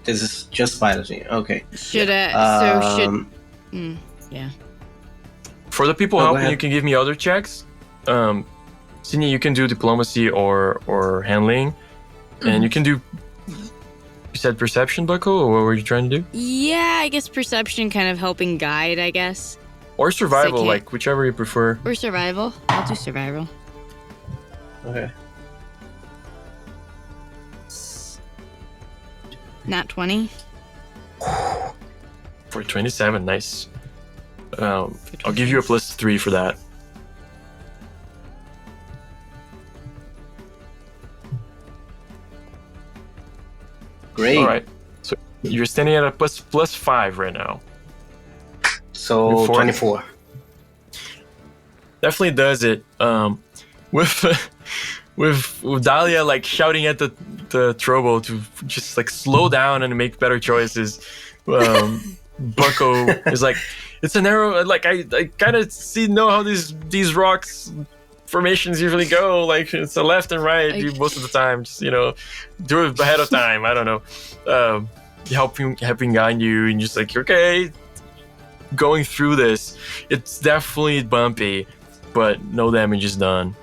This is just piloting. Okay. Should yeah. For the people Oh, go helping, ahead. you can give me other checks. Sydney, you can do diplomacy or handling, and you can do. You said perception, Bucko, or what were you trying to do? Yeah, I guess perception, kind of helping guide, I guess. Or survival, Second. like whichever you prefer. Or survival. I'll do survival. Okay. Nat 20. For 27, nice. I'll give you a +3 for that. Great. All right. So you're standing at a +5 right now. So You're 24. Definitely does it. With Dahlia like shouting at the Trobo to just like slow down and make better choices. Bucko is like, it's an arrow. Like I kind of know how these rocks formations usually go. Like it's a left and right most of the time. Just do it ahead of time. I don't know. Helping guide you and just like, okay, going through this. It's definitely bumpy, but no damage is done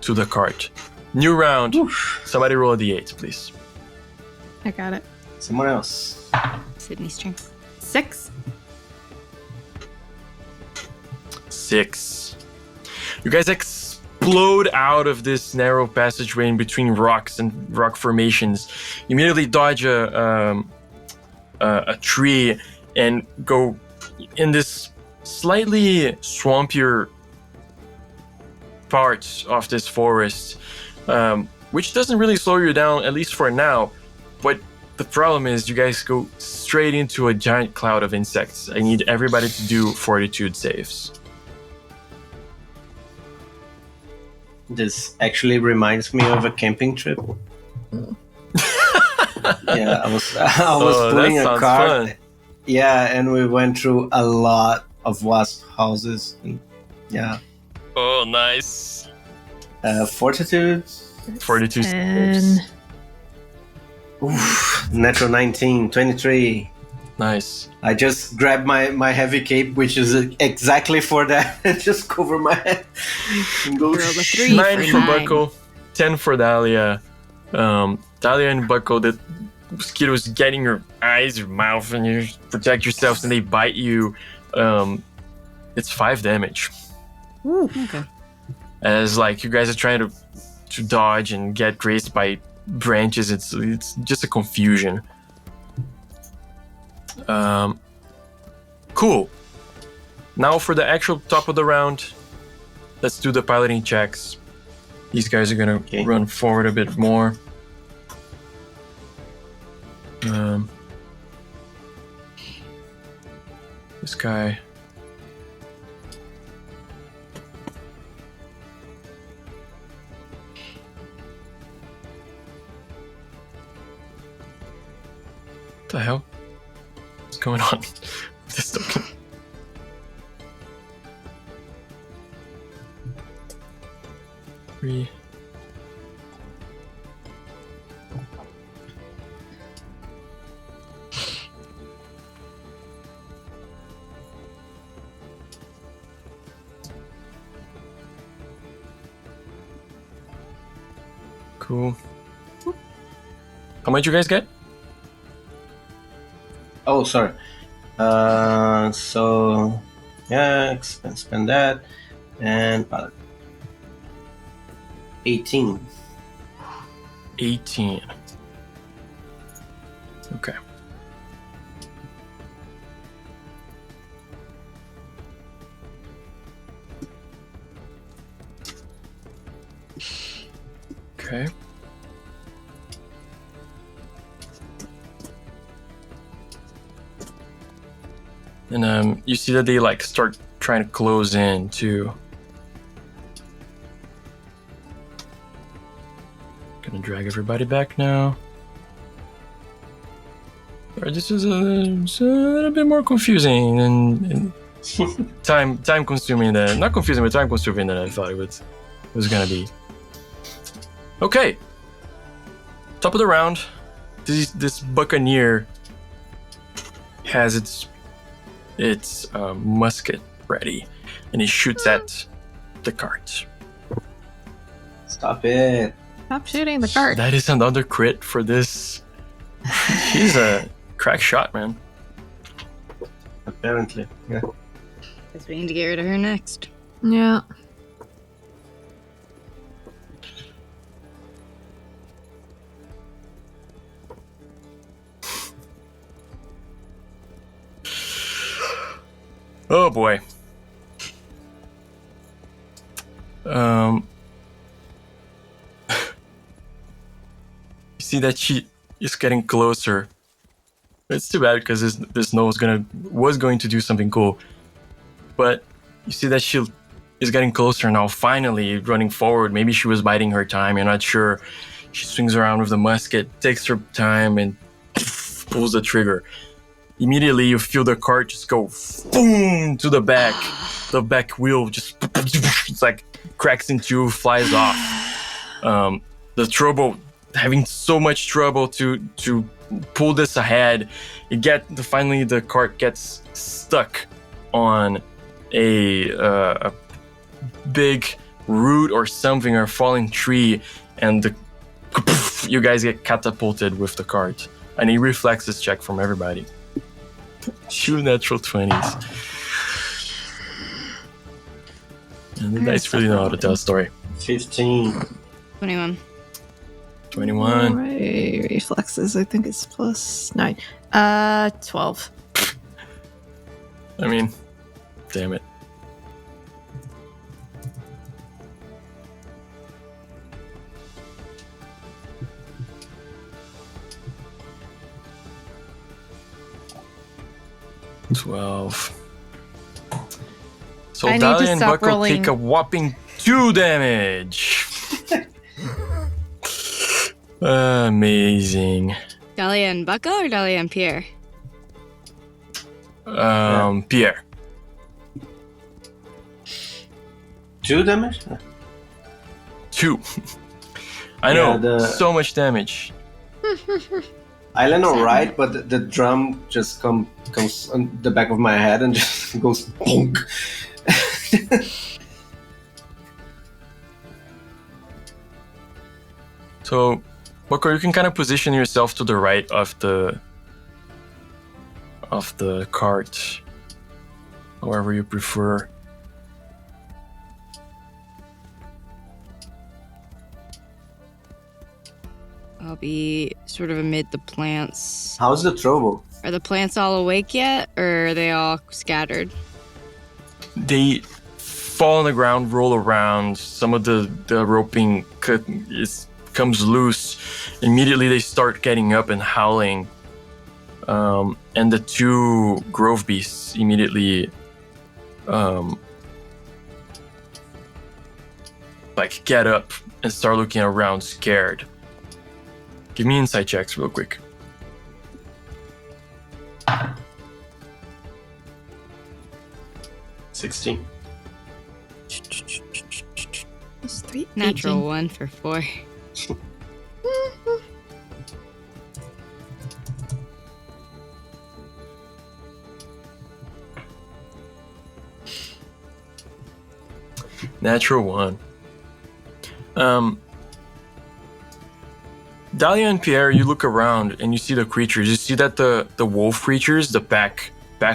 to the cart. New round. Oof. Somebody roll a d8, please. I got it. Someone else. Sydney's turn. 6. 6. You guys explode out of this narrow passageway in between rocks and rock formations. You immediately dodge a tree and go in this slightly swampier part of this forest, which doesn't really slow you down, at least for now. But the problem is you guys go straight into a giant cloud of insects. I need everybody to do fortitude saves. This actually reminds me of a camping trip. Yeah, I was pulling that a sounds cart. fun. Yeah, and we went through a lot of wasp houses. And yeah, Oh, nice. fortitude. Fortitude 10. saves. Oof, natural 19, 23. Nice. I just grabbed my heavy cape, which is exactly for that, and just cover my head. And go Roll a 3 9 for for 9. Bucko, 10 for Dahlia. Dahlia and Bucko, the mosquitoes getting your eyes, your mouth, and you protect yourselves, and they bite you. It's 5 damage. Okay. As like you guys are trying to dodge and get grazed by branches. It's just a confusion. Cool. Now for the actual top of the round, let's do the piloting checks. These guys are gonna run forward a bit more. This guy. going on with this token? Three. Cool. How much you guys get? Oh, sorry. So yeah, spend that and 18. 18. Okay. Okay. And you see that they like start trying to close in too. Gonna drag everybody back now. Sorry, this is a little bit more confusing and time consuming than not confusing, but time consuming than I thought it was gonna be. Okay. Top of the round. This buccaneer has its musket ready, and he shoots at the cart. Stop it. Stop shooting the cart. That is another crit for this. He's a crack shot, man. Apparently. Yeah. Guess we need to get rid of her next. Yeah. Oh boy. You see that she is getting closer. It's too bad because this snow was going to do something cool. But you see that she is getting closer now, finally running forward. Maybe she was biding her time, you're not sure. She swings around with the musket, takes her time, and pulls the trigger. Immediately, you feel the cart just go boom to the back. The back wheel just it's like cracks in two, flies off. The trouble, having so much trouble to pull this ahead, finally the cart gets stuck on a big root or something, or falling tree, and you guys get catapulted with the cart. I need reflexes check from everybody. 2 natural 20s. And the dice really know how to tell a story. 15. 21. 21. Right, reflexes, I think it's plus 9. 12. I mean, damn it. $12. So I need to Natalia and stop Bucko rolling. take a whopping 2 damage. Amazing. Dahlia and Bucko or Dahlia and Pierre? Pierre. 2 damage? 2. I know, Yeah, so much damage. I land alright, but the drum just comes on the back of my head and just goes bonk. So, Bucko, you can kind of position yourself to the right of the cart, however you prefer. I'll be sort of amid the plants. How's the trouble? Are the plants all awake yet, or are they all scattered? They fall on the ground, roll around. Some of the roping comes loose. Immediately, they start getting up and howling. And the 2 grove beasts immediately, get up and start looking around, scared. Give me insight checks real quick. 16. Plus 3. Natural 18. 1 for 4. Natural 1. Dahlia and Pierre, you look around and you see the creatures. You see that the wolf creatures, the pack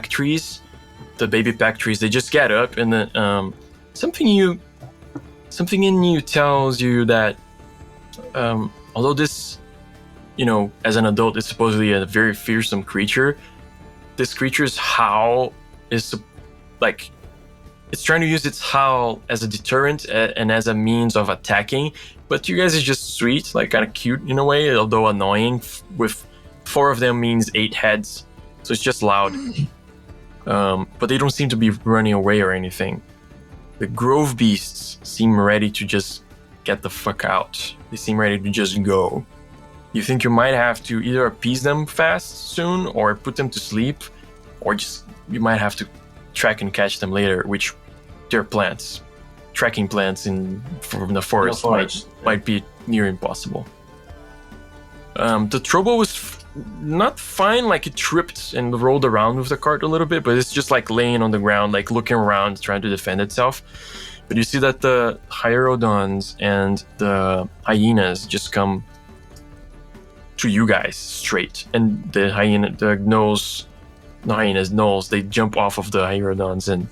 trees, the baby pack trees, they just get up, and then something in you tells you that although this, as an adult, is supposedly a very fearsome creature, this creature's howl is like, it's trying to use its howl as a deterrent and as a means of attacking. But you guys are just sweet, like kind of cute in a way, although annoying. With 4 of them means 8 heads, so it's just loud. But they don't seem to be running away or anything. The grove beasts seem ready to just get the fuck out. They seem ready to just go. You think you might have to either appease them fast soon, or put them to sleep, or just you might have to track and catch them later, which they're plants. Tracking plants from the forest might be near impossible. The trouble was not fine, like it tripped and rolled around with the cart a little bit, but it's just like laying on the ground, like looking around, trying to defend itself. But you see that the hierodons and the hyenas just come to you guys straight, and the gnolls, they jump off of the hierodons, and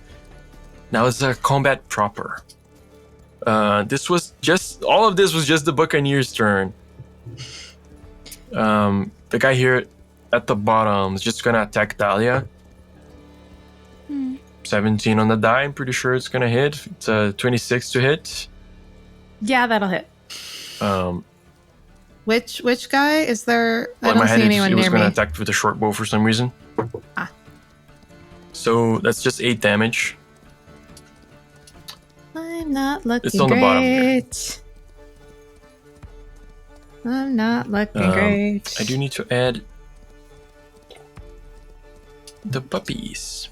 now it's a combat proper. All of this was just the Buccaneers' turn. The guy here at the bottom is just gonna attack Dahlia. 17 on the die, I'm pretty sure it's gonna hit. It's a 26 to hit. Yeah, that'll hit. Which guy is there? Well, I don't see anyone it was near gonna me. attack with a short bow for some reason. Ah. So that's just 8 damage. I'm not looking It's on the bottom here. great. I'm not looking great. I do need to add the puppies.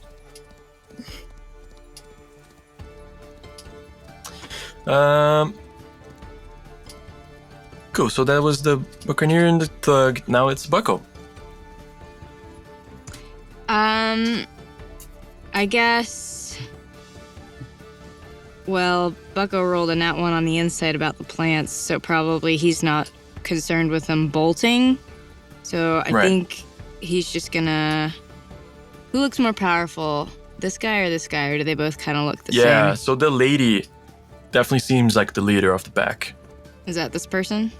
Cool. So that was the Buccaneer and the Thug. Now it's Bucko. I guess. Well, Bucko rolled a nat 1 on the inside about the plants, so probably he's not concerned with them bolting. So I think he's just gonna. Who looks more powerful, this guy, or do they both kind of look the same? Yeah. So the lady definitely seems like the leader of the pack. Is that this person?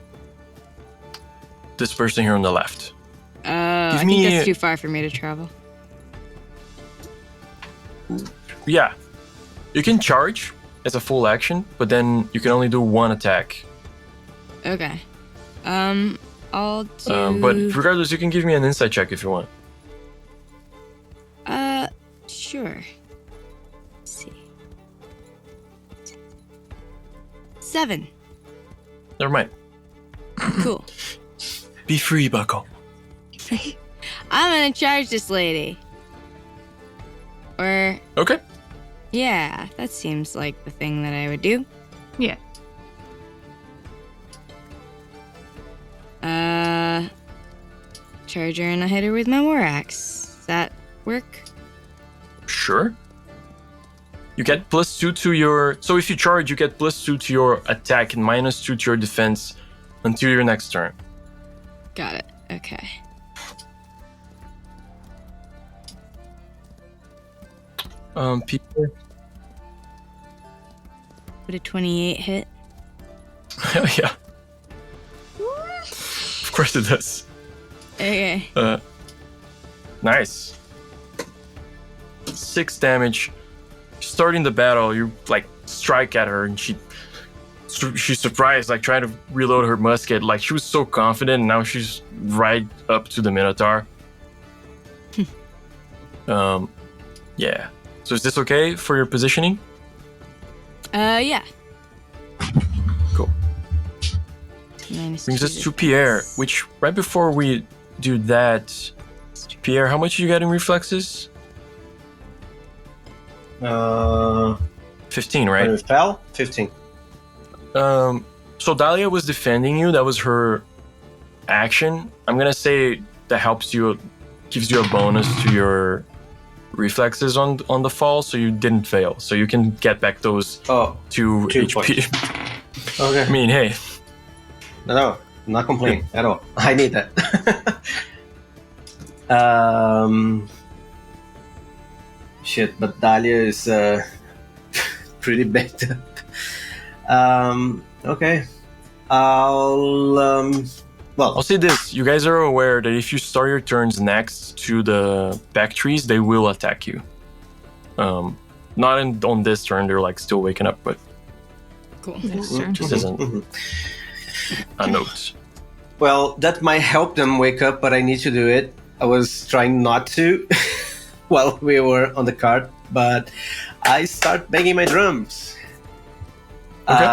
This person here on the left. I think that's too far for me to travel. Yeah. You can charge as a full action, but then you can only do 1 attack. Okay. I'll do. But regardless, you can give me an insight check if you want. Sure. Let's see. 7. Never mind. Cool. Be free, Bucko. I'm gonna charge this lady. Or, Okay. yeah, that seems like the thing that I would do. Yeah. Charge her and I hit her with my war axe. Does that work? Sure. You get +2 to your... So if you charge, you get +2 to your attack and -2 to your defense until your next turn. Got it. Okay. Peter. Would a 28 hit? Yeah. Of course it does. Okay. Nice. 6 damage. Starting the battle, you like strike at her, and she's surprised, like trying to reload her musket. Like she was so confident, and now she's right up to the Minotaur. Yeah. So is this okay for your positioning? Yeah. Cool. Minus Brings 2 us to Pierre, which right before we do that, Pierre, how much you got in reflexes? 15, right? It fell? 15. So Dahlia was defending you. That was her action. I'm gonna say that gives you a bonus to your reflexes on the fall, so you didn't fail. So you can get back those 2 HP. points. Okay. I mean, hey. No, not complaining at all. I need that. Shit, but Dahlia is pretty backed up. Okay. I'll say this. You guys are aware that if you start your turns next to the back trees, they will attack you. Not on this turn, they're like still waking up, but Cool. Next turn. just isn't a note. Well, that might help them wake up, but I need to do it. I was trying not to while we were on the cart, but I start banging my drums. Okay.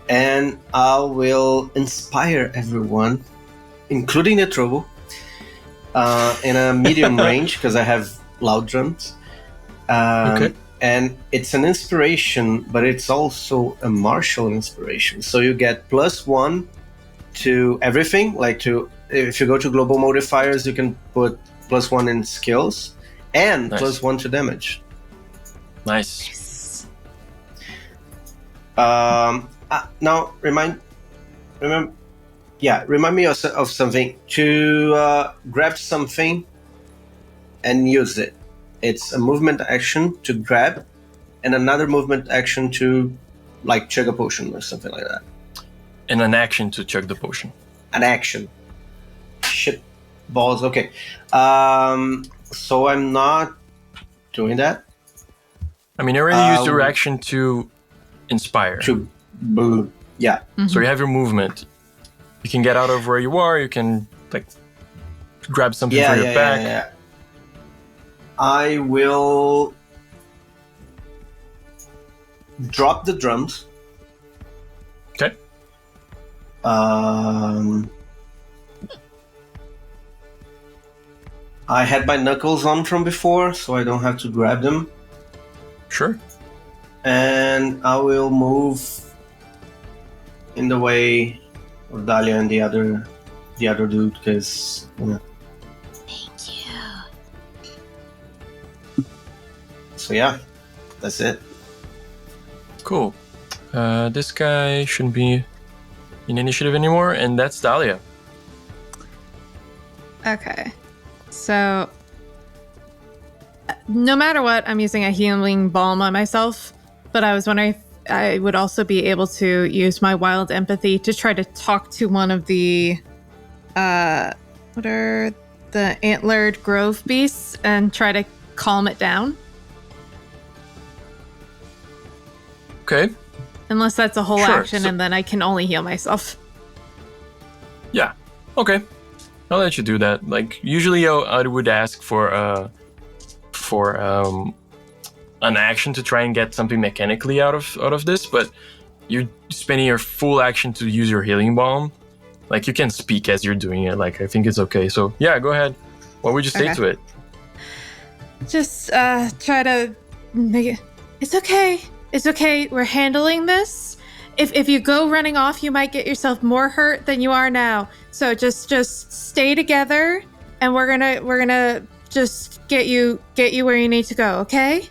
And I will inspire everyone, including the trouble, in a medium range because I have loud drums. Okay. And it's an inspiration, but it's also a martial inspiration. So you get +1 to everything. If you go to global modifiers, you can put +1 in skills and Nice. +1 to damage. Nice. Now remind me of something. To grab something and use it. It's a movement action to grab, and another movement action to, like, chug a potion or something like that. And an action to chug the potion. An action. Shit balls. Okay. So I'm not doing that. I mean, you already used your action to inspire. Yeah. So you have your movement. You can get out of where you are. You can grab something for your back. Yeah. I will drop the drums. Okay. I had my knuckles on from before, so I don't have to grab them. Sure. And I will move in the way of Dahlia and the other dude, because Thank you. So yeah, that's it. Cool. This guy shouldn't be in initiative anymore, and that's Dahlia. Okay. So, no matter what, I'm using a healing balm on myself, but I was wondering if I would also be able to use my wild empathy to try to talk to one of the, what are the antlered grove beasts and try to calm it down. Okay. Unless that's a whole Sure, action so- and then I can only heal myself. Yeah. Okay. I'll let you do that. Usually I would ask for an action to try and get something mechanically out of this, but you're spending your full action to use your healing balm. You can speak as you're doing it. I think it's okay. So yeah, go ahead. What would you say Okay. to it? Just try to make it. It's okay. It's okay. We're handling this. If you go running off, you might get yourself more hurt than you are now. So just stay together, and we're gonna just get you where you need to go. Okay?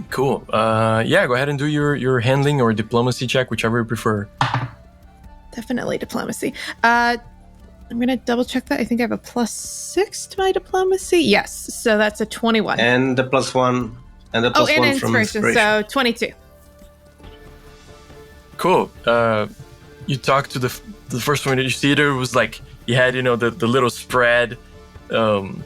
Cool. Yeah, go ahead and do your handling or diplomacy check, whichever you prefer. Definitely diplomacy. I'm gonna double check that. I think I have a +6 to my diplomacy. Yes. So that's a 21. And the +1, and the +1 and from inspiration. inspiration. So 22. Cool. You talked to the first one that you see there was he had the little spread hooves,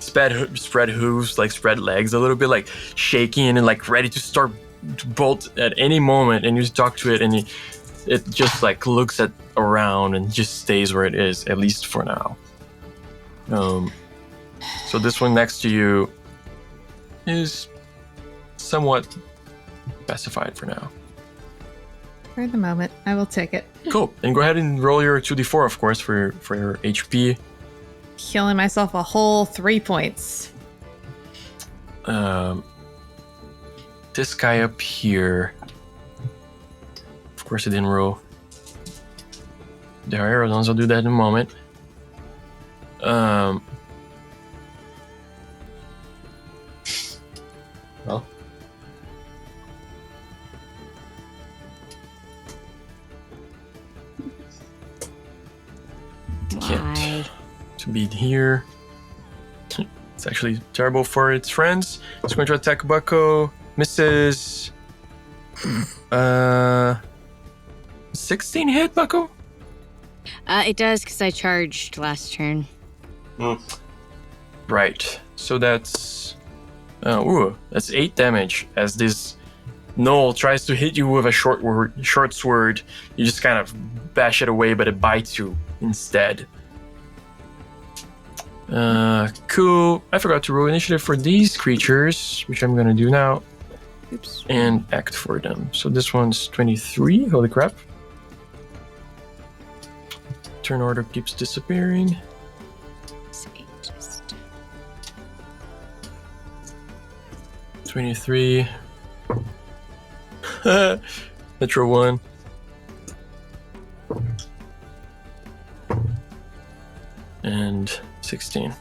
spread legs a little bit, shaking and ready to start to bolt at any moment. And you talk to it, and it just looks around and just stays where it is, at least for now. So this one next to you is somewhat pacified for now. For the moment, I will take it. Cool. And go ahead and roll your 2d4, of course, for your HP. healing myself a whole 3 points. This guy up here. Of course, it didn't roll. There are aerodons. I'll do that in a moment. Well, Why? To be here. It's actually terrible for its friends. It's going to attack Bucko. Misses. 16 hit, Bucko? It does because I charged last turn. Right. So that's... that's 8 damage as this gnoll tries to hit you with a short sword. You just kind of bash it away, but it bites you instead. Cool. I forgot to roll initiative for these creatures, which I'm gonna do now. Oops. And act for them. So this one's 23. Holy crap. Turn order keeps disappearing. Say just 23. Metro 1. And 16.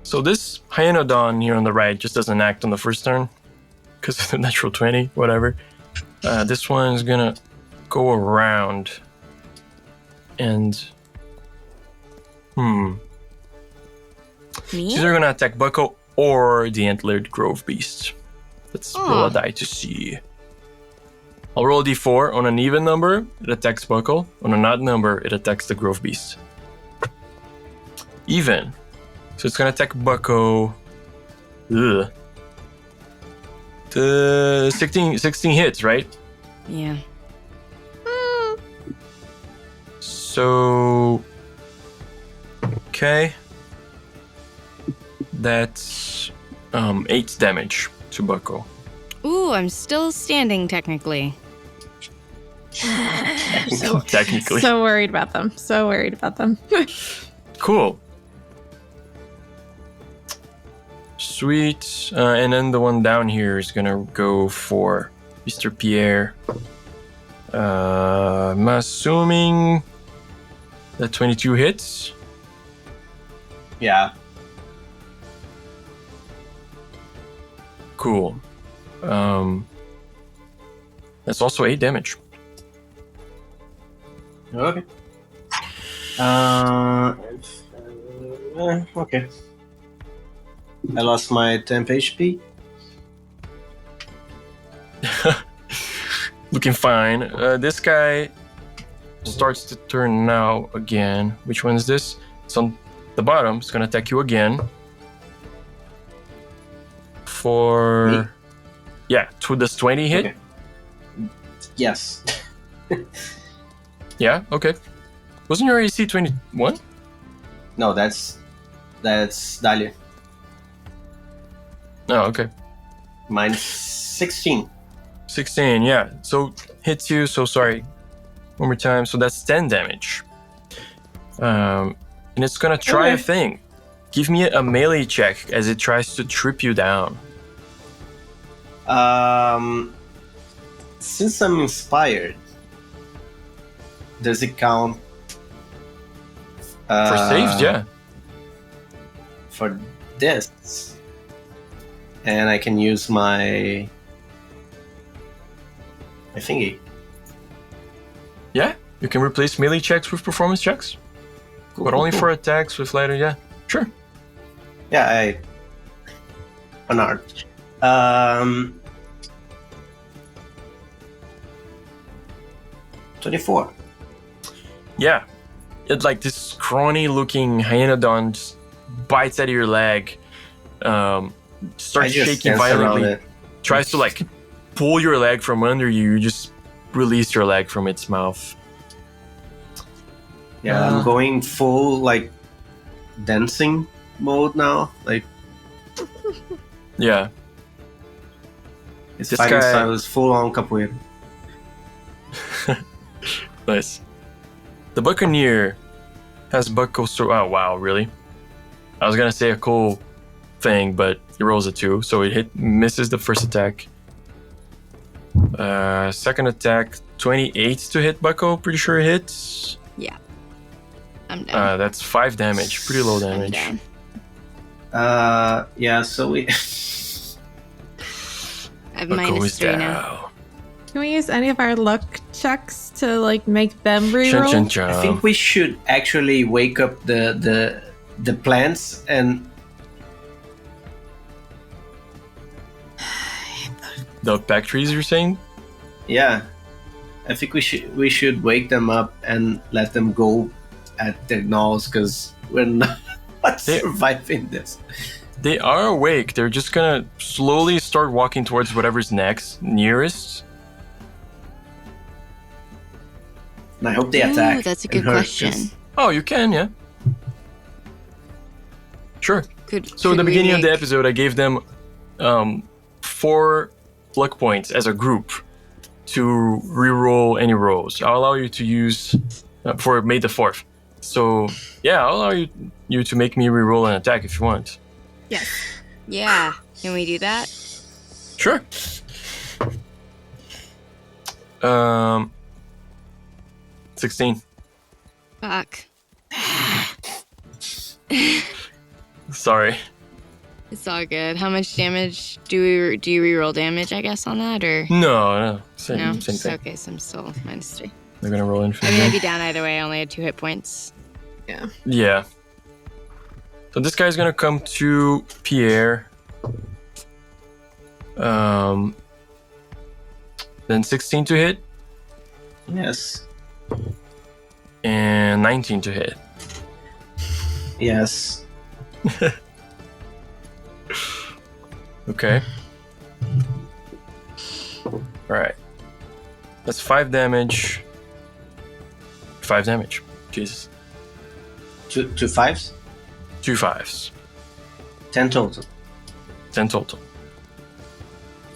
So this Hyenodon here on the right just doesn't act on the first turn because of the natural 20, whatever. This one's gonna go around and me. She's either gonna attack Bucko or the antlered grove beast. Let's roll a die to see. I'll roll a d4. On an even number, it attacks Bucko. On an odd number, it attacks the grove beast. Even. So it's gonna attack Bucko. Ugh. The 16 hits, right? Yeah. So... Okay. That's 8 damage to Bucko. Ooh, I'm still standing technically. Technically. So worried about them. So worried about them. Cool. Sweet. And then the one down here is gonna go for Mr. Pierre. I'm assuming that 22 hits. yeah. Cool. That's also 8 damage. Okay. Okay. I lost my temp HP. Looking fine. This guy starts to turn now again. Which one is this? It's on the bottom. It's gonna attack you again. For... Me? Yeah, to this 20 hit. Okay. Yes. Yeah, okay. Wasn't your AC 21? No, that's Dahlia. Oh, okay. Mine's 16. 16, yeah. So hits you, so sorry. One more time. So that's 10 damage. And it's gonna try a thing. Give me a melee check as it tries to trip you down. Since I'm inspired, does it count For saves, yeah. for this? And I can use my thingy. Yeah, you can replace melee checks with performance checks. Cool, But cool, only cool. for attacks with lighter, yeah. Sure. Yeah, an art. 24. Yeah. It like this scrawny looking hyenodon just bites at your leg. Starts I just shaking dance around violently. it. Tries to like pull your leg from under you. You just release your leg from its mouth. Yeah, I'm going full like dancing mode now. Like Yeah. His This fighting guy- style is full on capoeira. Nice. The Buccaneer has Bucko. Oh wow, really? I was gonna say a cool thing, but he rolls a 2, so it misses the first attack. Second attack, 28 to hit Bucko. Pretty sure it hits. I'm down. That's 5 damage. Pretty low I'm damage. down. Yeah, so we. I have Bucko minus is 3 now. down. Can we use any of our luck checks to like make them Chun reroll? chun chun. I think we should actually wake up the plants and The pack trees, you're saying? yeah, I think we should wake them up and let them go at their nose because we're not They- surviving this. They are awake. They're just gonna slowly start walking towards whatever's nearest. And I hope they Ooh, attack. that's a and good hurt, question. 'cause- Oh, you can, yeah. Sure. Could, So at could the we beginning of the make- episode, I gave them 4 luck points as a group to reroll any rolls. I'll allow you to use for May the 4th. So yeah, I'll allow you to make me reroll an attack if you want. Yes. Yeah. Can we do that? Sure. 16. Fuck. Sorry. It's all good. How much damage do you reroll damage? I guess on that or No. Same, no? same It's thing. okay. So I'm still minus 3. They're gonna roll I infinite. mean, I'd be down either way. I only had 2 hit points. Yeah. So this guy's gonna come to Pierre. Then 16 to hit Yes. and 19 to hit. Yes. Okay. Alright. That's 5 damage. 5 damage. Jesus. Two fives. 2 5s. 10 total. 10 total.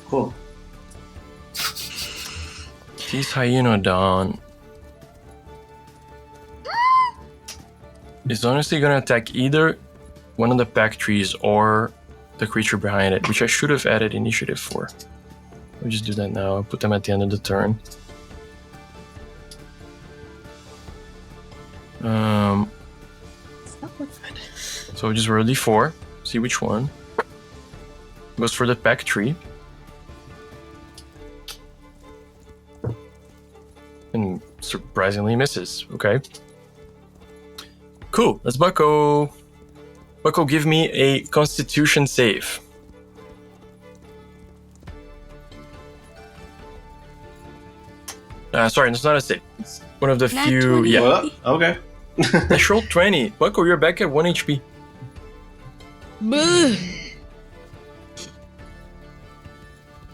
Cool. This Hyenodon is honestly gonna attack either one of the pack trees or the creature behind it, which I should have added initiative for. We'll just do that now. I'll put them at the end of the turn. So just roll d4, see which one. Goes for the pack tree. And surprisingly misses. Okay. Cool. That's Bucko. Bucko, give me a Constitution save. Sorry, it's not a save. It's one of the Nat few. 20. Yeah. Well, okay. I rolled 20. Bucko, you're back at 1 HP.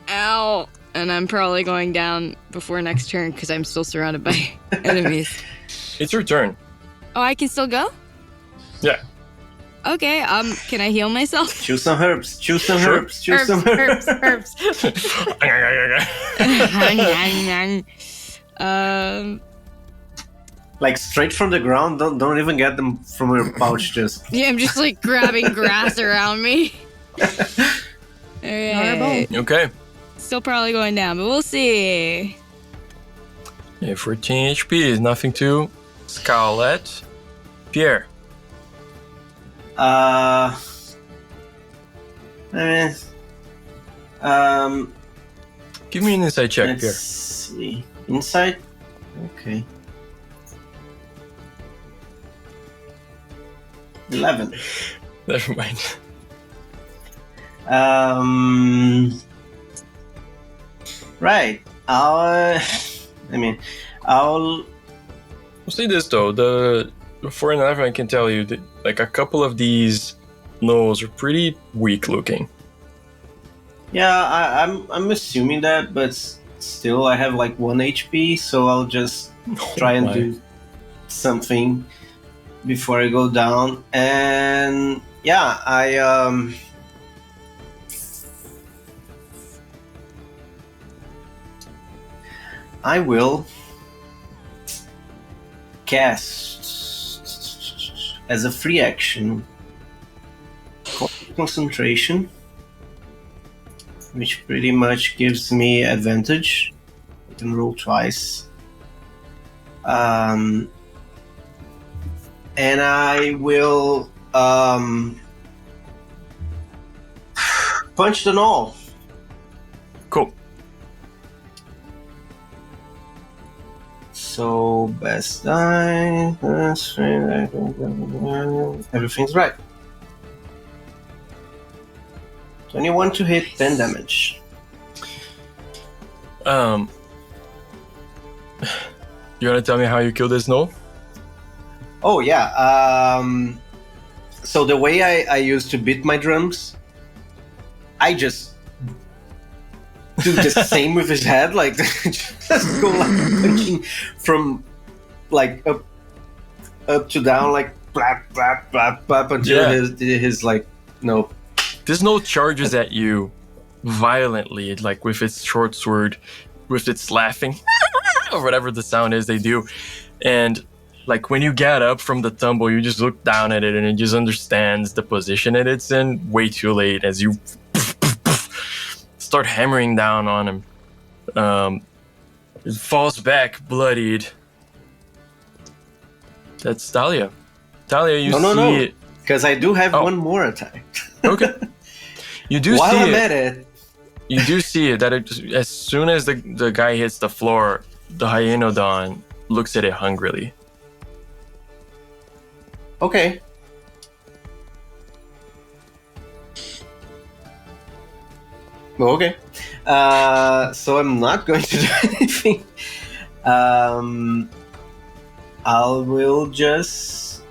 Ow. And I'm probably going down before next turn because I'm still surrounded by enemies. It's your turn. Oh, I can still go? Yeah. Okay, can I heal myself? Choose some herbs. Choose some Sure. herbs. Choose some herbs. Herbs. Like straight from the ground. Don't even get them from your pouch. Just Yeah, I'm just like grabbing grass around me. Alright. Okay. Still probably going down, but we'll see. Yeah, 14 HP is nothing to scowl at. Pierre. Give me an insight check, Let's Pierre. see. Inside. Okay. 11. Never mind. Right. I'll. I'll say this though, for an 11 I can tell you that like a couple of these gnolls are pretty weak looking. Yeah, I'm assuming that, but still, I have like 1 HP, so I'll just try and my. do something before I go down. And yeah, I will cast as a free action concentration, which pretty much gives me advantage. I can roll twice. And I will punch the gnoll. Cool. So best die. Everything's right. 21 to hit, 10 damage. You wanna tell me how you killed this gnoll? Oh yeah. So the way I used to beat my drums, I just do the same with his head, like just go like punching from like up to down, like blap blap blap blap until his like no. This gnoll charges at you violently, like with its short sword, with its laughing, or whatever the sound is they do. And like when you get up from the tumble, you just look down at it and it just understands the position that it's in way too late as you start hammering down on him. It falls back bloodied. That's Talia. Talia, you see it. Because I do have one more attack. Okay. You do While see I'm it. at it. You do see it that as soon as the guy hits the floor, the Hyenodon looks at it hungrily. Okay. Okay. So I'm not going to do anything. I will just,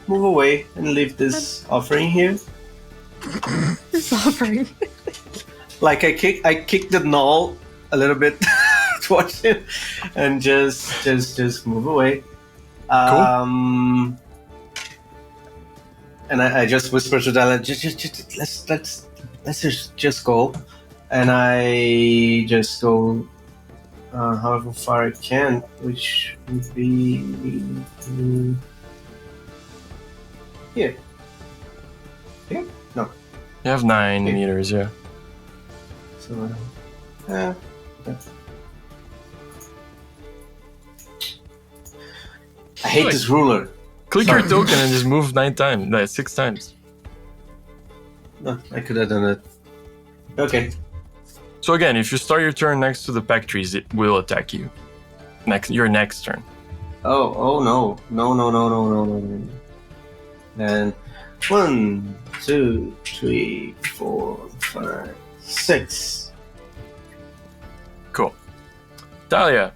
move away and leave this offering here. This offering. Like I kick the gnoll a little bit towards him, and just move away. Cool. And I just whisper to Dala, just let's just go, and I just go however far I can, which would be here. Here? No. You have 9 Okay. meters, yeah. So, yeah. I hate this ruler. Click your token and just move 6 times. No, I could have done it. Okay. So again, if you start your turn next to the pack trees, it will attack you. Your next turn. Oh no. No. And 1, 2, 3, 4, 5, 6. Cool. Talia.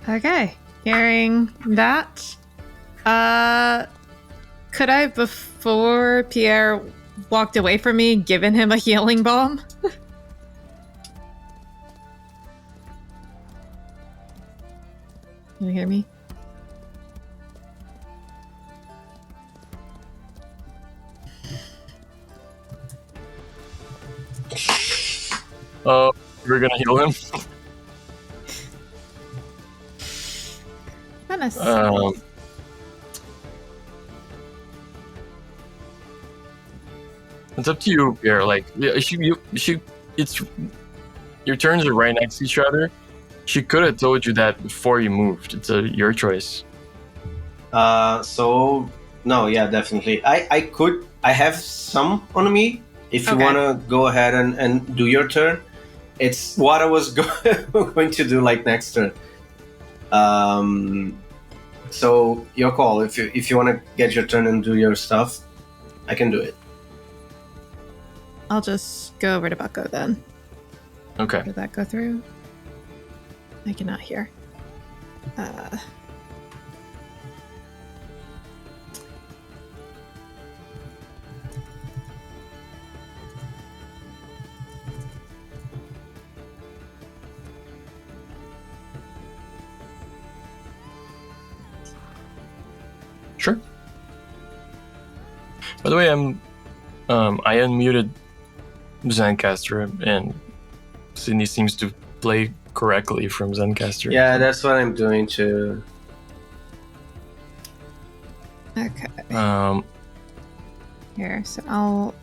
Okay. Hearing that, could I, before Pierre walked away from me, given him a healing balm? Can you hear me? You're gonna heal him? Not necessarily. It's up to you, Pierre. Like, it's your turns are right next to each other. She could have told you that before you moved. It's your choice. So no, yeah, definitely. I have some on me. If you Okay. wanna go ahead and do your turn, it's what I was going to do like next turn. So your call. If you wanna get your turn and do your stuff, I can do it. I'll just go over to Bucko then. Okay. Did that go through? I cannot hear. Sure. By the way, I unmuted Zencaster, and Sydney seems to play correctly from Zencaster. Yeah, that's what I'm doing too. Okay. Um, Here, so I'll.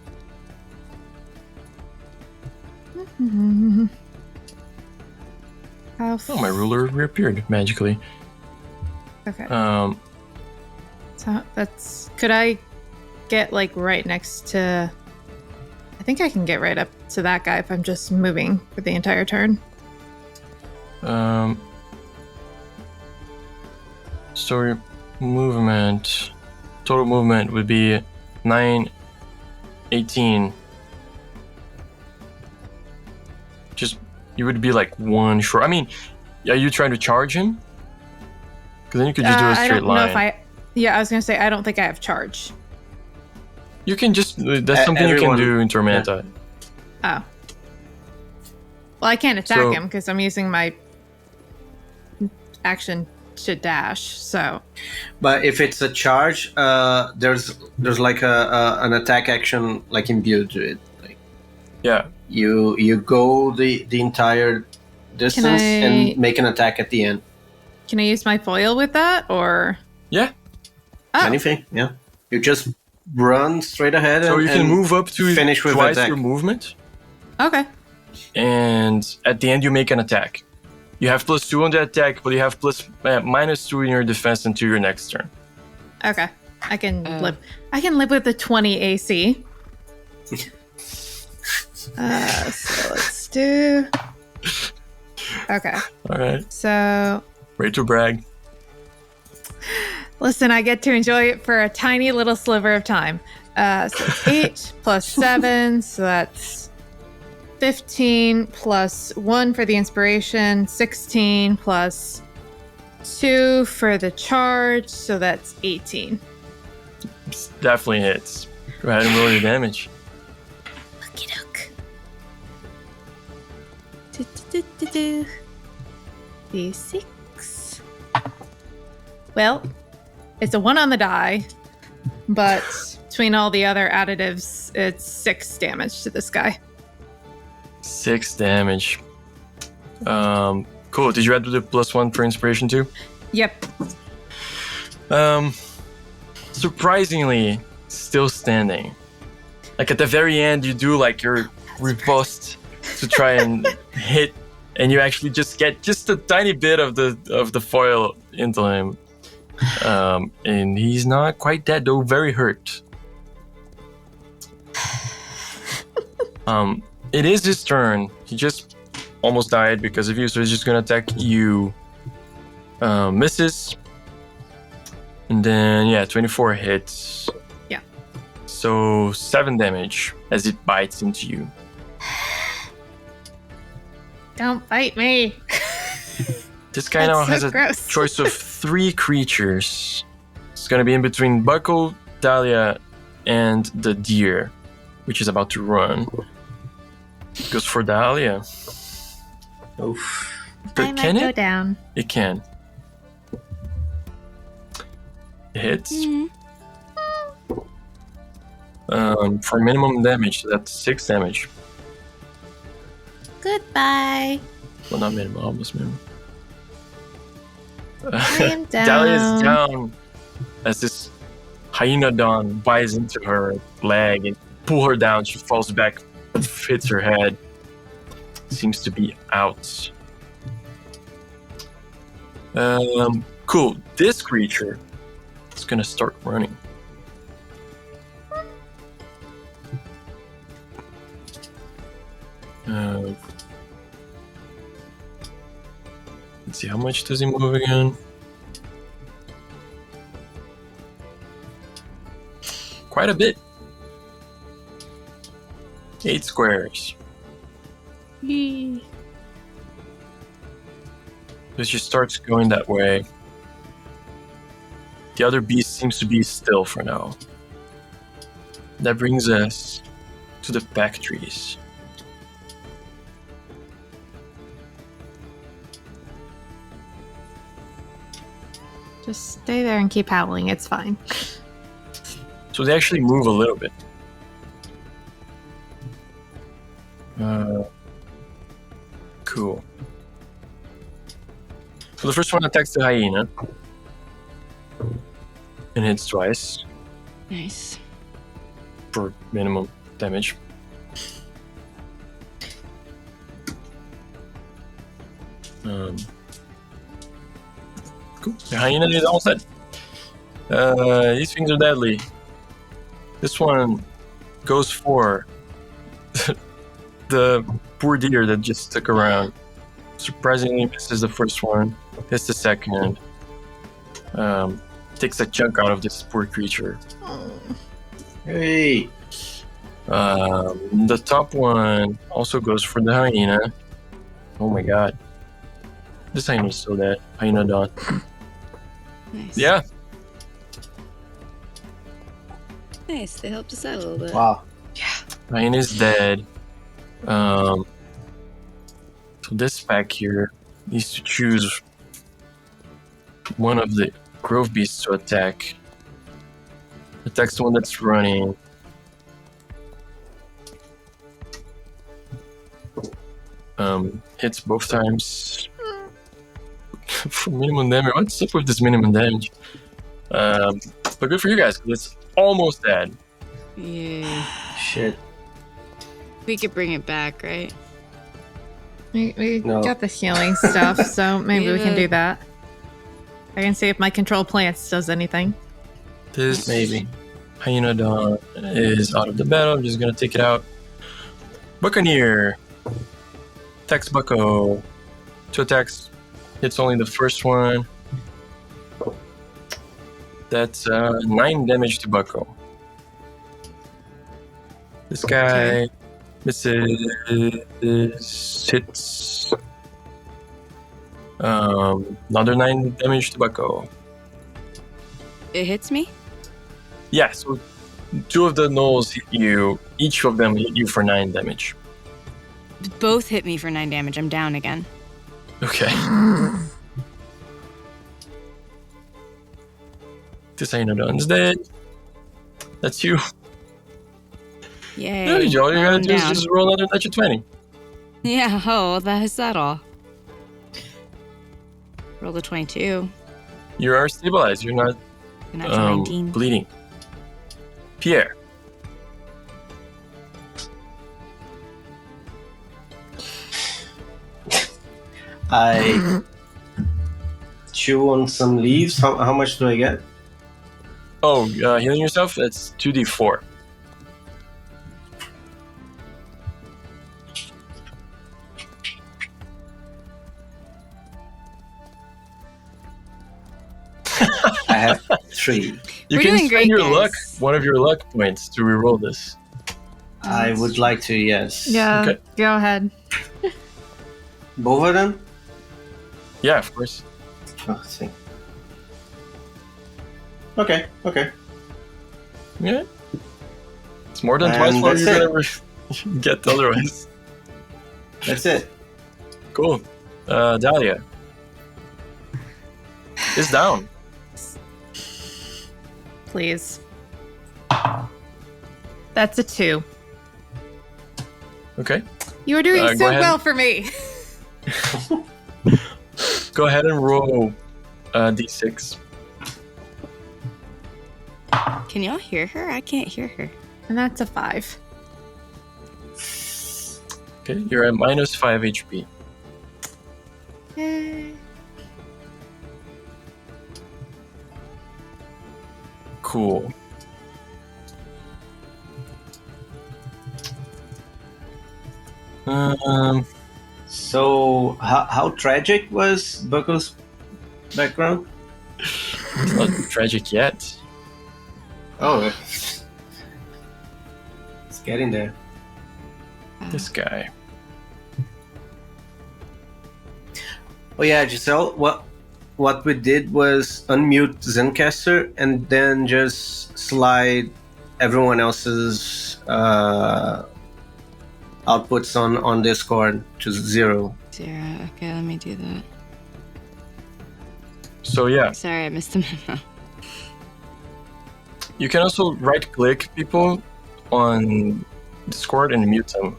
oh, my ruler reappeared magically. Okay. Um, So that's. Could I get like right next to? I think I can get right up to that guy if I'm just moving for the entire turn. Story movement. Total movement would be 9, 18. Just, you would be like one short. I mean, are you trying to charge him? Because then you could just do a I straight don't know line. if I. Yeah, I was gonna say I don't think I have charge. You can just, that's something everyone- you can do in Tormenta. Oh. Well, I can't attack So- him because I'm using my action to dash. So But if it's a charge, there's like an attack action like imbued to it. Like Yeah. you go the entire distance and make an attack at the end. can I use my foil with that or? Yeah. Oh. Anything, yeah. You just run straight ahead. So and, you can and move up to finish with twice attack. your movement, Okay. and at the end you make an attack. You have +2 on the attack, but you have -2 in your defense until your next turn. Okay. I can live. I can live with the 20 AC. So let's do. Okay. All right. So Ready to brag. listen, I get to enjoy it for a tiny little sliver of time. So it's 8 plus 7, so that's 15 plus 1 for the inspiration, 16 plus 2 for the charge, so that's 18. Definitely hits. Go ahead and roll your damage. Okie doke. D6. Well, it's a 1 on the die, but between all the other additives, it's 6 damage to this guy. 6 damage. Cool. Did you add the +1 for inspiration too? Yep. Surprisingly, still standing. Like at the very end, you do like your riposte to try and hit, and you actually just get just a tiny bit of the foil into him. And he's not quite dead though, very hurt. It is his turn. He just almost died because of you, so he's just gonna attack you. Misses. And then, yeah, 24 hits. Yeah. So 7 damage as it bites into you. Don't bite me. This guy now That's so has a gross. choice of 3 creatures. It's gonna be in between Bucko, Dahlia, and the deer, which is about to run. Goes for Dahlia. Oof. But I might can go it? down. It can. It hits. For minimum damage, so that's 6 damage. Goodbye. Well, not minimum, almost minimum. I am down. Dahlia is down as this Hyenodon bites into her leg and pull her down. She falls back, hits her head. Seems to be out. Cool. This creature is gonna start running. Let's see, how much does he move again? Quite a bit. 8 squares. It just starts going that way. The other beast seems to be still for now. That brings us to the pack trees. Just stay there and keep howling. It's fine. So they actually move a little bit. Cool. So the first one attacks the hyena and hits twice Nice. for minimum damage. Cool. The hyena is all set. These things are deadly. This one goes for the poor deer that just stuck around. Surprisingly misses the first one, hits the second. Takes a chunk out of this poor creature. Hey. The top one also goes for the hyena. Oh my god. This hyena is still dead. Hyena done. Nice. Yeah. Nice. They helped us out a little bit. Wow. Hyena is dead. So this pack here needs to choose one of the grove beasts to attack. Attacks the one that's running. Hits both times. For minimum damage. What's up with this minimum damage? But good for you guys, because it's almost dead. Yeah. Shit. We could bring it back, right? We No. got the healing stuff, so maybe we can Yeah. do that. I can see if my control plants does anything. This Maybe. hyena dawn is out of the battle. I'm just gonna take it out. Buccaneer attacks Bucko. 2 attacks. Hits only the first one. That's 9 damage to Bucko. This guy misses. Hits. Another 9 damage to Bucko. It hits me? Yeah, so 2 of the gnolls hit you. Each of them hit you for 9 damage. Both hit me for 9 damage. I'm down again. Okay. This Hynodon's dead. That's you. Yay. Yeah, all you gotta I'm do is down. just roll another natural 20. Yeah, oh, that is that all. Roll a 22. You are stabilized. You're not And that's 19. bleeding. Pierre. I chew on some leaves. How much do I get? Oh, healing yourself? That's 2d4. I have 3. You We're can doing spend great, your guys. luck, one of your luck points, to reroll this. I would like to, yes. Yeah, Okay. go ahead. Both of them? Yeah, of course. Oh, see. Okay. Yeah. It's more than And twice what that's you're gonna get otherwise. That's it. Cool. Dahlia is down. Please. That's a 2. Okay. You were doing Go so ahead. well for me. Go ahead and roll d6. Can y'all hear her? I can't hear her. And that's a 5. Okay, you're at minus 5 HP. Yay. Cool. So, how tragic was Bucko's background? It's not tragic yet. Oh, it's getting there. This guy. Oh yeah, Giselle. What we did was unmute Zencaster and then just slide everyone else's outputs on Discord to 0. 0. Okay, let me do that. So yeah, Sorry, I missed the memo. you can also right-click people on Discord and mute them.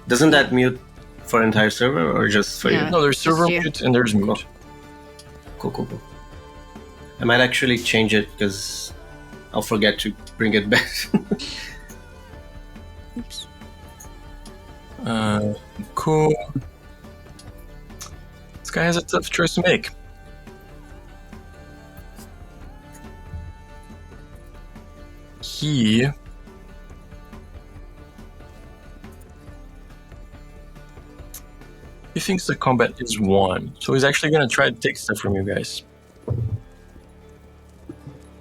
Doesn't that mute for entire server or just for No. you? No, there's server you. mute and there's mute. Cool. I might actually change it because I'll forget to bring it back. Oops. Cool. This guy has a tough choice to make. He thinks the combat is won, so he's actually gonna try to take stuff from you guys.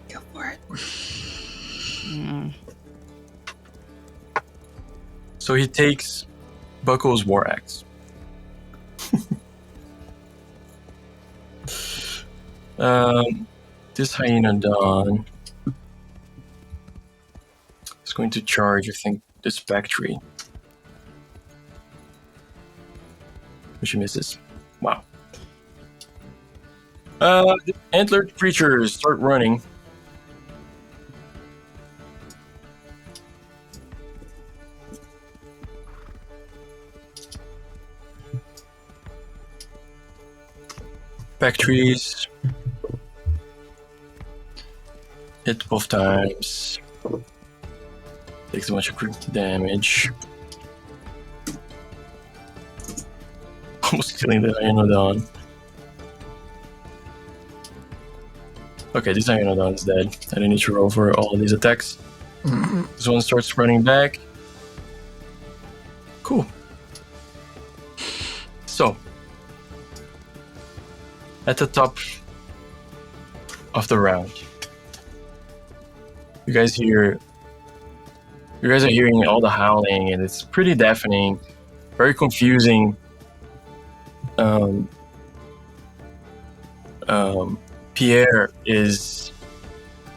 Go for it. Mm. So he takes Bucko's war axe. This hyena Dawn is going to charge, I think, this factory. She misses. Wow. The antlered creatures start running. Factories. Hit both times. Takes a bunch of damage. Almost killing the Hyanodon. Okay, this Hyanodon is dead. I didn't need to roll for all of these attacks. This one starts running back. Cool. So, at the top of the round, you guys are hearing all the howling, and it's pretty deafening, very confusing. Pierre is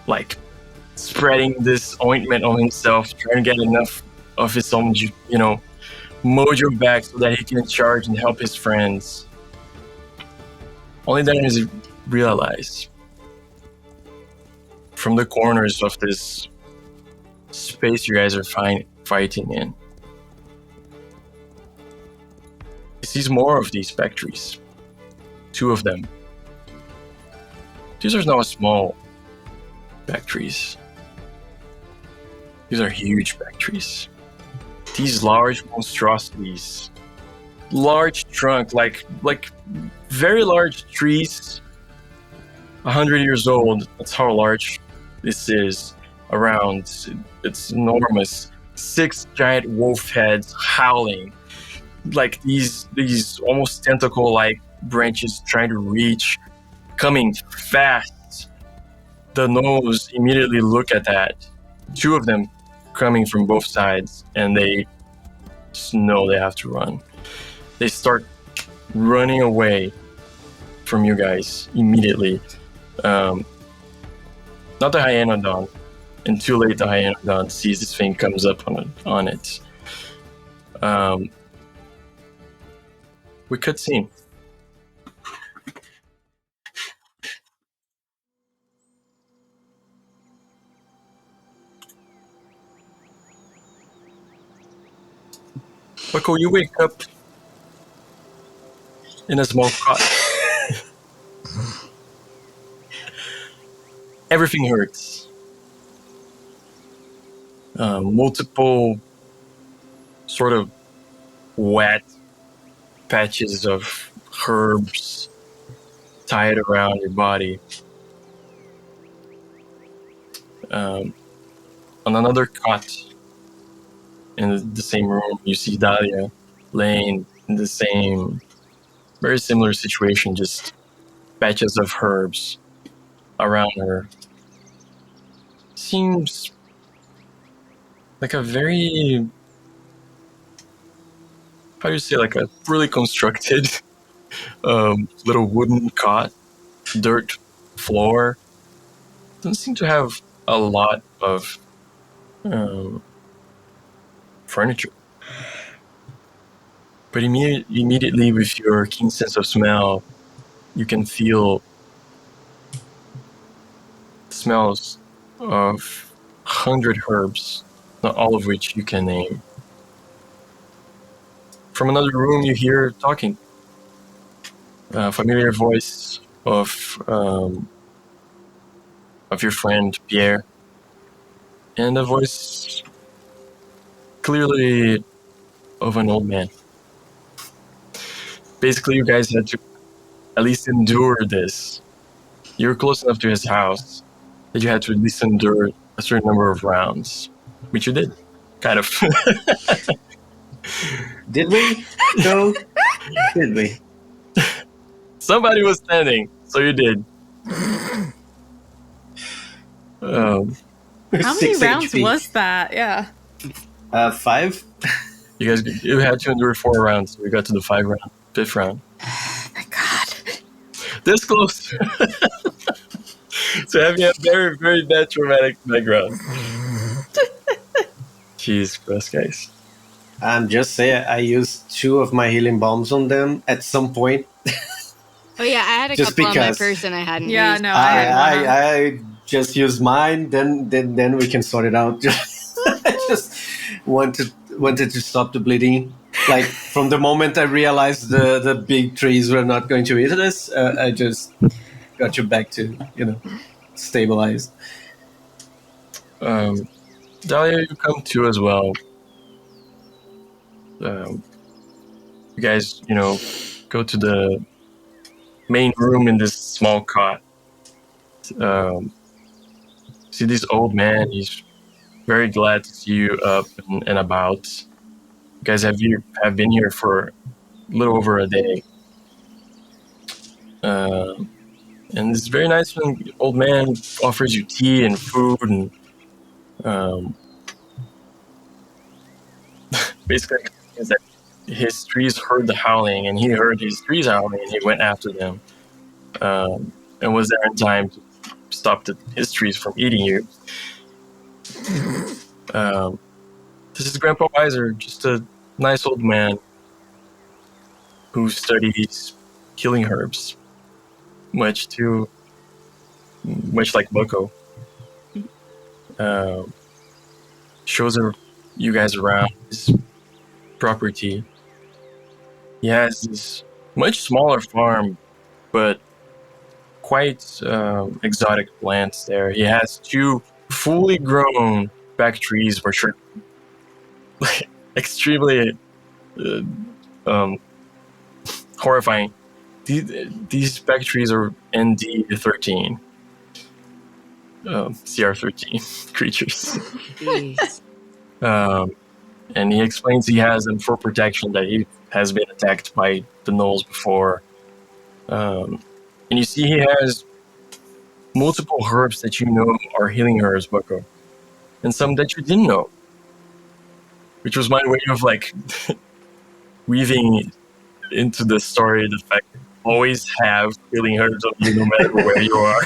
like spreading this ointment on himself, trying to get enough of his own, mojo back so that he can charge and help his friends. Only then does he realize from the corners of this space you guys are fighting in, he sees more of these factories. 2 of them. These are not small factories. These are huge factories. These large monstrosities, large trunk, like very large trees, 100 years old. That's how large this is. Around, it's enormous. 6 giant wolf heads howling, like these almost tentacle-like branches trying to reach, coming fast. The nose immediately look at that. 2 of them coming from both sides, and they just know they have to run. They start running away from you guys immediately. Not the Hyanodon. And too late, the Hyanodon sees this thing comes up on it. We could see. Bucko, you wake up in a small cot. Everything hurts. Multiple sort of wet patches of herbs tied around your body. On another cot in the same room, you see Dahlia laying in the same, very similar situation, just patches of herbs around her. Seems like a very, how do you say, like a really constructed little wooden cot, dirt floor. Doesn't seem to have a lot of furniture. But immediately with your keen sense of smell, you can feel smells of 100 herbs, not all of which you can name. from another room, you hear talking. Familiar voice of your friend Pierre, and a voice clearly of an old man. Basically, you guys had to at least endure this. You're close enough to his house that you had to at least endure a certain number of rounds, which you did, kind of. Did we? No. Did we? Somebody was standing, so you did. How many 6 rounds HP. was that? Yeah. 5? You had to endure 4 rounds, so we got to the 5th round. Oh my god. This close. So having a very, very bad traumatic background. Jeez, Christ, guys. I'm just saying, I used 2 of my healing bombs on them at some point. Oh yeah, I had a Just couple on my because. person I hadn't Yeah, used. no, I had one. I just used mine. Then we can sort it out. I just wanted to stop the bleeding. Like from the moment I realized the big trees were not going to eat us, I just got you back to stabilized. Dahlia, you come to as well. You guys, go to the main room in this small cot. See this old man. He's very glad to see you up and about. You guys have been here for a little over a day. And this very nice old man offers you tea and food and basically is that his trees heard the howling and he heard his trees howling and he went after them and was there in time to stop his trees from eating you. This is Grandpa Weiser, just a nice old man who studies healing herbs, much like Bucko. Shows you guys around his property. He has this much smaller farm, but quite exotic plants there. He has 2 fully grown back trees, which are extremely horrifying. These back trees are ND13. CR13 creatures. And he explains he has them for protection, that he has been attacked by the gnolls before. And you see he has multiple herbs that you know are healing herbs, Bucko. And some that you didn't know. Which was my way of weaving into the story the fact that you always have healing herbs on you no matter where you are.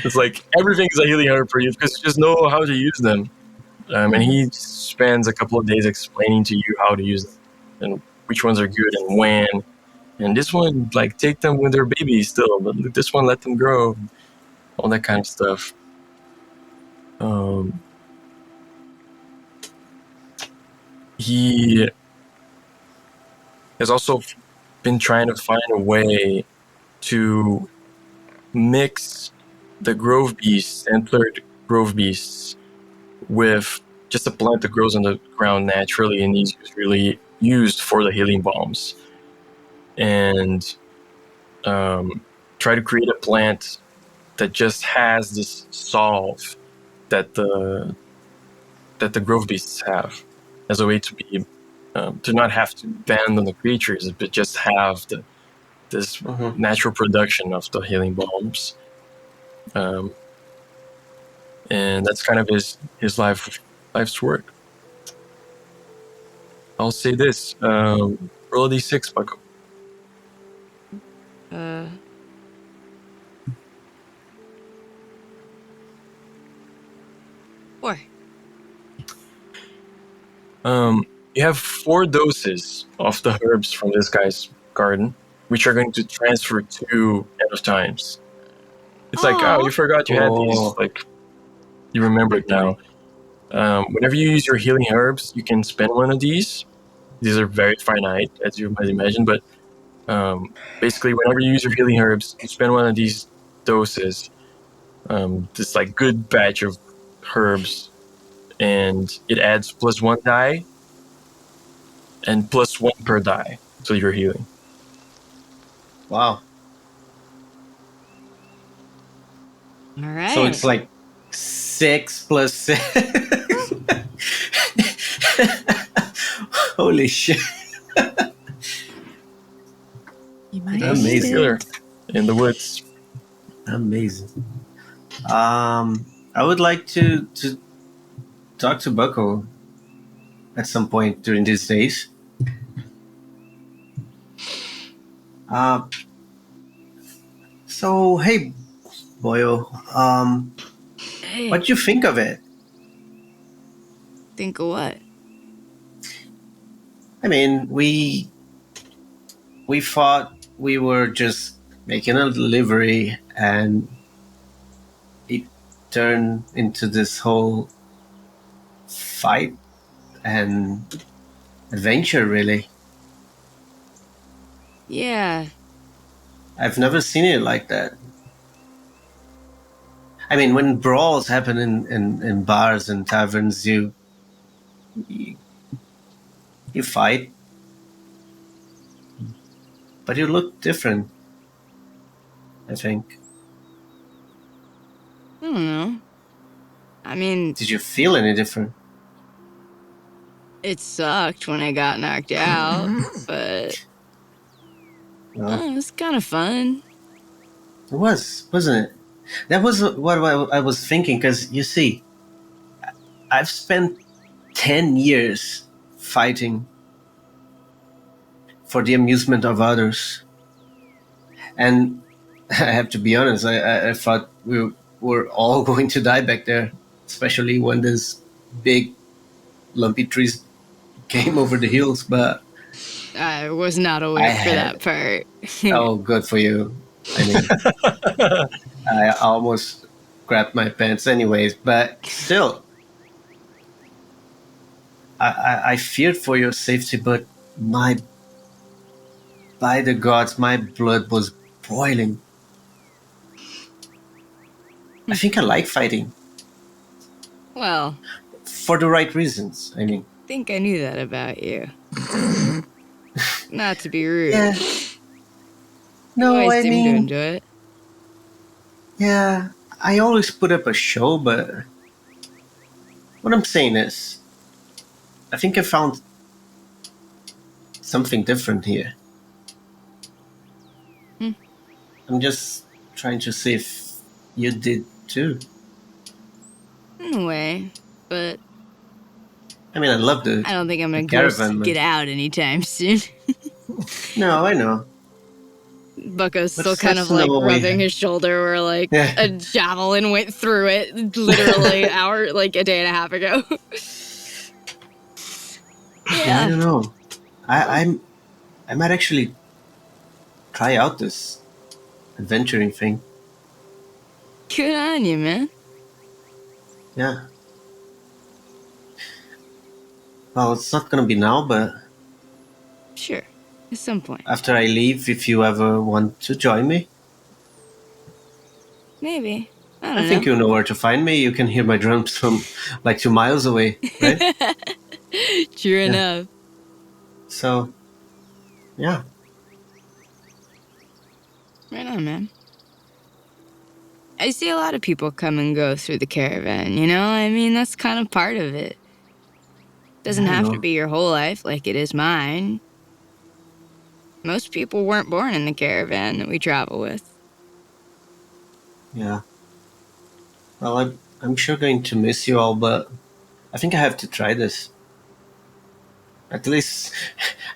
It's like everything is a healing herb for you because you just know how to use them. And he spends a couple of days explaining to you how to use them and which ones are good and when. And this one, take them when they're babies still, but this one, let them grow. All that kind of stuff. He has also been trying to find a way to mix the grove beasts, antlered grove beasts, with just a plant that grows on the ground naturally and is really used for the healing bombs. And try to create a plant that just has this solve that the grove beasts have, as a way to be to not have to abandon the creatures, but just have this natural production of the healing bombs. And that's kind of his life's work. I'll say this: roll a d6, Bucko. Four. You have 4 doses of the herbs from this guy's garden, which are going to transfer 2 end of times. It's you forgot you had these. You remember it now. Whenever you use your healing herbs, you can spend one of these. these are very finite, as you might imagine, but basically, whenever you use your healing herbs, you spend one of these doses, this like good batch of herbs, and it adds +1 die and +1 per die to your healing. Wow. All right. So it's like 6 plus 6. Holy shit. You might Amazing. need Killer it. in the woods. Amazing. I would like to talk to Bucko at some point during these days. So hey, Boyo, Hey, what do you think of it? think of what? I mean, we thought we were just making a delivery, and it turned into this whole fight and adventure. Really, Yeah. I've never seen it like that. I mean, when brawls happen in bars and taverns, you fight, but you look different, I think. I don't know. I mean, Did you feel any different? it sucked when I got knocked out, but No, it was kind of fun. it was, wasn't it? That was what I was thinking, because you see, I've spent 10 years fighting for the amusement of others. And I have to be honest, I thought we were all going to die back there, especially when this big lumpy trees came over the hills. But I was not awake for that part. oh, good for you. I mean, I almost grabbed my pants anyways, but still, I feared for your safety, but by the gods, my blood was boiling. I think I like fighting Well, for the right reasons. I mean, I think I knew that about you. Not to be rude. yeah. You No, always I seem to mean, enjoy it. yeah, I always put up a show, but what I'm saying is, I think I found something different here. I'm just trying to see if you did too. In a way, but I mean, I love the I don't think I'm gonna Caravan, get out anytime soon. No, I know. Bucko's still Let's- kind let's of like know what we rubbing have. his shoulder where like Yeah. a javelin went through it literally a day and a half ago. Yeah, I don't know. I might actually try out this adventuring thing. Good on you, man. Yeah. Well, it's not gonna be now, but Sure. At some point. after I leave, if you ever want to join me, Maybe. I I don't think know. you know where to find me. You can hear my drums from like 2 miles away, right? True enough. So, yeah. Right on, man. I see a lot of people come and go through the caravan, you know? I mean, that's kind of part of it. Doesn't Yeah, I have to know. be your whole life like it is mine. Most people weren't born in the caravan that we travel with. Yeah. Well, I'm sure going to miss you all, but I think I have to try this. At least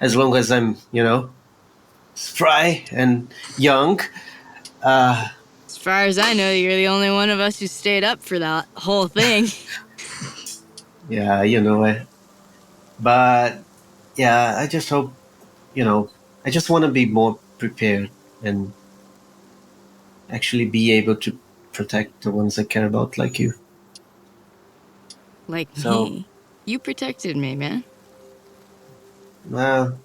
as long as I'm, spry and young. As far as I know, you're the only one of us who stayed up for that whole thing. Yeah, you know it. But yeah, I just hope, I just want to be more prepared and actually be able to protect the ones I care about, like you. Like So- me. You protected me, man. Well,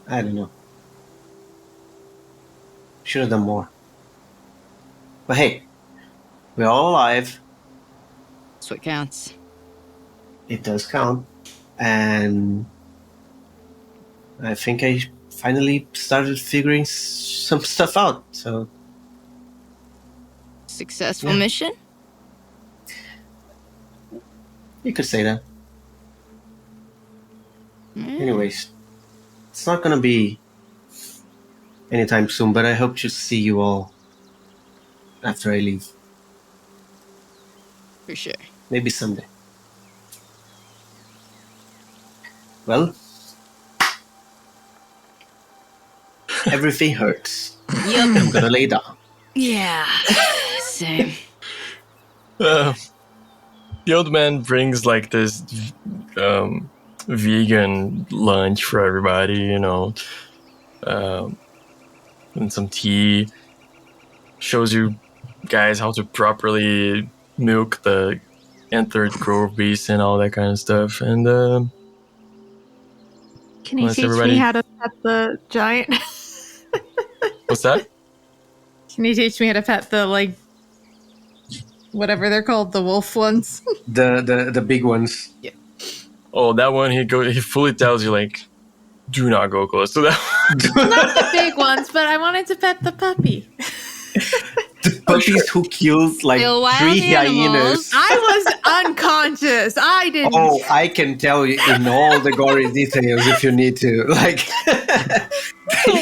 I don't know. Should have done more. But hey, we're all alive. That's what counts. It does count. And I think I finally started figuring some stuff out. So, Successful Yeah. mission? you could say that. Mm. Anyways, it's not gonna be anytime soon, but I hope to see you all after I leave. For sure. Maybe someday. Well, everything hurts. Yup. I'm gonna lay down. Yeah. Same. The old man brings like this vegan lunch for everybody, you know, and some tea. Shows you guys how to properly milk the entered grove beast and all that kind of stuff. And Can you Unless teach everybody- me how to pet the giant? what's that? Can you teach me how to pet the, like, whatever they're called, the wolf ones? The big ones. Oh, that one he fully tells you like, do not go close to that. Not the big ones, but I wanted to pet the puppy. The puppies who killed like Still wild 3 animals. hyenas. I was unconscious. I didn't. Oh, I can tell you in all the gory details if you need to. Like,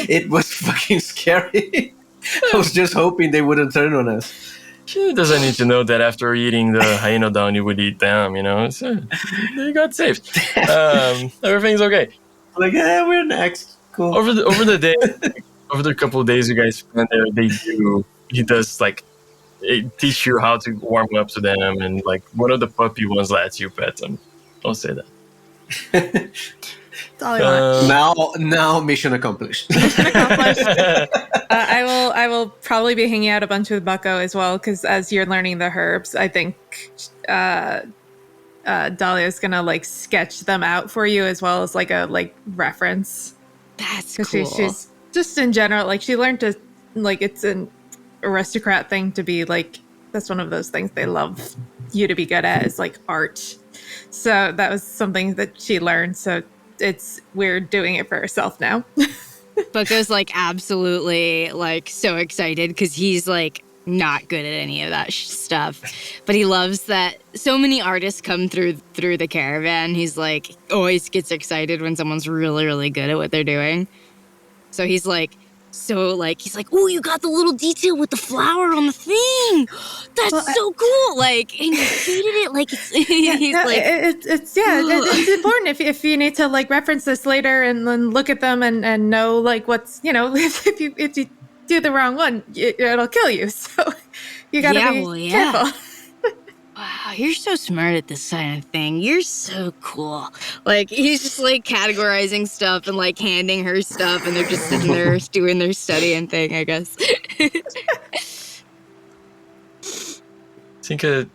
it was fucking scary. I was just hoping they wouldn't turn on us. She doesn't need to know that after eating the hyena down, you would eat them, you know? So, they got saved. Everything's okay. Like, we're next. Cool. Over the day, over the couple of days you guys spend there, he does like teach you how to warm up to them, and like one of the puppy ones lets you pet them. I'll say that. That's all I want. Now mission accomplished. I will probably be hanging out a bunch with Bucko as well, because as you're learning the herbs, I think Dahlia's gonna like sketch them out for you as well as like a reference. That's Because cool. she's just in general, like she learned to, like, it's an aristocrat thing to be like, that's one of those things they love you to be good at is like art. So that was something that she learned. So we're doing it for herself now. Bucko's like absolutely like so excited because he's like not good at any of that stuff, but he loves that so many artists come through the caravan. He's like always gets excited when someone's really, really good at what they're doing. So he's like, oh, you got the little detail with the flower on the thing. That's so cool. Like, and you created it like it's. He's like, it's important if you need to like reference this later and then look at them and know like what's, you know, if you do the wrong one, it'll kill you. So you gotta be careful. wow, you're so smart at this kind of thing. You're so cool. Like, he's just like categorizing stuff and like handing her stuff, and they're just sitting there doing their studying thing, I guess.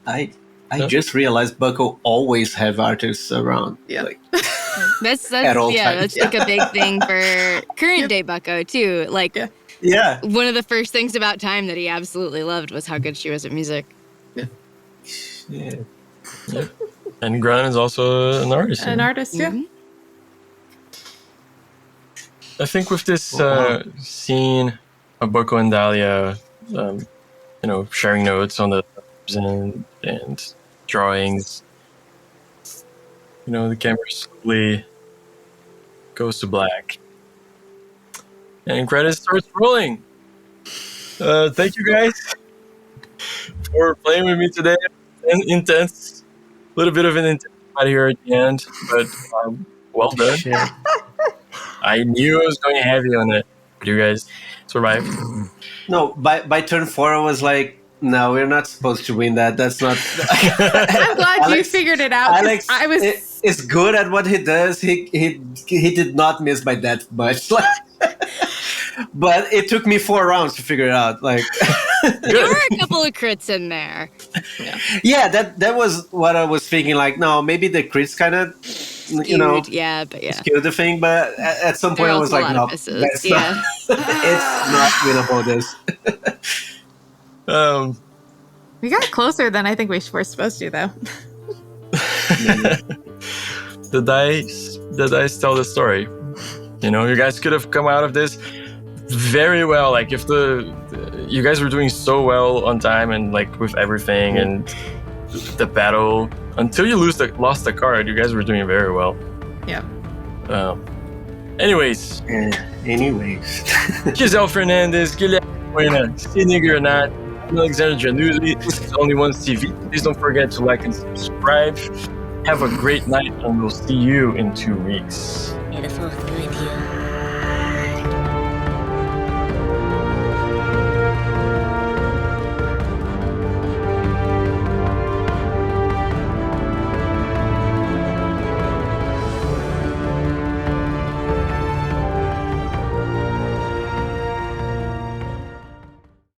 I just realized Bucko always have artists around. Yeah. Like, That's At all that's times. like a big thing for current day Bucko too. Like, yeah. one of the first things about Time that he absolutely loved was how good she was at music. Yeah. And Gran is also an artist. An artist, yeah. Mhm. I think with this scene of Bucko and Dahlia, sharing notes on the and drawings, the camera slowly goes to black, and credits starts rolling. Thank you guys for playing with me today. Intense, a little bit of an intense fight here at the end, but well done. Shit. I knew I was going heavy on it, but you guys survived. No, by turn 4, I was like, no, we're not supposed to win that. That's not. I'm glad you Alex- figured it out. 'cause Alex I was is good at what he does. He did not miss by that much. But it took me 4 rounds to figure it out. Like, There were a couple of crits in there. Yeah, that was what I was thinking. Like, no, maybe the crits kind of, Skewed, yeah, but yeah. skewed the thing. But at some There point, are I was also a like, lot no, of misses, that's yeah. not. It's not winnable. This. We got closer than I think we were supposed to, though. The dice tell the story. You know, you guys could have come out of this very well. Like if you guys were doing so well on time and like with everything and the battle until you lost the card, you guys were doing very well. Yeah. Anyways, Anyways, Giselle Fernandez, Guilherme Buena, Sidney Granat, Alexander Januzzi. This is Only One's TV. Please don't forget to like and subscribe. Have a great night, and we'll see you in 2 weeks. May the fourth be with you.